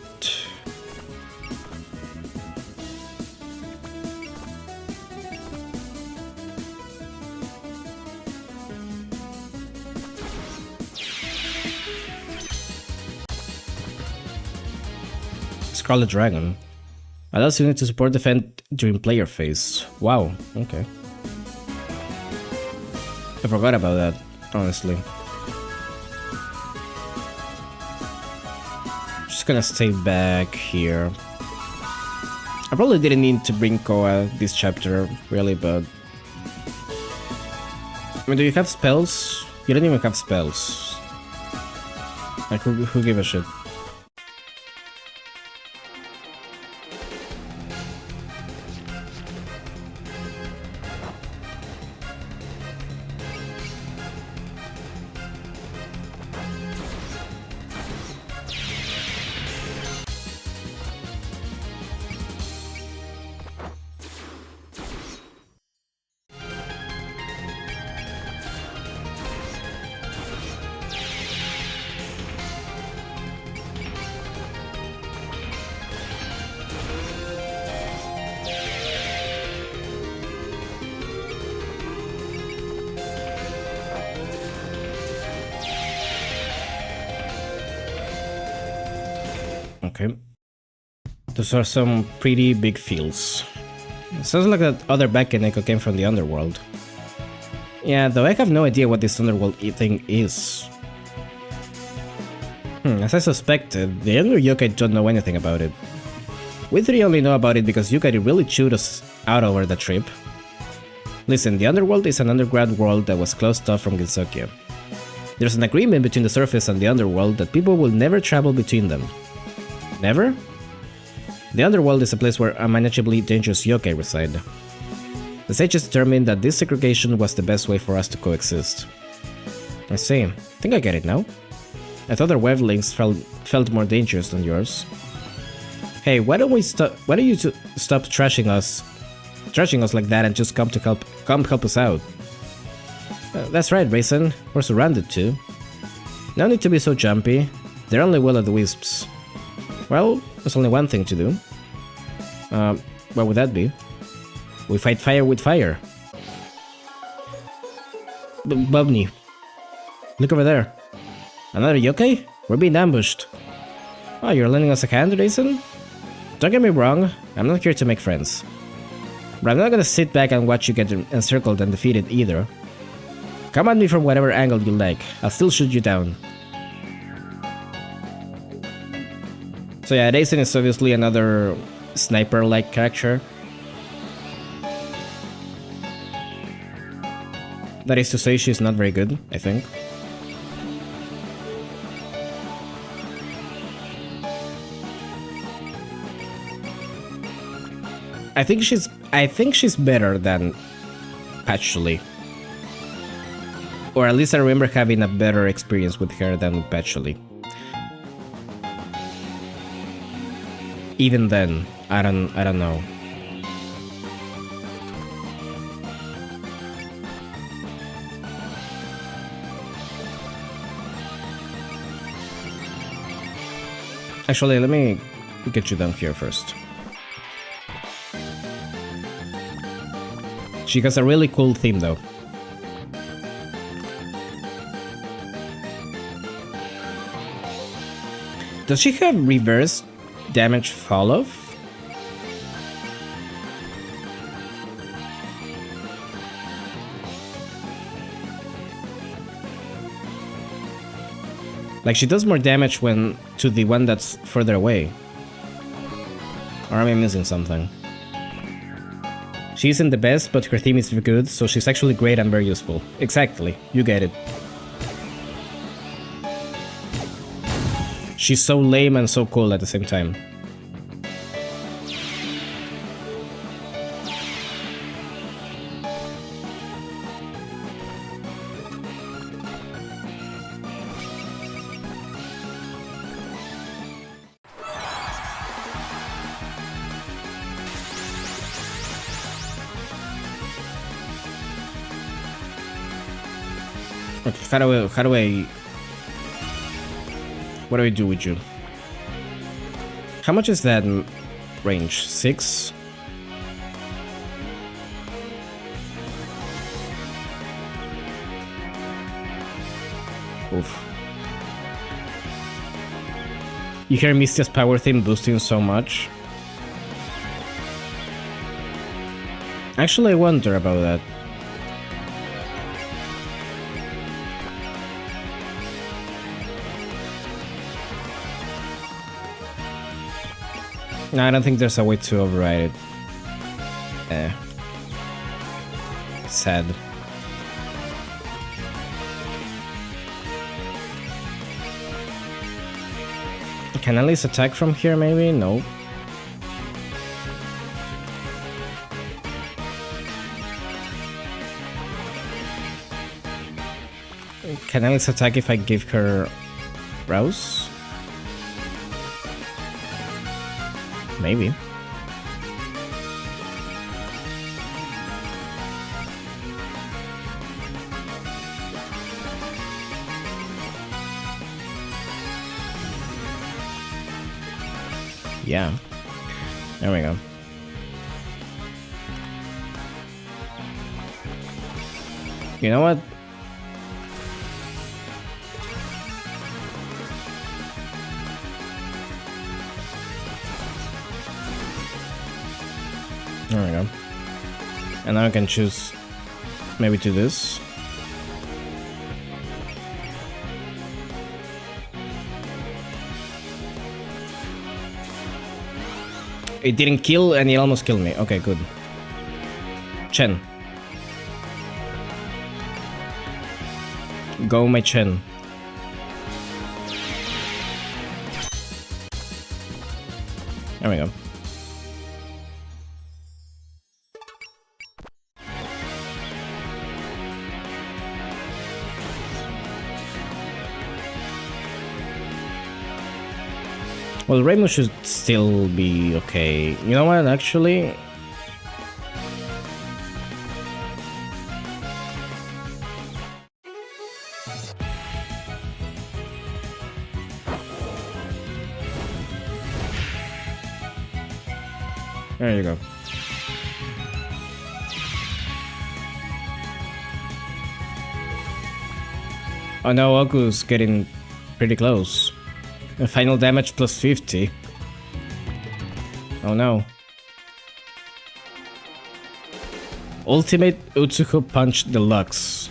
Speaker 1: Scarlet Dragon. Allows unit to support defend during player phase. Wow, okay. I forgot about that, honestly. Just gonna stay back here. I probably didn't need to bring Koa this chapter, really, but... I mean, do you have spells? You don't even have spells. Like, who give a shit? Okay. Those are some pretty big fields. It sounds like that other backend echo came from the underworld. Yeah, though I have no idea what this underworld thing is. As I suspected, the younger yokai don't know anything about it. We three only know about it because Yukari really chewed us out over the trip. Listen, the underworld is an underground world that was closed off from Ginsokia. There's an agreement between the surface and the underworld that people will never travel between them. Never? The underworld is a place where unmanageably dangerous yokai reside. The sages determined that this segregation was the best way for us to coexist. I see. I think I get it now. I thought our wavelengths felt more dangerous than yours. Hey, why don't you stop trashing us like that and just come help us out? That's right, Raisin. We're surrounded too. No need to be so jumpy. They're only will-o'-the-wisps. Well, there's only one thing to do. What would that be? We fight fire with fire. Bubney. Look over there. Another yokai? We're being ambushed. Oh, you're lending us a hand, Raisin? Don't get me wrong, I'm not here to make friends. But I'm not gonna sit back and watch you get encircled and defeated either. Come at me from whatever angle you like, I'll still shoot you down. So yeah, Raisin is obviously another sniper-like character. That is to say, she's not very good, I think. I think she's better than Patchouli. Or at least I remember having a better experience with her than with Patchouli. Even then, I don't know. Actually, let me get you down here first. She has a really cool theme though. Does she have reverse damage fall off? Like she does more damage when to the one that's further away. Or am I missing something? She isn't the best, but her theme is good, so she's actually great and very useful. Exactly, you get it. She's so lame and so cool at the same time. Okay, what do I do with you? How much is that range? 6? Oof. You hear Mystia's power theme boosting so much? Actually, I wonder about that. No, I don't think there's a way to override it. Sad. Can Alice attack from here, maybe? No. Can Alice attack if I give her Rouse? Maybe. Yeah. There we go. You know what? There we go. And now I can choose maybe to this. It didn't kill and it almost killed me. Okay, good. Chen. Go my Chen. There we go. Well, Rainbow should still be okay. You know what, actually? There you go. Oh no, Oku's getting pretty close. Final damage plus 50. Oh no. Ultimate Utsuko Punch Deluxe.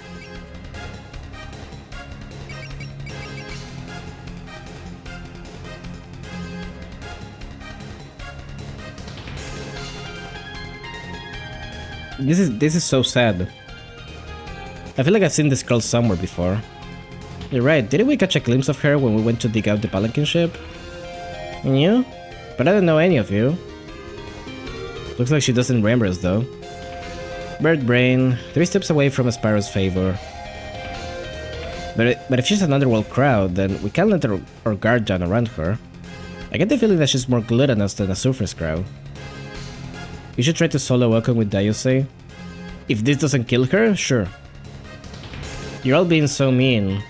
Speaker 1: This is so sad. I feel like I've seen this girl somewhere before. You're right, didn't we catch a glimpse of her when we went to dig out the Palanquin ship? And you? But I don't know any of you. Looks like she doesn't remember us though. Bird Brain, 3 steps away from Aspiro's favor. But if she's an underworld crowd, then we can't let our guard down around her. I get the feeling that she's more gluttonous than a surface crowd. We should try to solo welcome with Dayose. If this doesn't kill her, sure. You're all being so mean.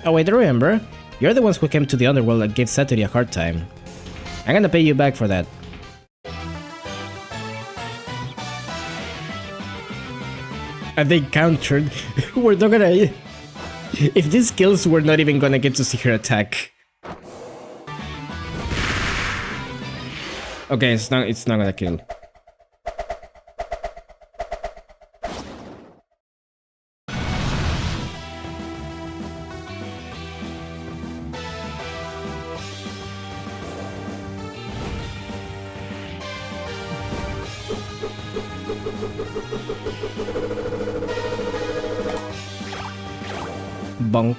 Speaker 1: Oh wait, I remember. You're the ones who came to the underworld and gave Satori a hard time. I'm gonna pay you back for that. And they countered. We're not gonna... If these kills, we're not even gonna get to see her attack. Okay, it's not gonna kill. Bonk.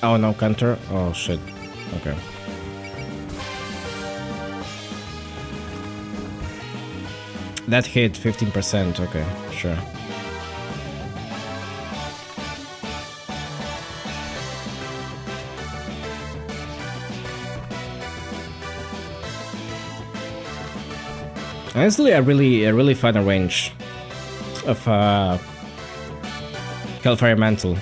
Speaker 1: Oh no, counter. Oh shit. Okay. That hit 15%. Okay, sure. Honestly, I really find a range of Hellfire Mantle.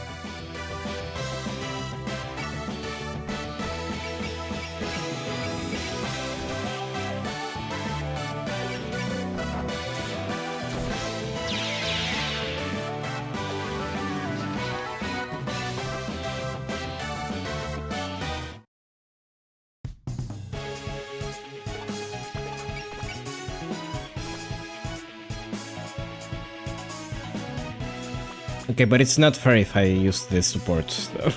Speaker 1: Okay, but it's not fair if I use this support, though.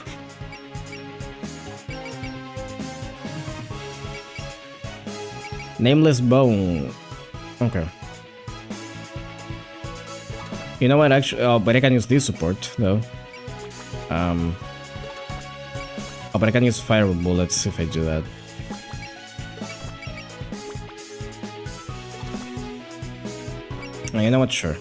Speaker 1: Nameless Bone. Okay. You know what, actually... Oh, but I can use this support, though. Oh, but I can use Fire Bullets if I do that. Oh, you know what, sure.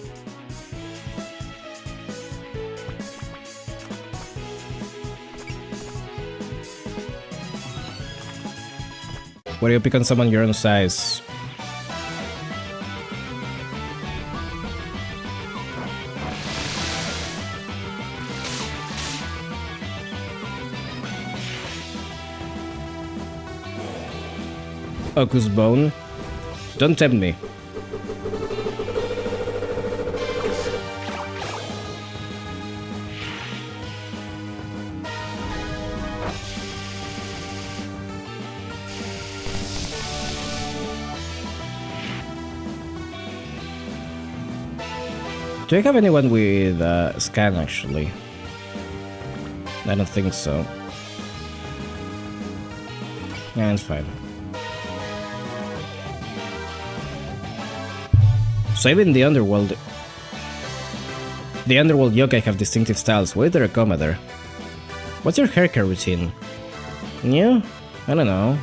Speaker 1: What do you pick on someone your own size? Okus Bone. Don't tempt me. Do I have anyone with scan actually? I don't think so. Yeah, it's fine. So even the underworld yokai have distinctive styles. Where did they come there? What's your haircare routine? New? I don't know.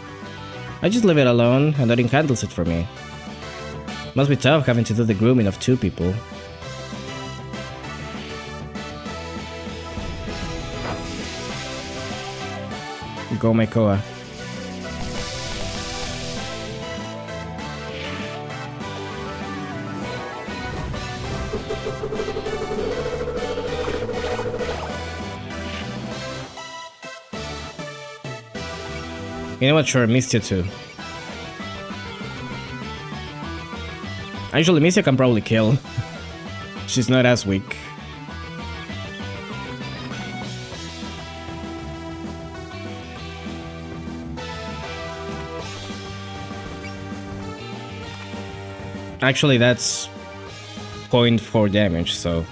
Speaker 1: I just leave it alone and nothing handles it for me. Must be tough having to do the grooming of two people. Go Maikoa. You know what, sure, missed you too. Actually, Misia can probably kill. She's not as weak. Actually, that's 0.4 damage, so...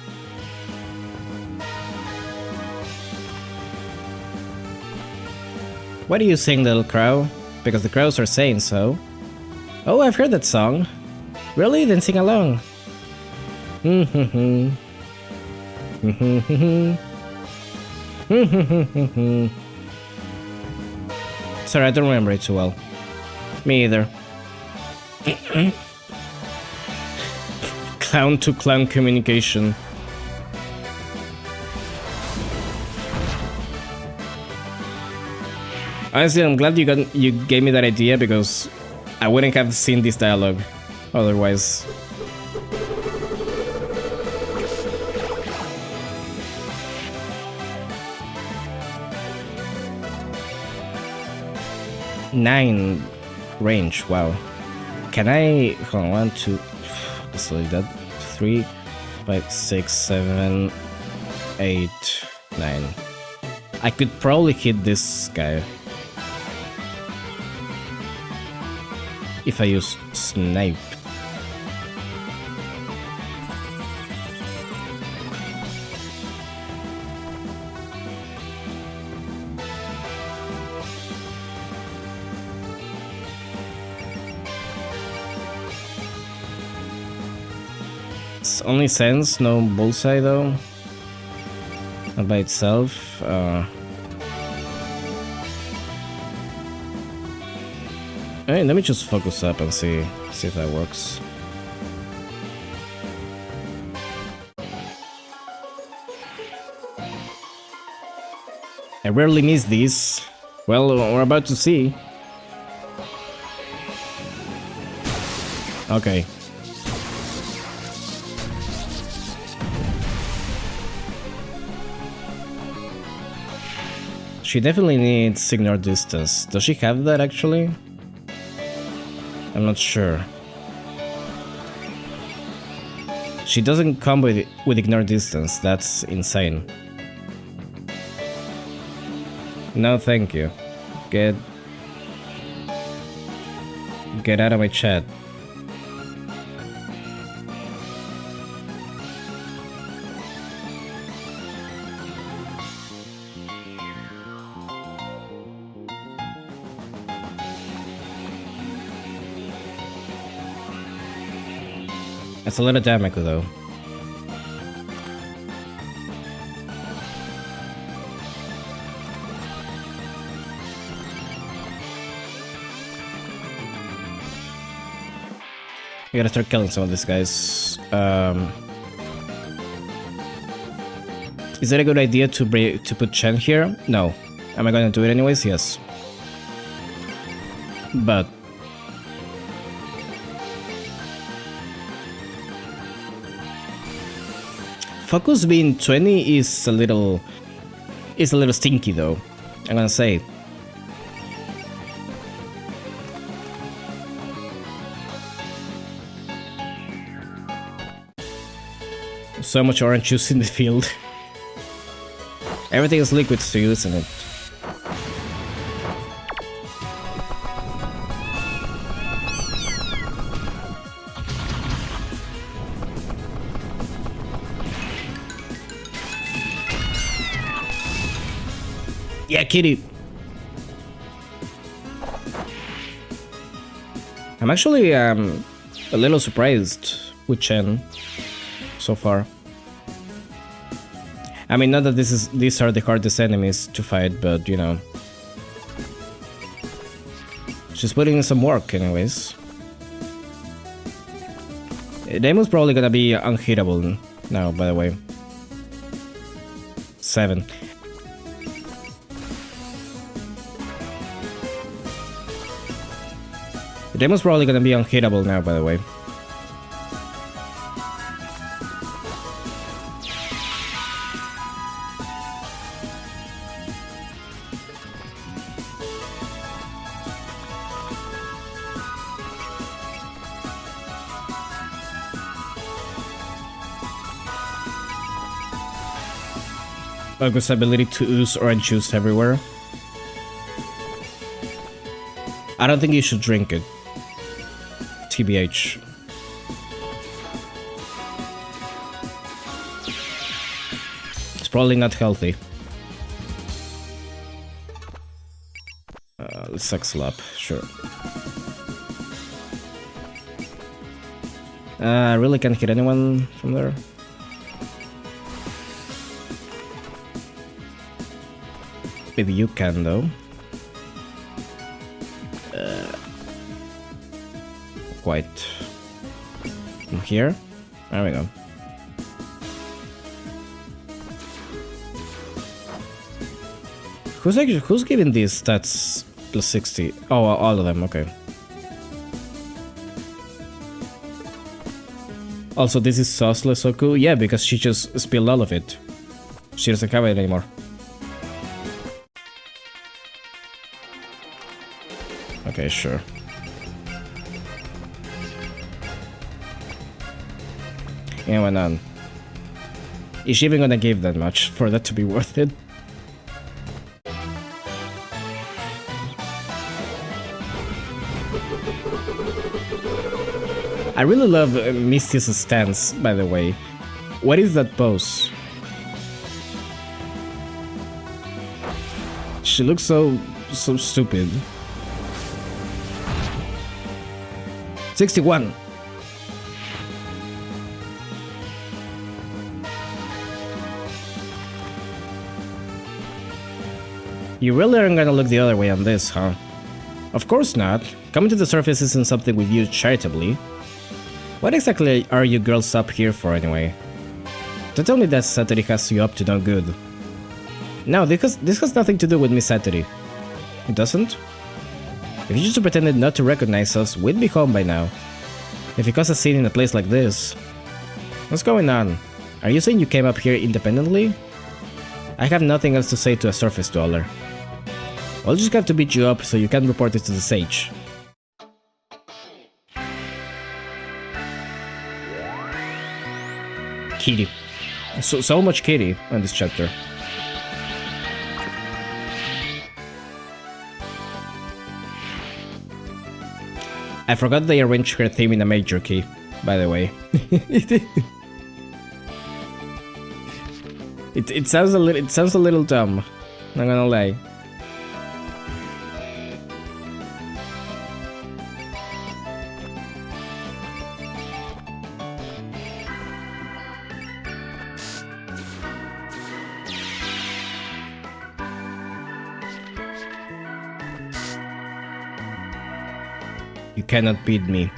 Speaker 1: What are you saying, little crow? Because the crows are saying so. Oh, I've heard that song. Really? Then sing along. Sorry, I don't remember it too well. Me either. Clown to clown communication. Honestly, I'm glad you gave me that idea because I wouldn't have seen this dialogue otherwise. 9 range, wow. Can I... hold on, 1, 2... let's delete that. 3, 5, 6, 7, 8, 9. I could probably hit this guy. If I use Snipe. It's only sense, no bullseye though. Not by itself. Hey, let me just focus up and see if that works. I rarely miss these. Well, we're about to see. Okay. She definitely needs ignore distance. Does she have that actually? I'm not sure. She doesn't come with ignore distance. That's insane. No, thank you. Get out of my chat. That's a lot of damage though. We gotta start killing some of these guys. Is it a good idea to put Chen here? No. Am I gonna do it anyways? Yes. But Focus being 20 is a little stinky though, I'm gonna say. So much orange juice in the field. Everything is liquid to you, isn't it? Yeah, kitty. I'm actually a little surprised with Chen so far. I mean, not that these are the hardest enemies to fight, but you know, she's putting in some work, anyways. Demon's probably gonna be unhittable now, by the way. 7. Demon's probably gonna be unhittable now, by the way. Focus ability to ooze orange juice everywhere. I don't think you should drink it. TBH. It's probably not healthy. Let's suck up, sure. I really can't hit anyone from there. Maybe you can though. Quite from here. There we go. Who's giving these stats plus 60? Oh, all of them. Okay. Also, this is sauceless Soku. Yeah, because she just spilled all of it. She doesn't have it anymore. Okay, sure. Yeah, why not? Is she even gonna give that much for that to be worth it? I really love Misty's stance, by the way. What is that pose? She looks so stupid. 61. You really aren't gonna look the other way on this, huh? Of course not. Coming to the surface isn't something we view charitably. What exactly are you girls up here for anyway? Don't tell me that Satori has you up to no good. No, this has nothing to do with Miss Satori. It doesn't? If you just pretended not to recognize us, we'd be home by now. If it caused a scene in a place like this... What's going on? Are you saying you came up here independently? I have nothing else to say to a surface dweller. I'll just have to beat you up so you can report it to the sage. Kitty. So much kitty on this chapter. I forgot they arranged her theme in a major key, by the way. it sounds a little dumb, not gonna lie. You cannot beat me.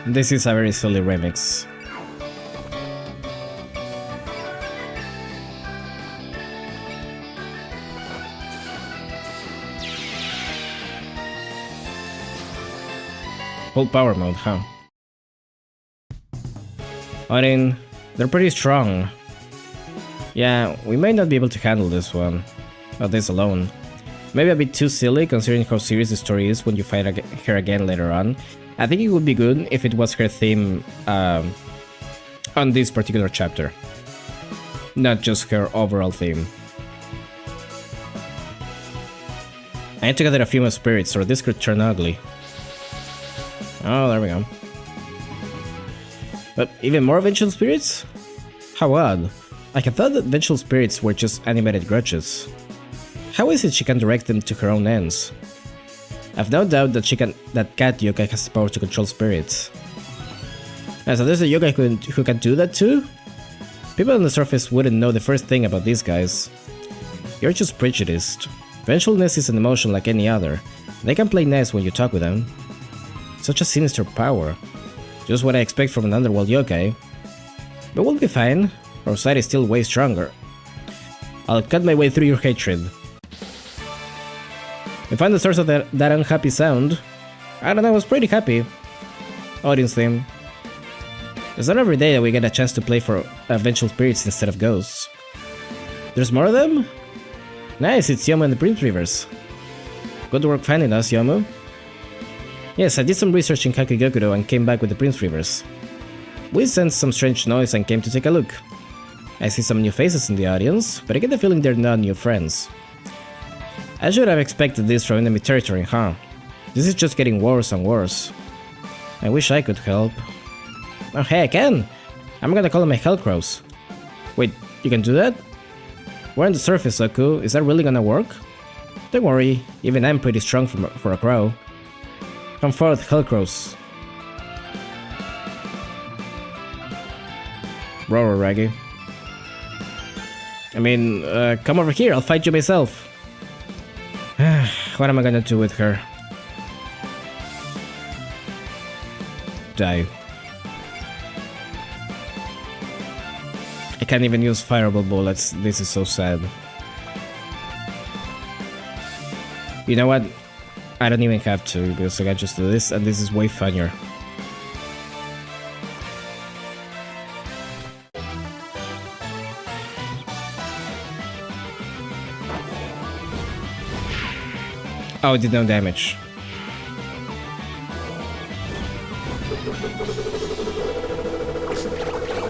Speaker 1: This is a very silly remix. Full power mode, huh? Maiden, they're pretty strong. Yeah, we might not be able to handle this one. Not this alone. Maybe a bit too silly considering how serious the story is when you fight her again later on. I think it would be good if it was her theme on this particular chapter. Not just her overall theme. I need to gather a few more spirits or this could turn ugly. Oh, there we go. But even more vengeful spirits? How odd. Like I thought that vengeful spirits were just animated grudges. How is it she can direct them to her own ends? I've no doubt that Cat Yokai has the power to control spirits. So there's a yokai who can do that too? People on the surface wouldn't know the first thing about these guys. You're just prejudiced. Vengefulness is an emotion like any other. They can play nice when you talk with them. Such a sinister power. Just what I expect from an underworld yokai. But we'll be fine. Our side is still way stronger. I'll cut my way through your hatred. We find the source of that unhappy sound. I don't know, I was pretty happy. Audience theme. It's not every day that we get a chance to play for vengeful spirits instead of ghosts. There's more of them? Nice, it's Yomu and the Prince Rivers. Good work finding us, Yomu. Yes, I did some research in Kakegokuro and came back with the Prince Rivers. We sensed some strange noise and came to take a look. I see some new faces in the audience, but I get the feeling they're not new friends. I should have expected this from enemy territory, huh? This is just getting worse and worse. I wish I could help. Oh hey, I can! I'm gonna call them my Hellcrows. Wait, you can do that? We're on the surface, Oku. Is that really gonna work? Don't worry, even I'm pretty strong for a crow. Come forth, Hellcrows. Roar, Raggy. I mean, come over here, I'll fight you myself. What am I gonna do with her? Die. I can't even use fireable bullets, this is so sad. You know what? I don't even have to, because I can just do this, and this is way funnier. Oh, it did no damage.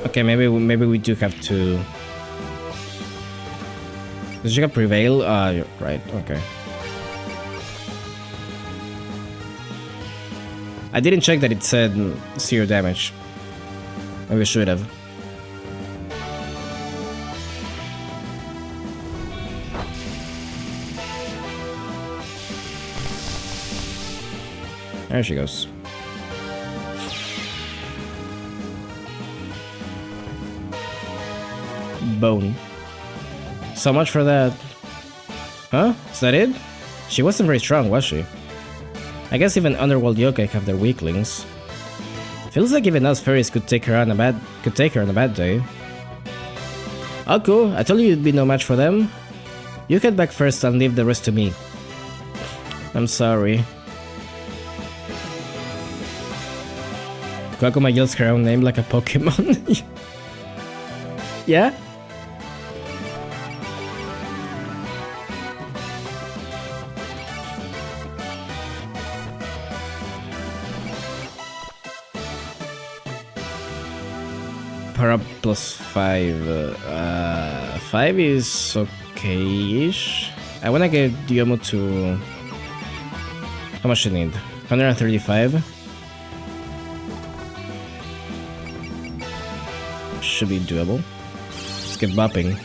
Speaker 1: Okay, maybe we do have to. Does she have prevail? You're right. Okay. I didn't check that it said 0 damage. Maybe I should have. There she goes. Bone. So much for that. Huh? Is that it? She wasn't very strong, was she? I guess even underworld yokai have their weaklings. Feels like even us fairies could take her on a bad day. Oh cool, I told you you'd be no match for them. You head back first and leave the rest to me. I'm sorry. Kakuma yells her own name like a Pokemon. Yeah? Para plus 5. 5 is okay-ish. I wanna get Diomo to... How much do you need? 135? Should be doable. Let's get bopping.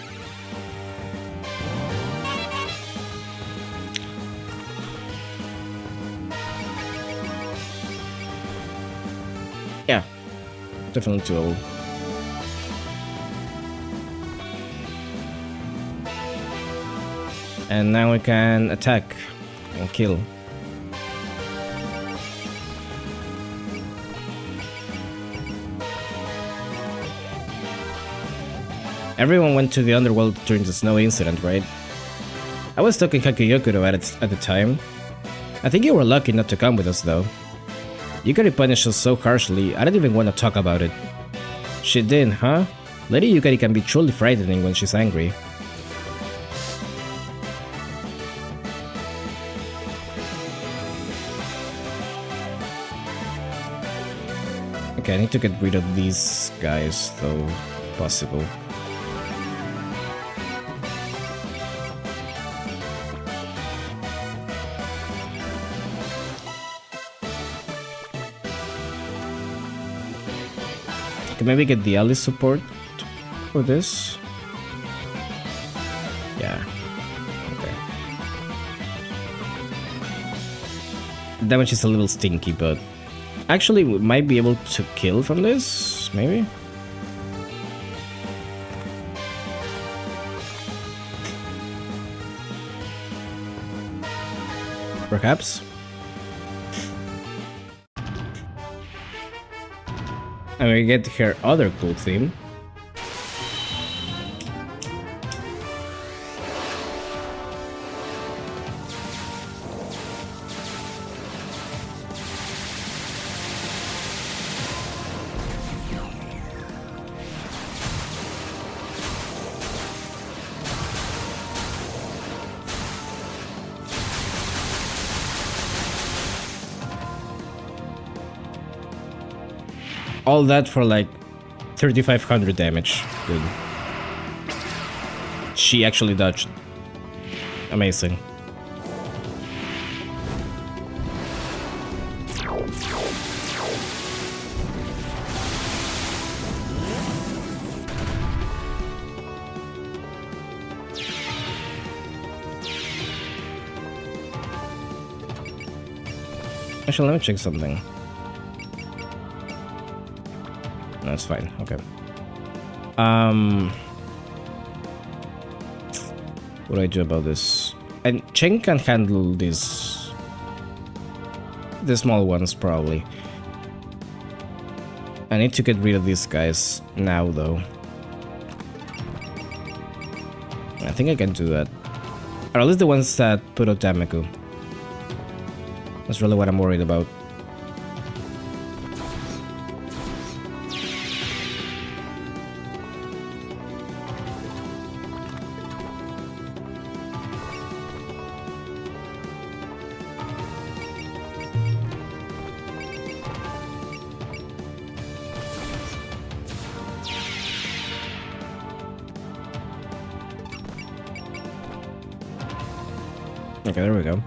Speaker 1: Yeah, definitely doable. And now we can attack and kill. Everyone went to the underworld during the snow incident, right? I was stuck in Kakuyokuro at the time. I think you were lucky not to come with us though. Yukari punished us so harshly, I don't even want to talk about it. She did, huh? Lady Yukari can be truly frightening when she's angry. Okay, I need to get rid of these guys though, possible. Can maybe get the ally support for this? Yeah. Okay. Damage is a little stinky, but actually we might be able to kill from this, maybe? Perhaps? And we get her other cool theme. All that for like 3500 damage. Good. She actually dodged. Amazing. Actually, let me check something. That's fine. Okay. What do I do about this? And Cheng can handle this. The small ones probably. I need to get rid of these guys now, though. I think I can do that. Or at least the ones that put out Damaku. That's really what I'm worried about. Okay, there we go.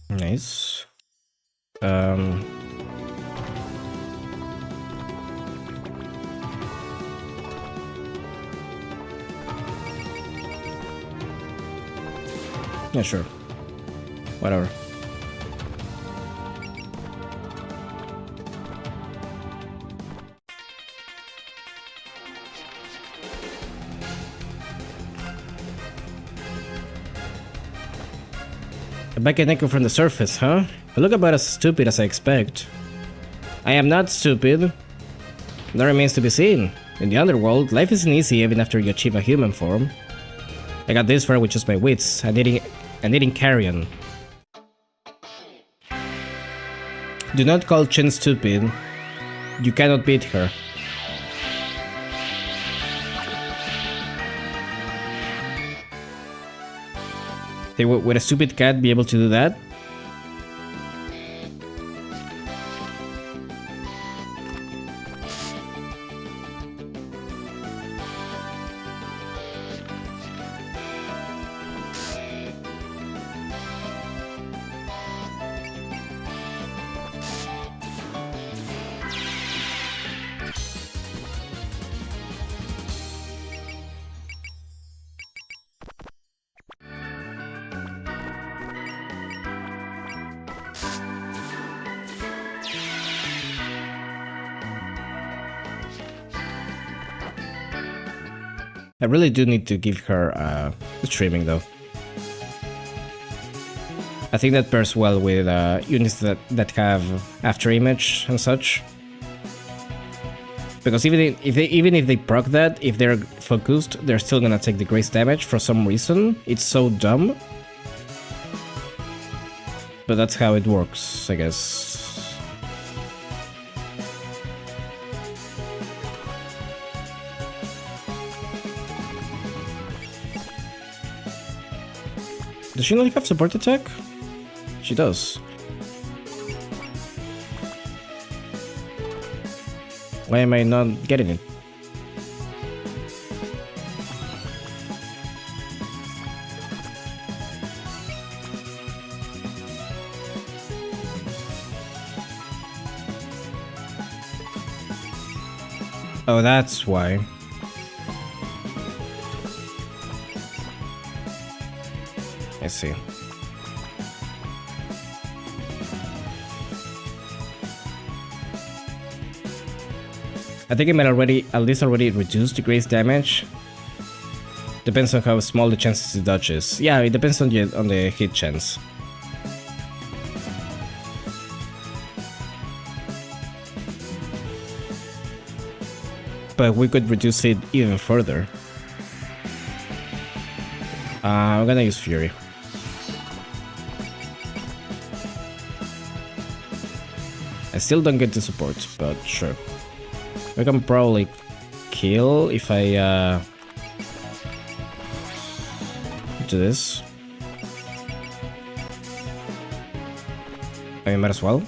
Speaker 1: Nice. Yeah, sure. Whatever. Back at Echo from the surface, huh? You look about as stupid as I expect. I am not stupid. That remains to be seen. In the underworld, life isn't easy even after you achieve a human form. I got this far with just my wits and eating carrion. Do not call Chen stupid. You cannot beat her. Would a stupid cat be able to do that? I really do need to give her streaming though. I think that pairs well with units that have after image and such. Because even if they proc that, if they're focused, they're still gonna take the grace damage for some reason. It's so dumb. But that's how it works, I guess. Does she not have support attack? She does. Why am I not getting it? Oh, that's why. I see. I think it might at least already reduce the grace damage. Depends on how small the chances to dodge is. Yeah, it depends on the hit chance. But we could reduce it even further. I'm gonna use Fury. I still don't get the support, but sure. We can probably kill if I do this. I might as well.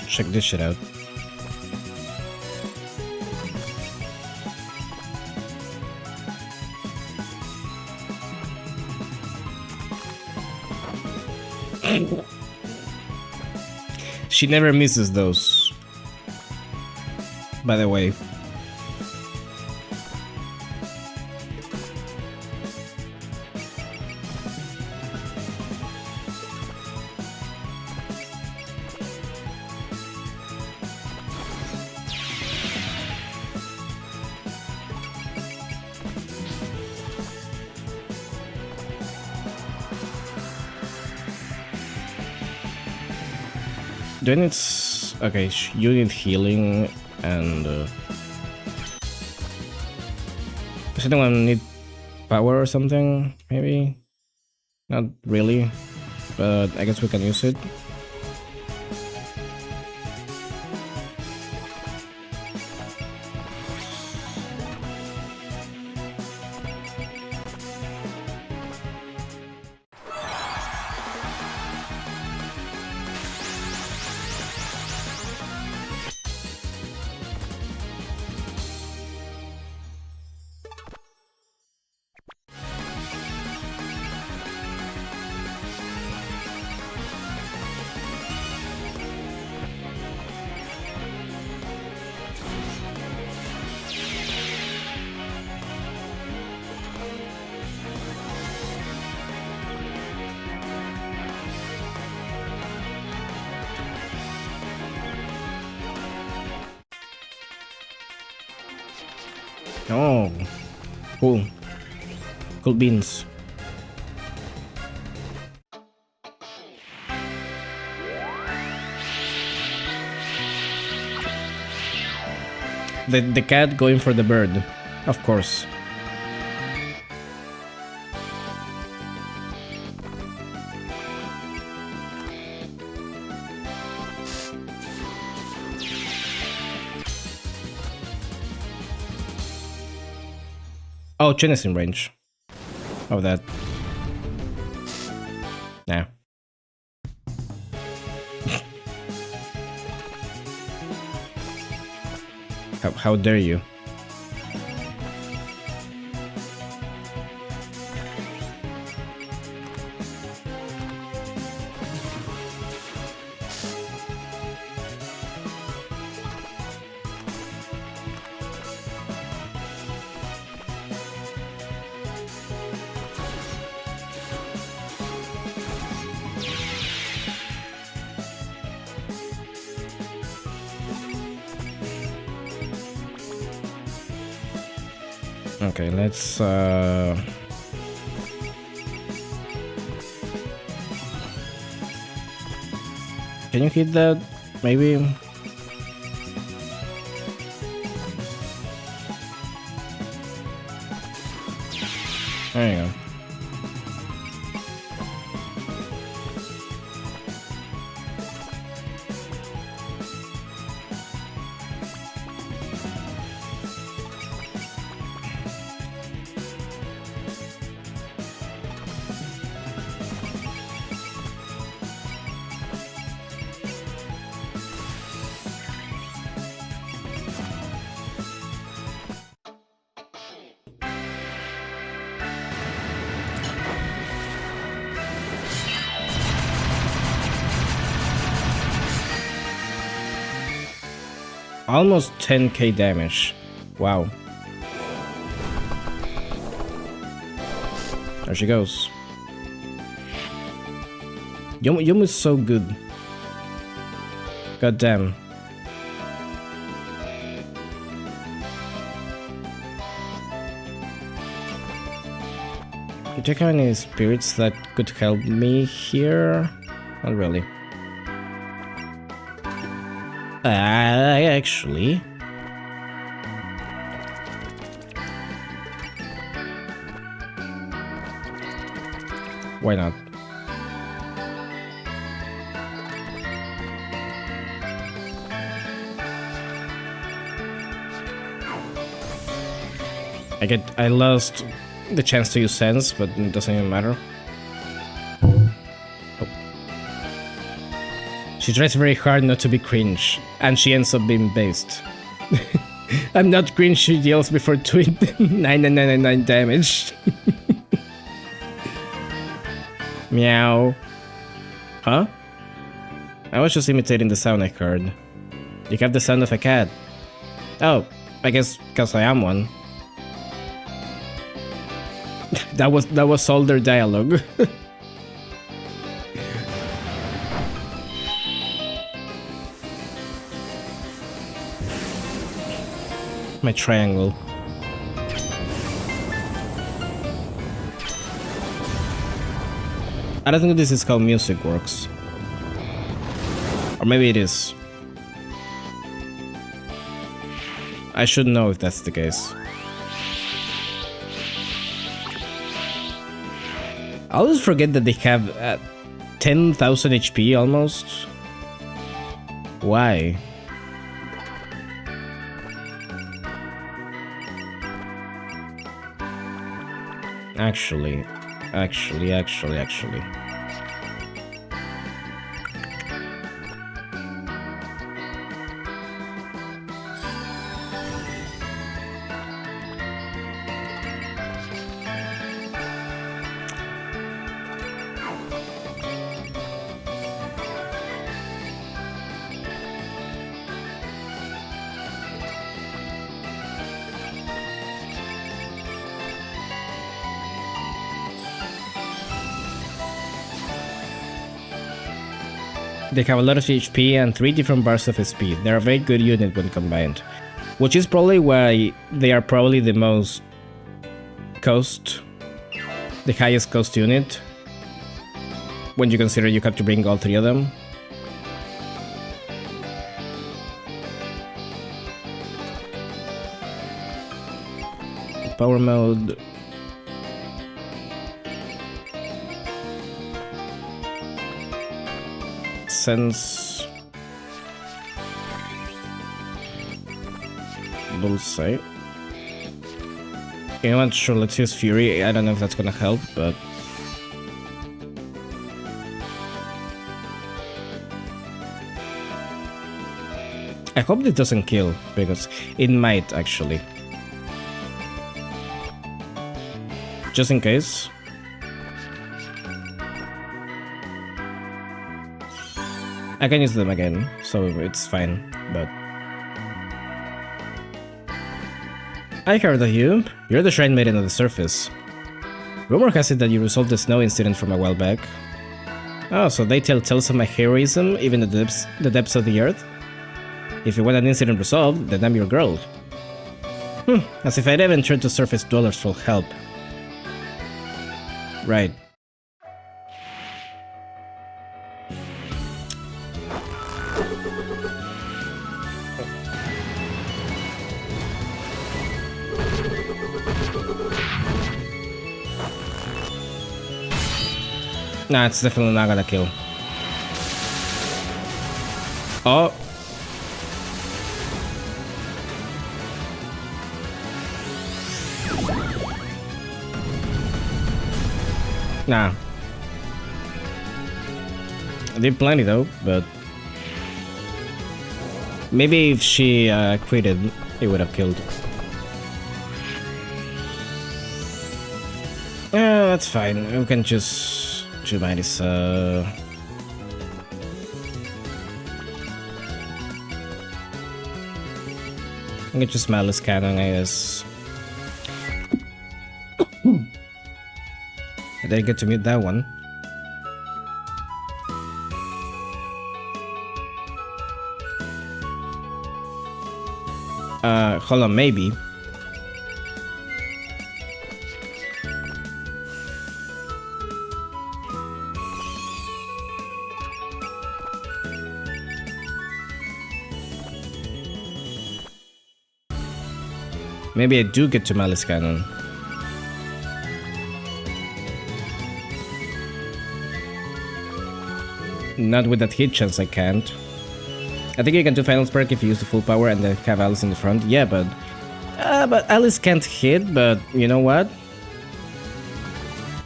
Speaker 1: Check this shit out. She never misses those, by the way. Do I need... Okay, you need healing and... Does anyone need power or something? Maybe? Not really, but I guess we can use it. Oh, cool. Cool beans. The cat going for the bird, of course. Oh, Chen is in range of that. Nah. How dare you? Okay, let's can you hit that? Maybe. There you go. Almost 10k damage. Wow. There she goes. Yum is so good. God damn. Do you have any spirits that could help me here? Not really. Actually. Why not? I lost the chance to use sense, but it doesn't even matter. She tries very hard not to be cringe, and she ends up being based. I'm not cringe, she yells before doing 9999 damage. Meow. Huh? I was just imitating the sound I heard. You have the sound of a cat. Oh, I guess because I am one. that was all their dialogue. My triangle. I don't think this is how music works. Or maybe it is. I should know if that's the case. I always forget that they have 10,000 HP almost. Why? Actually. They have a lot of HP and 3 different bars of speed. They're a very good unit when combined. Which is probably why they are probably the most cost, the highest cost unit. When you consider you have to bring all 3 of them. Power mode. Sense. Bullseye. You know what, sure, let's use Fury. I don't know if that's gonna help, but... I hope it doesn't kill, because it might, actually. Just in case. I can use them again, so it's fine, but... I heard of you. You're the Shrine Maiden of the surface. Rumor has it that you resolved the snow incident from a while back. Oh, so they tell tales of my heroism, even in the depths of the earth? If you want an incident resolved, then I'm your girl. As if I'd even turn to surface dwellers for help. Right. Nah, it's definitely not gonna kill. Oh. Nah. I did plenty though, but... Maybe if she quitted, it would have killed. Yeah, that's fine. We can just... Do you mind this, I can just Malice Cannon, I guess. I didn't get to mute that one. Hold on, maybe. Maybe I do get to Malice Cannon. Not with that hit chance, I can't. I think you can do Final Spark if you use the full power and then have Alice in the front. Yeah, but Alice can't hit, but you know what?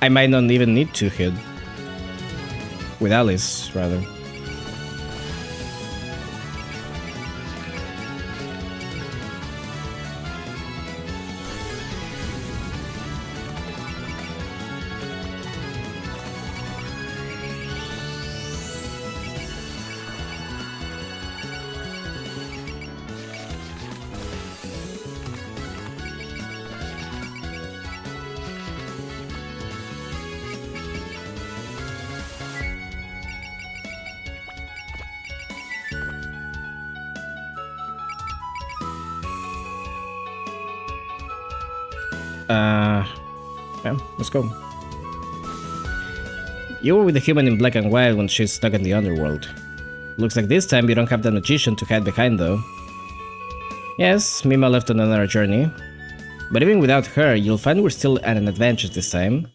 Speaker 1: I might not even need to hit. With Alice, rather. Yeah, let's go. You were with the human in black and white when she's stuck in the underworld. Looks like this time you don't have the magician to hide behind though. Yes, Mima left on another journey. But even without her, you'll find we're still at an advantage this time.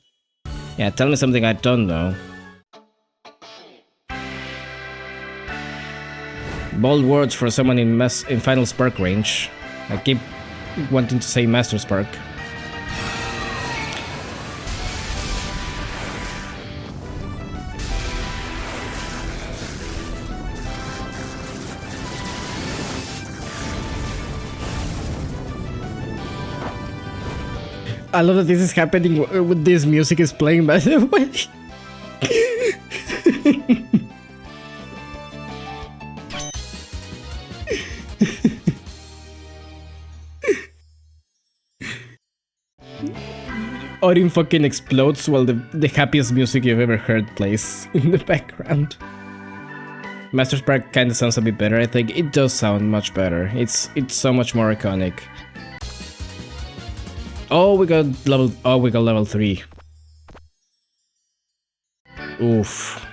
Speaker 1: Yeah, tell me something I don't know. Bold words for someone in Final Spark range. I keep wanting to say Master Spark. I love that this is happening with this music is playing, by the way. Odin fucking explodes while the happiest music you've ever heard plays in the background. Master Spark kinda sounds a bit better, I think. It does sound much better. It's so much more iconic. Oh, we got level 3. Oof.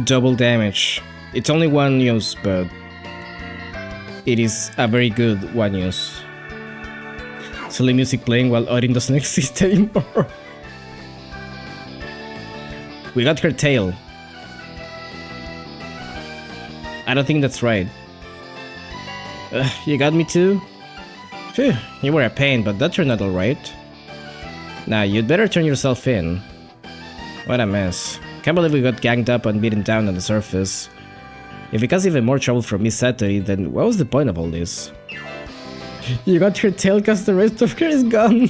Speaker 1: Double damage. It's only one use, but it is a very good one use. Silly music playing while Odin doesn't exist anymore. We got her tail. I don't think that's right. You got me too? Phew, you were a pain, but that turned out alright. Now, you'd better turn yourself in. What a mess. Can't believe we got ganged up and beaten down on the surface. If it caused even more trouble for Miss Satori, then what was the point of all this? You got her tail cause the rest of her is gone.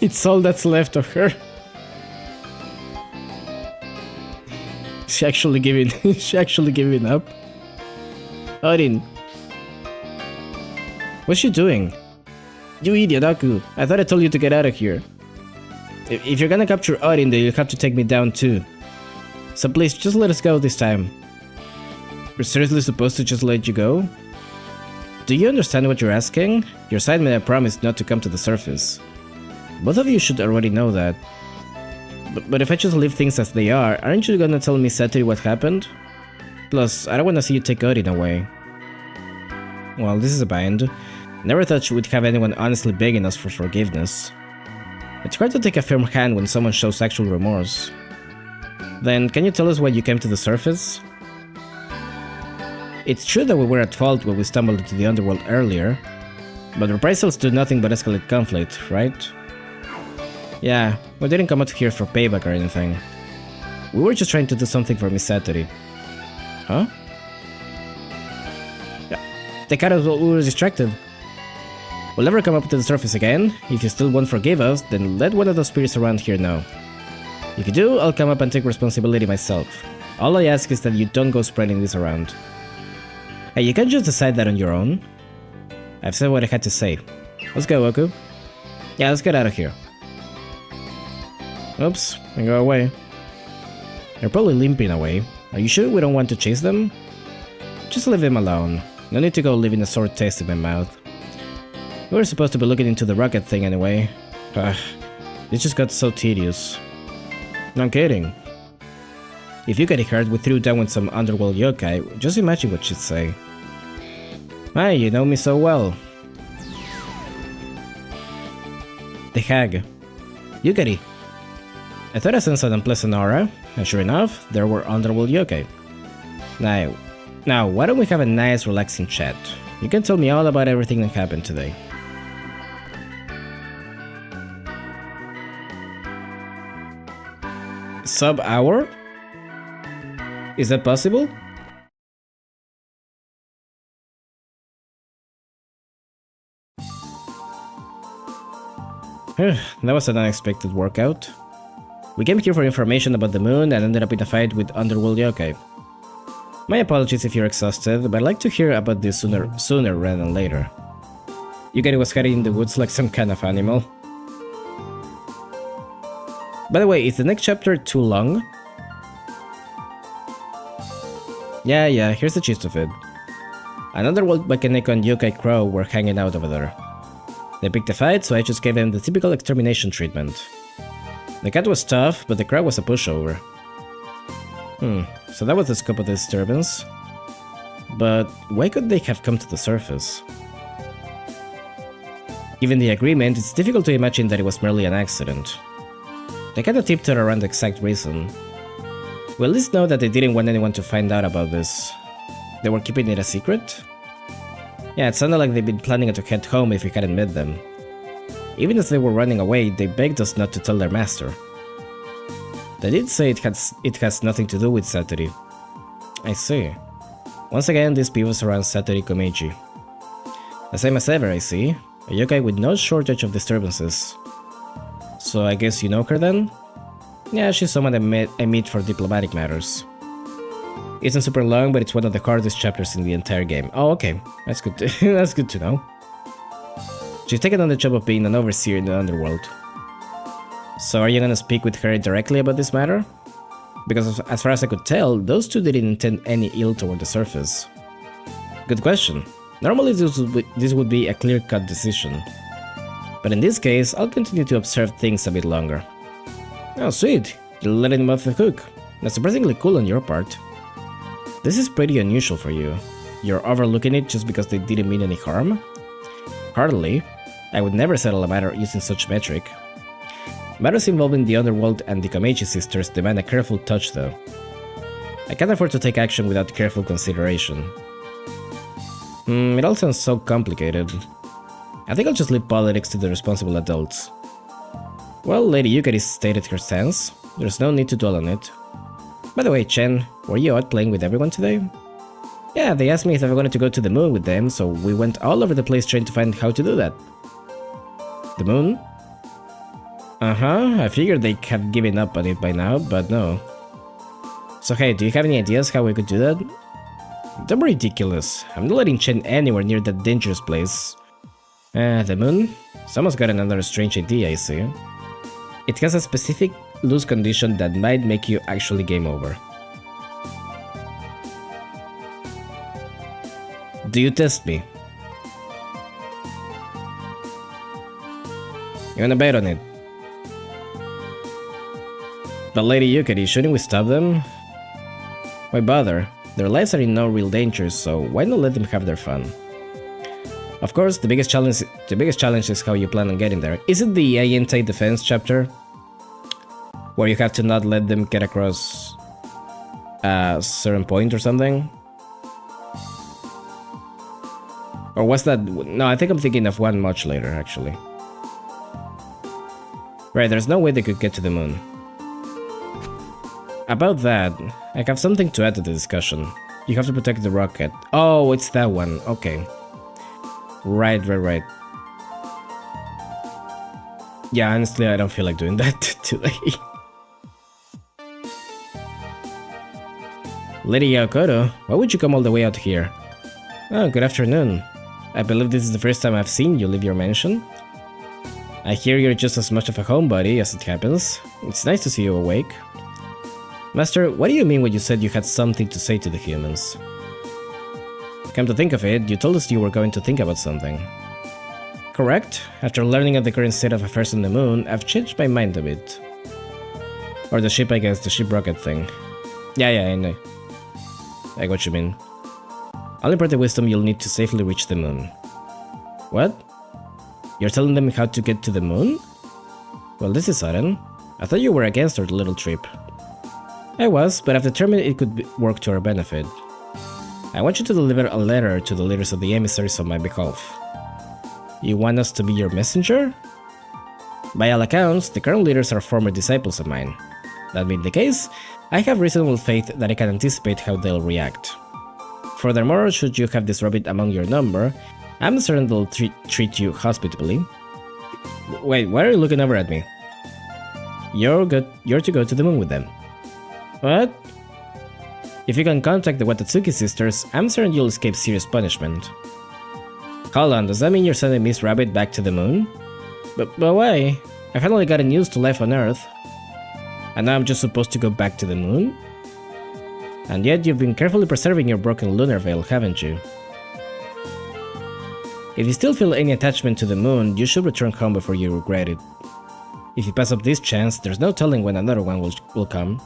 Speaker 1: It's all that's left of her. She actually giving up. Odin. What's she doing? You idiot, Aku. I thought I told you to get out of here. If you're gonna capture Odin, then you'll have to take me down too. So please, just let us go this time. We're seriously supposed to just let you go? Do you understand what you're asking? Your side made a promise not to come to the surface. Both of you should already know that. But if I just leave things as they are, aren't you gonna tell Miss Satori what happened? Plus, I don't wanna see you take Odin away. Well, this is a bind. Never thought we'd have anyone honestly begging us for forgiveness. It's hard to take a firm hand when someone shows actual remorse. Then, can you tell us why you came to the surface? It's true that we were at fault when we stumbled into the underworld earlier, but reprisals do nothing but escalate conflict, right? Yeah, we didn't come out here for payback or anything. We were just trying to do something for Miss Satori. Huh? Yeah, they kind of we were distracted. We'll never come up to the surface again. If you still won't forgive us, then let one of the spirits around here know. If you do, I'll come up and take responsibility myself. All I ask is that you don't go spreading this around. Hey, you can't just decide that on your own. I've said what I had to say. Let's go, Oku. Yeah, let's get out of here. Oops, and go away. They're probably limping away. Are you sure we don't want to chase them? Just leave them alone. No need to go leaving a sore taste in my mouth. We were supposed to be looking into the rocket thing anyway. It just got so tedious. No kidding. If you get hurt, we threw down with some underworld yokai. Just imagine what she'd say. Hey, you know me so well. The hag. Yukari. I thought I sensed an unpleasant aura, and sure enough, there were underworld yokai. Now, why don't we have a nice, relaxing chat? You can tell me all about everything that happened today. Sub-hour? Is that possible? That was an unexpected workout. We came here for information about the moon and ended up in a fight with underworld yokai. My apologies if you're exhausted, but I'd like to hear about this sooner rather than later. Yukari was hiding in the woods like some kind of animal. By the way, is the next chapter too long? Yeah, here's the gist of it. An underworld Bakeneko and Yokai Crow were hanging out over there. They picked a fight, so I just gave them the typical extermination treatment. The cat was tough, but the crowd was a pushover. So that was the scope of the disturbance. But why could they have come to the surface? Given the agreement, it's difficult to imagine that it was merely an accident. They kinda tiptoed around the exact reason. We at least know that they didn't want anyone to find out about this. They were keeping it a secret? Yeah, it sounded like they'd been planning to head home if we hadn't met them. Even as they were running away, they begged us not to tell their master. They did say it has nothing to do with Satori. I see. Once again, this pivots around Satori Komeiji. The same as ever, I see. A yokai with no shortage of disturbances. So I guess you know her then? Yeah, she's someone I meet for diplomatic matters. Isn't super long, but it's one of the hardest chapters in the entire game. Oh, okay. That's good to, that's good to know. She's taken on the job of being an overseer in the underworld. So are you gonna speak with her directly about this matter? Because as far as I could tell, those two didn't intend any ill toward the surface. Good question. Normally this would be a clear-cut decision. But in this case, I'll continue to observe things a bit longer. Oh sweet, you're letting them off the hook. That's surprisingly cool on your part. This is pretty unusual for you. You're overlooking it just because they didn't mean any harm? Hardly. I would never settle a matter using such metric. Matters involving the underworld and the Komeiji sisters demand a careful touch though. I can't afford to take action without careful consideration. It all sounds so complicated. I think I'll just leave politics to the responsible adults. Well, Lady Yukari stated her stance. There's no need to dwell on it. By the way, Chen, were you out playing with everyone today? Yeah, they asked me if I wanted to go to the moon with them, so we went all over the place trying to find how to do that. The moon? I figured they had given up on it by now, but no. So hey, do you have any ideas how we could do that? Don't be ridiculous. I'm not letting Chen anywhere near that dangerous place. The moon? Someone's got another strange idea, I see. It has a specific loose condition that might make you actually game over. Do you test me? You wanna bet on it? But Lady Yukari, shouldn't we stop them? Why bother? Their lives are in no real danger, so why not let them have their fun? Of course, the biggest challenge is how you plan on getting there. Is it the anti-defense chapter? Where you have to not let them get across a certain point or something? Or was that... No, I think I'm thinking of one much later, actually. Right, there's no way they could get to the moon. About that, I have something to add to the discussion. You have to protect the rocket. Oh, it's that one. Okay. Right. Yeah, honestly, I don't feel like doing that today. Lady Yakoto, why would you come all the way out here? Oh, good afternoon. I believe this is the first time I've seen you leave your mansion. I hear you're just as much of a homebody as it happens. It's nice to see you awake. Master, what do you mean when you said you had something to say to the humans? Come to think of it, you told us you were going to think about something. Correct. After learning of the current state of affairs on the moon, I've changed my mind a bit. Or the ship, I guess, the ship rocket thing. Yeah, I know. I get what you mean. I'll impart the wisdom you'll need to safely reach the moon. What? You're telling them how to get to the moon? Well, this is sudden. I thought you were against our little trip. I was, but I've determined it could work to our benefit. I want you to deliver a letter to the leaders of the emissaries on my behalf. You want us to be your messenger? By all accounts, the current leaders are former disciples of mine. That being the case, I have reasonable faith that I can anticipate how they'll react. Furthermore, should you have this rabbit among your number, I'm certain they'll treat you hospitably. Wait, why are you looking over at me? You're to go to the moon with them. What? If you can contact the Watatsuki sisters, I'm certain you'll escape serious punishment. Hold on, does that mean you're sending Miss Rabbit back to the moon? But why? I finally gotten used to life on Earth. And now I'm just supposed to go back to the moon? And yet you've been carefully preserving your broken lunar veil, haven't you? If you still feel any attachment to the moon, you should return home before you regret it. If you pass up this chance, there's no telling when another one will come.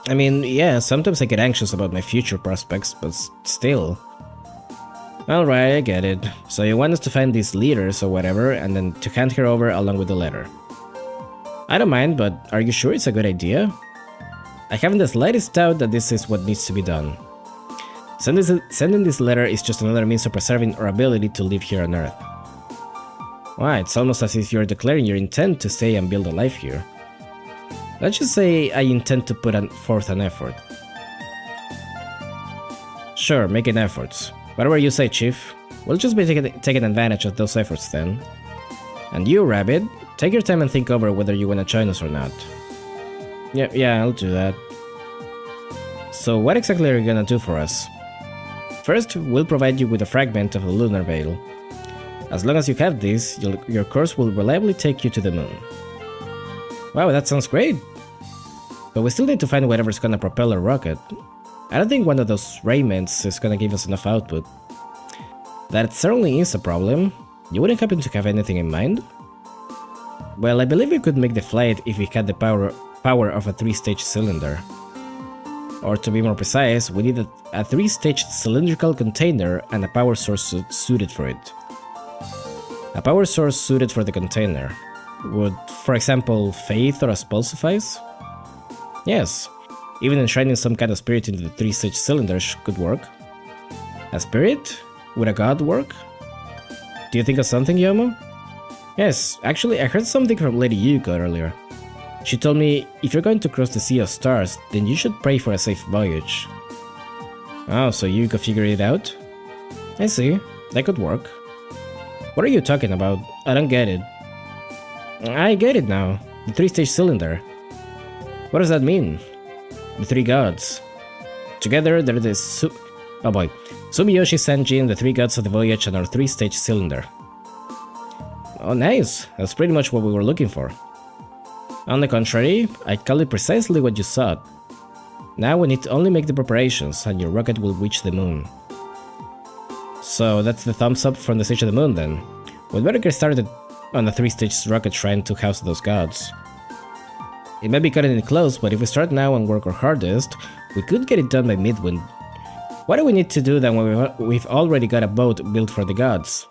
Speaker 1: I mean, yeah, sometimes I get anxious about my future prospects, but still. Alright, I get it. So you want us to find these leaders or whatever, and then to hand her over along with the letter. I don't mind, but are you sure it's a good idea? I haven't the slightest doubt that this is what needs to be done. Sending this letter is just another means of preserving our ability to live here on Earth. Wow, it's almost as if you're declaring your intent to stay and build a life here. Let's just say I intend to put forth an effort. Sure, making efforts. Whatever you say, Chief. We'll just be taking advantage of those efforts then. And you, Rabbit, take your time and think over whether you want to join us or not. Yeah, I'll do that. So what exactly are you gonna do for us? First, we'll provide you with a fragment of the lunar veil. As long as you have this, your course will reliably take you to the moon. Wow, that sounds great! But we still need to find whatever's gonna propel our rocket. I don't think one of those raiments is gonna give us enough output. That certainly is a problem. You wouldn't happen to have anything in mind? Well, I believe we could make the flight if we had the power of a 3-stage cylinder. Or to be more precise, we need a 3-stage cylindrical container and a power source suited for it. A power source suited for the container. Would, for example, faith or a spell suffice? Yes, even enshrining some kind of spirit into the 3-stage cylinder could work. A spirit? Would a god work? Do you think of something, Yomo? Yes, actually I heard something from Lady Yuko earlier. She told me, if you're going to cross the Sea of Stars, then you should pray for a safe voyage. Oh, so Yuko figured it out? I see, that could work. What are you talking about? I don't get it. I get it now. The 3-stage cylinder. What does that mean? The 3 gods. Together, they're the Sumiyoshi Sanjin, the 3 gods of the voyage, and our 3-stage cylinder. Oh, nice. That's pretty much what we were looking for. On the contrary, I call it precisely what you sought. Now we need to only make the preparations, and your rocket will reach the moon. So that's the thumbs up from the stage of the moon then. We'd better get started on a 3-stage rocket shrine to house those gods. It may be cutting it close, but if we start now and work our hardest, we could get it done by midwind. What do we need to do then when we've already got a boat built for the gods?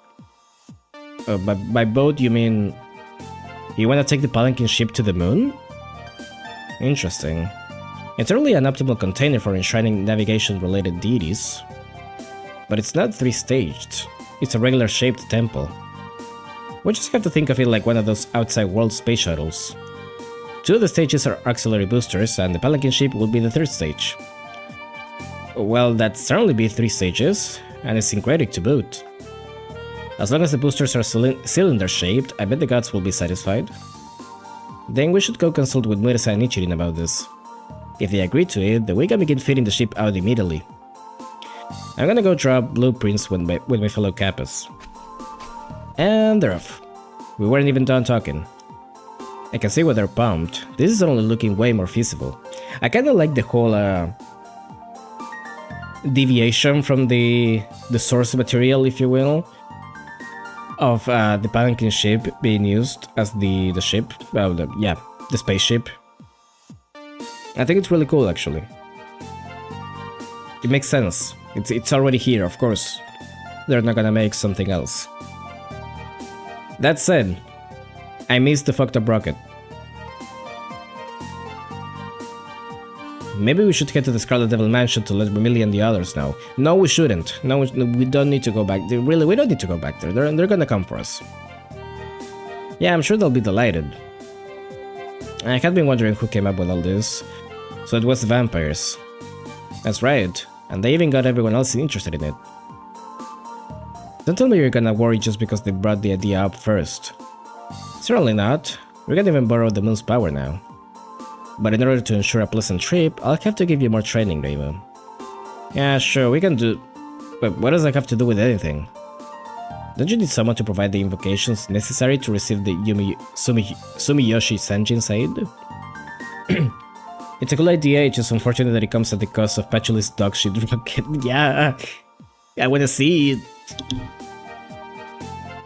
Speaker 1: By boat you mean... You want to take the palanquin ship to the moon? Interesting. It's really an optimal container for enshrining navigation-related deities. But it's not 3-staged. It's a regular shaped temple. We just have to think of it like one of those outside world space shuttles. 2 of the stages are auxiliary boosters, and the palanquin ship will be the 3rd stage. Well, that'd certainly be 3 stages, and it's syncretic to boot. As long as the boosters are cylinder-shaped, I bet the gods will be satisfied. Then we should go consult with Murasa and Ichirin about this. If they agree to it, then we can begin fitting the ship out immediately. I'm gonna go draw blueprints with my fellow Kappas. And they're off. We weren't even done talking. I can see why they're pumped. This is only looking way more feasible. I kinda like the whole deviation from the source material, if you will, of the palanquin ship being used as the ship. Well, the spaceship. I think it's really cool, actually. It makes sense. It's already here, of course. They're not gonna make something else. That said, I missed the fucked up rocket. Maybe we should head to the Scarlet Devil Mansion to let Vermillion and the others know. No, we shouldn't. No, we don't need to go back. Really, we don't need to go back there. They're gonna come for us. Yeah, I'm sure they'll be delighted. I had been wondering who came up with all this. So it was the vampires. That's right. And they even got everyone else interested in it. Don't tell me you're gonna worry just because they brought the idea up first. Certainly not. We can't even borrow the moon's power now. But in order to ensure a pleasant trip, I'll have to give you more training, Raymond. Yeah, sure, we can do... But what does that have to do with anything? Don't you need someone to provide the invocations necessary to receive the Sumiyoshi Sanjin's aid? It's a cool idea, it's just unfortunate that it comes at the cost of Patchoul's dog shit rocket. Yeah, I wanna see it.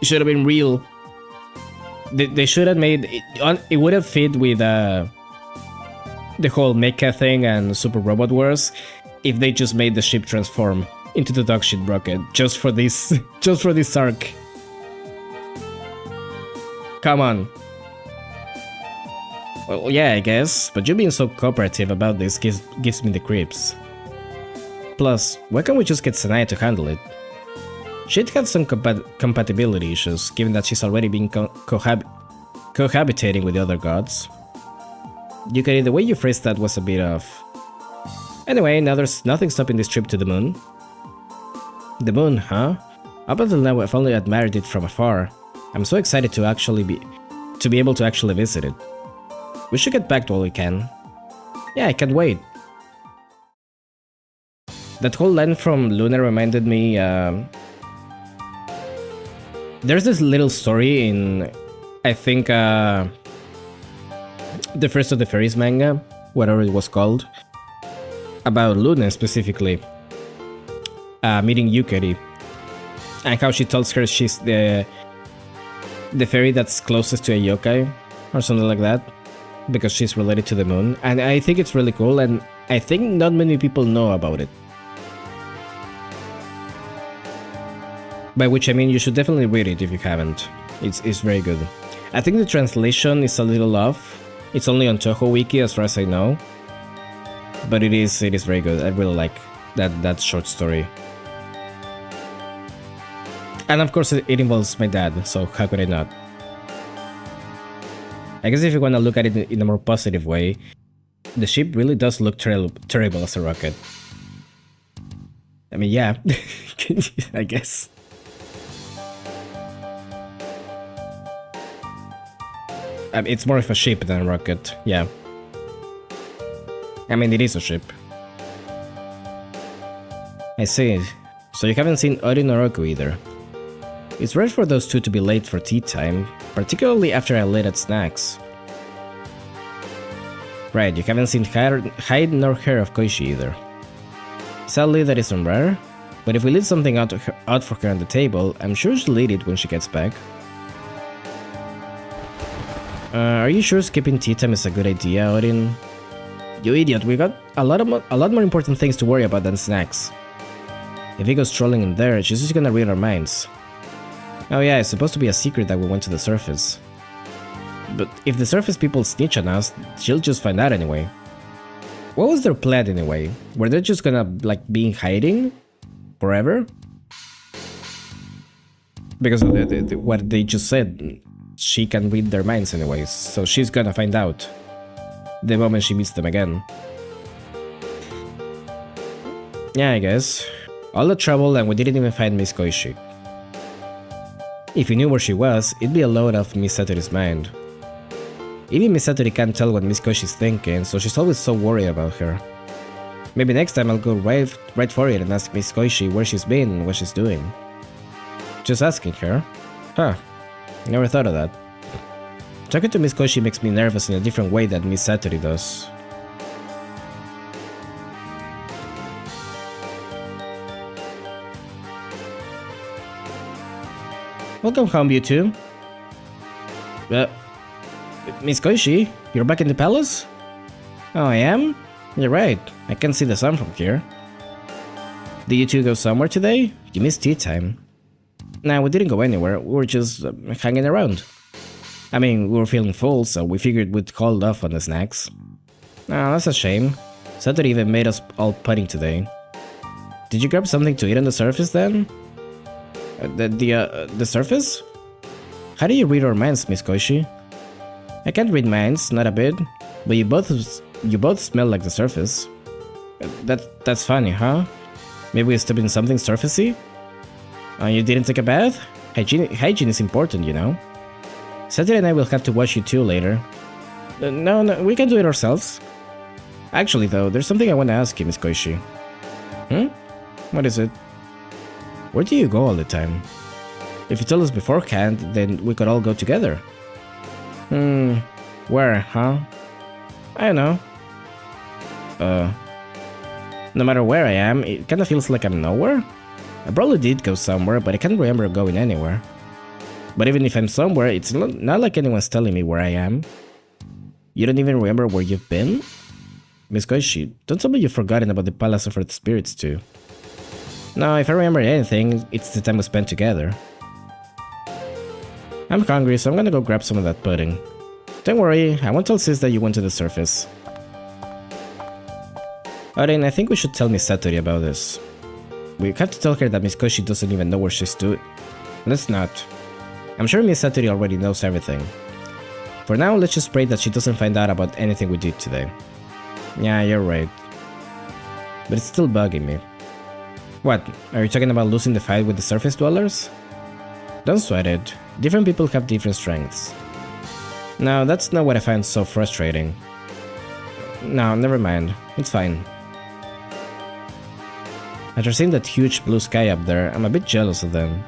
Speaker 1: It should have been real. They should have made it would have fit with the whole mecha thing and Super Robot Wars if they just made the ship transform into the dogshit rocket just for this arc. Come on. Well, yeah, I guess, but you being so cooperative about this gives me the creeps. Plus, why can't we just get Sanaya to handle it? She'd have some compatibility issues, given that she's already been cohabitating with the other gods. Yukari, the way you phrased that was a bit off. Anyway, now there's nothing stopping this trip to the moon. The moon, huh? Up until now I've only admired it from afar. I'm so excited to be able to actually visit it. We should get back to all we can. Yeah, I can't wait. That whole line from Luna reminded me, there's this little story in, I think, the First of the Fairies manga, whatever it was called, about Luna specifically, meeting Yukari, and how she tells her she's the fairy that's closest to a yokai, or something like that, because she's related to the moon, and I think it's really cool, and I think not many people know about it. By which I mean you should definitely read it if you haven't. It's very good. I think the translation is a little off. It's only on Toho Wiki as far as I know. But it is very good. I really like that short story. And of course it involves my dad, so how could I not? I guess if you want to look at it in a more positive way, the ship really does look terrible as a rocket. I mean, yeah, I guess. It's more of a ship than a rocket, yeah. I mean, it is a ship. I see. So you haven't seen Ori nor Roku either. It's rare for those two to be late for tea time, particularly after I late at snacks. Right, you haven't seen hide nor hair of Koishi either. Sadly, that isn't rare, but if we leave something out for her on the table, I'm sure she'll eat it when she gets back. Are you sure skipping tea time is a good idea, Odin? You idiot, we got a lot more important things to worry about than snacks. If he goes trolling in there, she's just gonna read our minds. Oh yeah, it's supposed to be a secret that we went to the surface. But if the surface people snitch on us, she'll just find out anyway. What was their plan anyway? Were they just gonna, like, be in hiding? Forever? Because of what they just said. She can read their minds anyways, so she's gonna find out the moment she meets them again. Yeah, I guess. All the trouble and we didn't even find Miss Koishi. If we knew where she was, it'd be a load off Miss Satori's mind. Even Miss Satori can't tell what Miss Koishi's thinking, so she's always so worried about her. Maybe next time I'll go right for it and ask Miss Koishi where she's been and what she's doing. Just asking her? Huh. Never thought of that. Talking to Miss Koishi makes me nervous in a different way than Miss Satori does. Welcome home, you two. Miss Koishi, you're back in the palace? Oh, I am? You're right, I can see the sun from here. Did you two go somewhere today? You missed tea time. Nah, we didn't go anywhere, we were just hanging around. I mean, we were feeling full, so we figured we'd hold off on the snacks. Oh, that's a shame. Saturday even made us all putting today. Did you grab something to eat on the surface then? The surface? How do you read our minds, Miss Koishi? I can't read minds, not a bit, but you both smell like the surface. That's funny, huh? Maybe we stepped in something surfacey? You didn't take a bath? Hygiene is important, you know. Saturday and I will have to wash you too later. No, we can do it ourselves. Actually though, there's something I want to ask you, Miss Koishi. What is it? Where do you go all the time? If you tell us beforehand, then we could all go together. Where, huh? I don't know. No matter where I am, it kinda feels like I'm nowhere. I probably did go somewhere, but I can't remember going anywhere. But even if I'm somewhere, it's not like anyone's telling me where I am. You don't even remember where you've been? Miss Koichi, don't tell me you've forgotten about the Palace of Earth Spirits too. No, if I remember anything, it's the time we spent together. I'm hungry, so I'm gonna go grab some of that pudding. Don't worry, I won't tell Sis that you went to the surface. Arin, I think we should tell Miss Satori about this. We have to tell her that Miss Koichi doesn't even know where she's doing. Let's not. I'm sure Miss Satori already knows everything. For now, let's just pray that she doesn't find out about anything we did today. Yeah, you're right. But it's still bugging me. What, are you talking about losing the fight with the surface dwellers? Don't sweat it. Different people have different strengths. No, that's not what I find so frustrating. No, never mind. It's fine. After seeing that huge blue sky up there, I'm a bit jealous of them.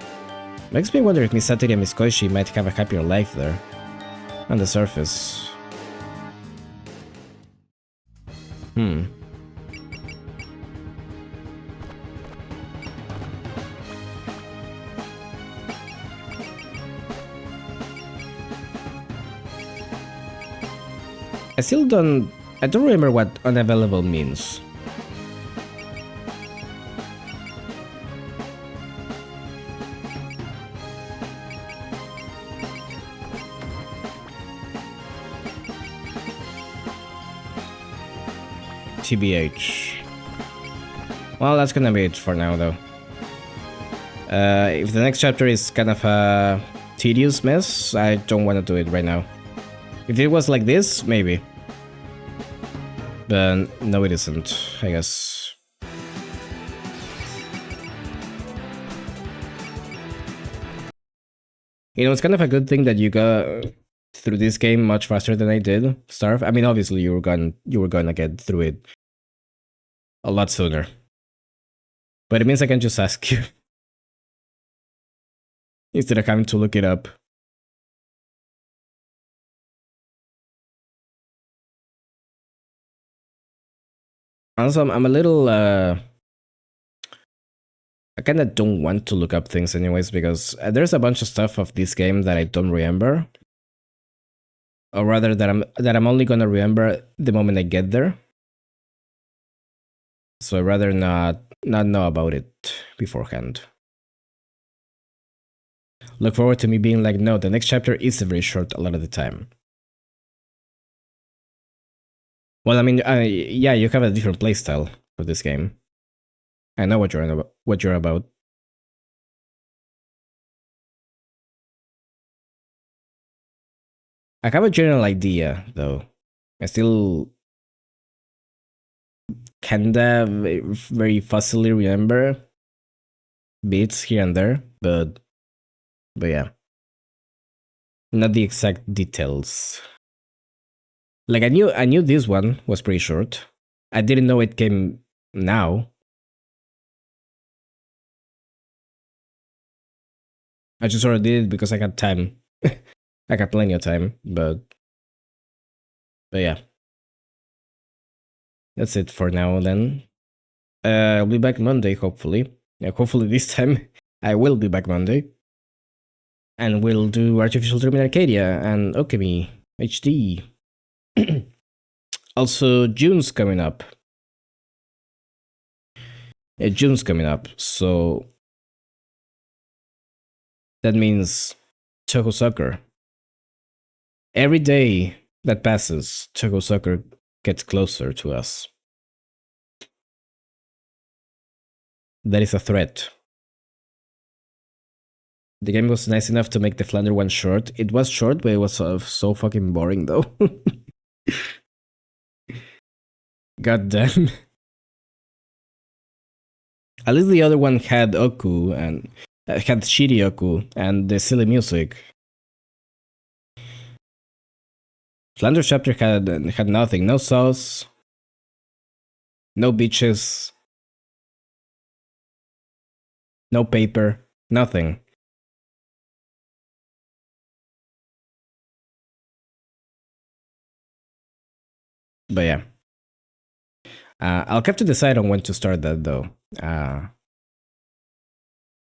Speaker 1: Makes me wonder if Miss Satori and Miss Koichi might have a happier life there. On the surface. I don't remember what unavailable means. TBH. Well, that's gonna be it for now, though. If the next chapter is kind of a tedious mess, I don't want to do it right now. If it was like this, maybe. But no, it isn't, I guess. You know, it's kind of a good thing that you got through this game much faster than I did, Starve. I mean, obviously you were gonna get through it a lot sooner. But it means I can just ask you instead of having to look it up. Also, I'm a little I kind of don't want to look up things anyways because there's a bunch of stuff of this game that I don't remember. Or rather that I'm only gonna remember the moment I get there. So I'd rather not know about it beforehand. Look forward to me being like, no, the next chapter is very short a lot of the time. Well, I mean, yeah, you have a different playstyle for this game. I know what you're about. I have a general idea, though. I still kinda very fussily remember bits here and there, but yeah, not the exact details. Like I knew this one was pretty short. I didn't know it came now. I just sort of did it because I had time. I got plenty of time, but yeah. That's it for now then. I'll be back Monday, hopefully. Yeah, hopefully this time I will be back Monday. And we'll do Artificial Dream in Arcadia and Okami HD. Also, June's coming up. June's coming up, so that means Toho Soccer. Every day that passes, Toho Soccer gets closer to us. That is a threat. The game was nice enough to make the Flounder one short. It was short, but it was so fucking boring though. God damn. At least the other one had Oku and had shitty Oku and the silly music. Flanders chapter had nothing, no sauce, no beaches, no paper, nothing. But yeah, I'll have to decide on when to start that though.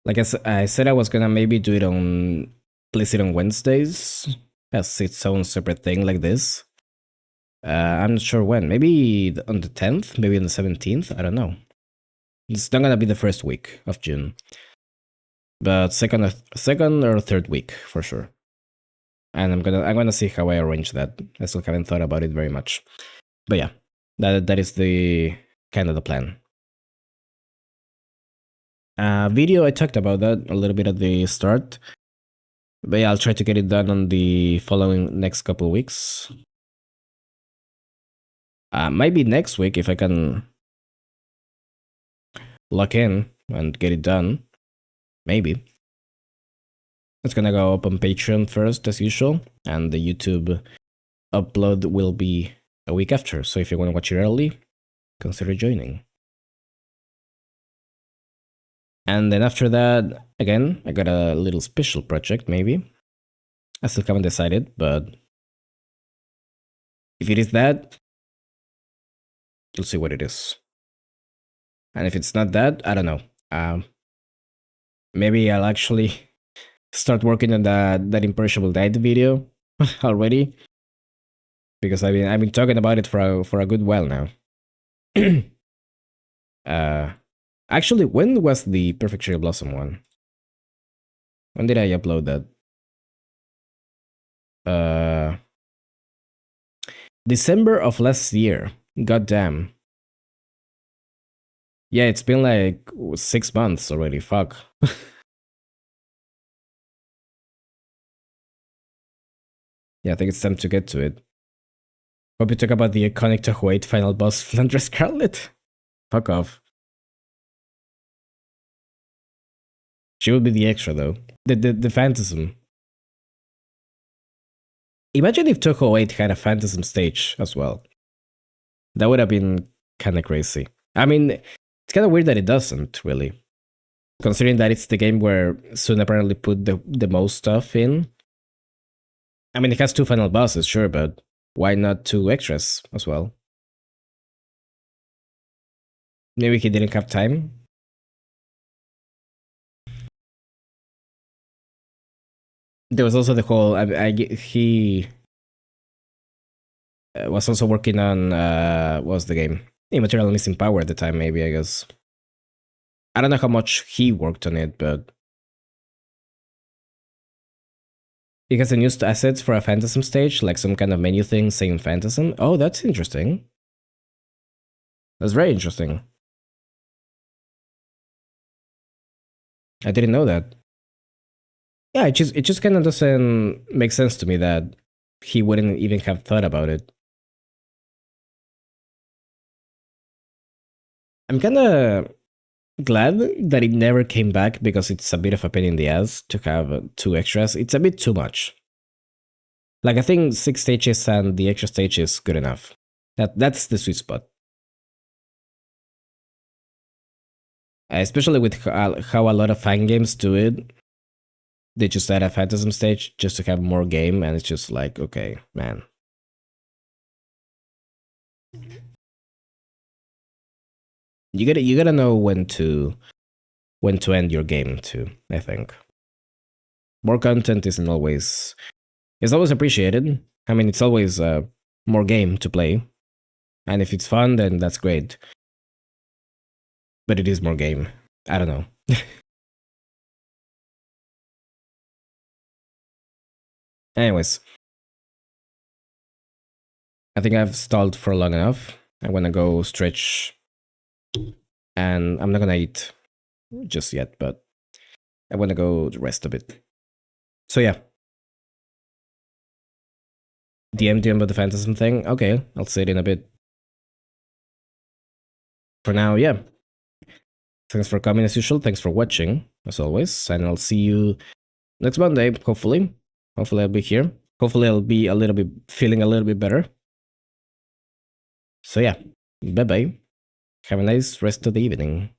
Speaker 1: Like I said, I was gonna maybe do it on place it on Wednesdays as its own separate thing like this. I'm not sure when. Maybe on the 10th, maybe on the 17th. I don't know. It's not gonna be the first week of June, but second or third week for sure. And I'm gonna see how I arrange that. I still haven't thought about it very much, but yeah, that is the kind of the plan. Video, I talked about that a little bit at the start, but yeah, I'll try to get it done on the following next couple of weeks. Maybe next week if I can lock in and get it done. Maybe. It's gonna go up on Patreon first, as usual, and the YouTube upload will be a week after. So if you want to watch it early, consider joining. And then after that, again, I got a little special project, maybe. I still haven't decided, but if it is that, you'll see what it is. And if it's not that, I don't know. Maybe I'll actually start working on that imperishable diet video already, because I've been talking about it for a good while now. Actually, when was the Perfect Cherry Blossom one? When did I upload that? December of last year. God damn. Yeah, it's been like 6 months already. Fuck. Yeah, I think it's time to get to it. Hope you talk about the iconic Toho 8 final boss, Flandre Scarlet. Fuck off. She would be the extra though. The Phantasm. Imagine if Toho 8 had a Phantasm stage as well. That would have been kinda crazy. I mean, it's kinda weird that it doesn't, really. Considering that it's the game where Sun apparently put the most stuff in. I mean, it has 2 final bosses, sure, but why not 2 extras as well? Maybe he didn't have time. There was also the whole. He was also working on what was the game? Immaterial Missing Power at the time, maybe, I guess. I don't know how much he worked on it, but he has unused assets for a Phantasm stage, like some kind of menu thing saying Phantasm. Oh, that's interesting. That's very interesting. I didn't know that. Yeah, it just kind of doesn't make sense to me that he wouldn't even have thought about it. I'm kind of glad that it never came back because it's a bit of a pain in the ass to have 2 extras. It's a bit too much. Like, I think 6 stages and the extra stage is good enough. That's the sweet spot. Especially with how a lot of fan games do it. They just add a Phantasm stage just to have more game, and it's just like, okay, man. You gotta know when to end your game too, I think. More content isn't always it's always appreciated. I mean, it's always more game to play. And if it's fun, then that's great. But it is more game. I don't know. Anyways, I think I've stalled for long enough. I'm gonna go stretch, and I'm not gonna eat just yet, but I wanna go rest a bit. So yeah. DM about the Phantasm thing? Okay, I'll say it in a bit. For now, yeah. Thanks for coming as usual, thanks for watching, as always, and I'll see you next Monday, hopefully. Hopefully I'll be here. Hopefully I'll be feeling a little bit better. So yeah, bye bye. Have a nice rest of the evening.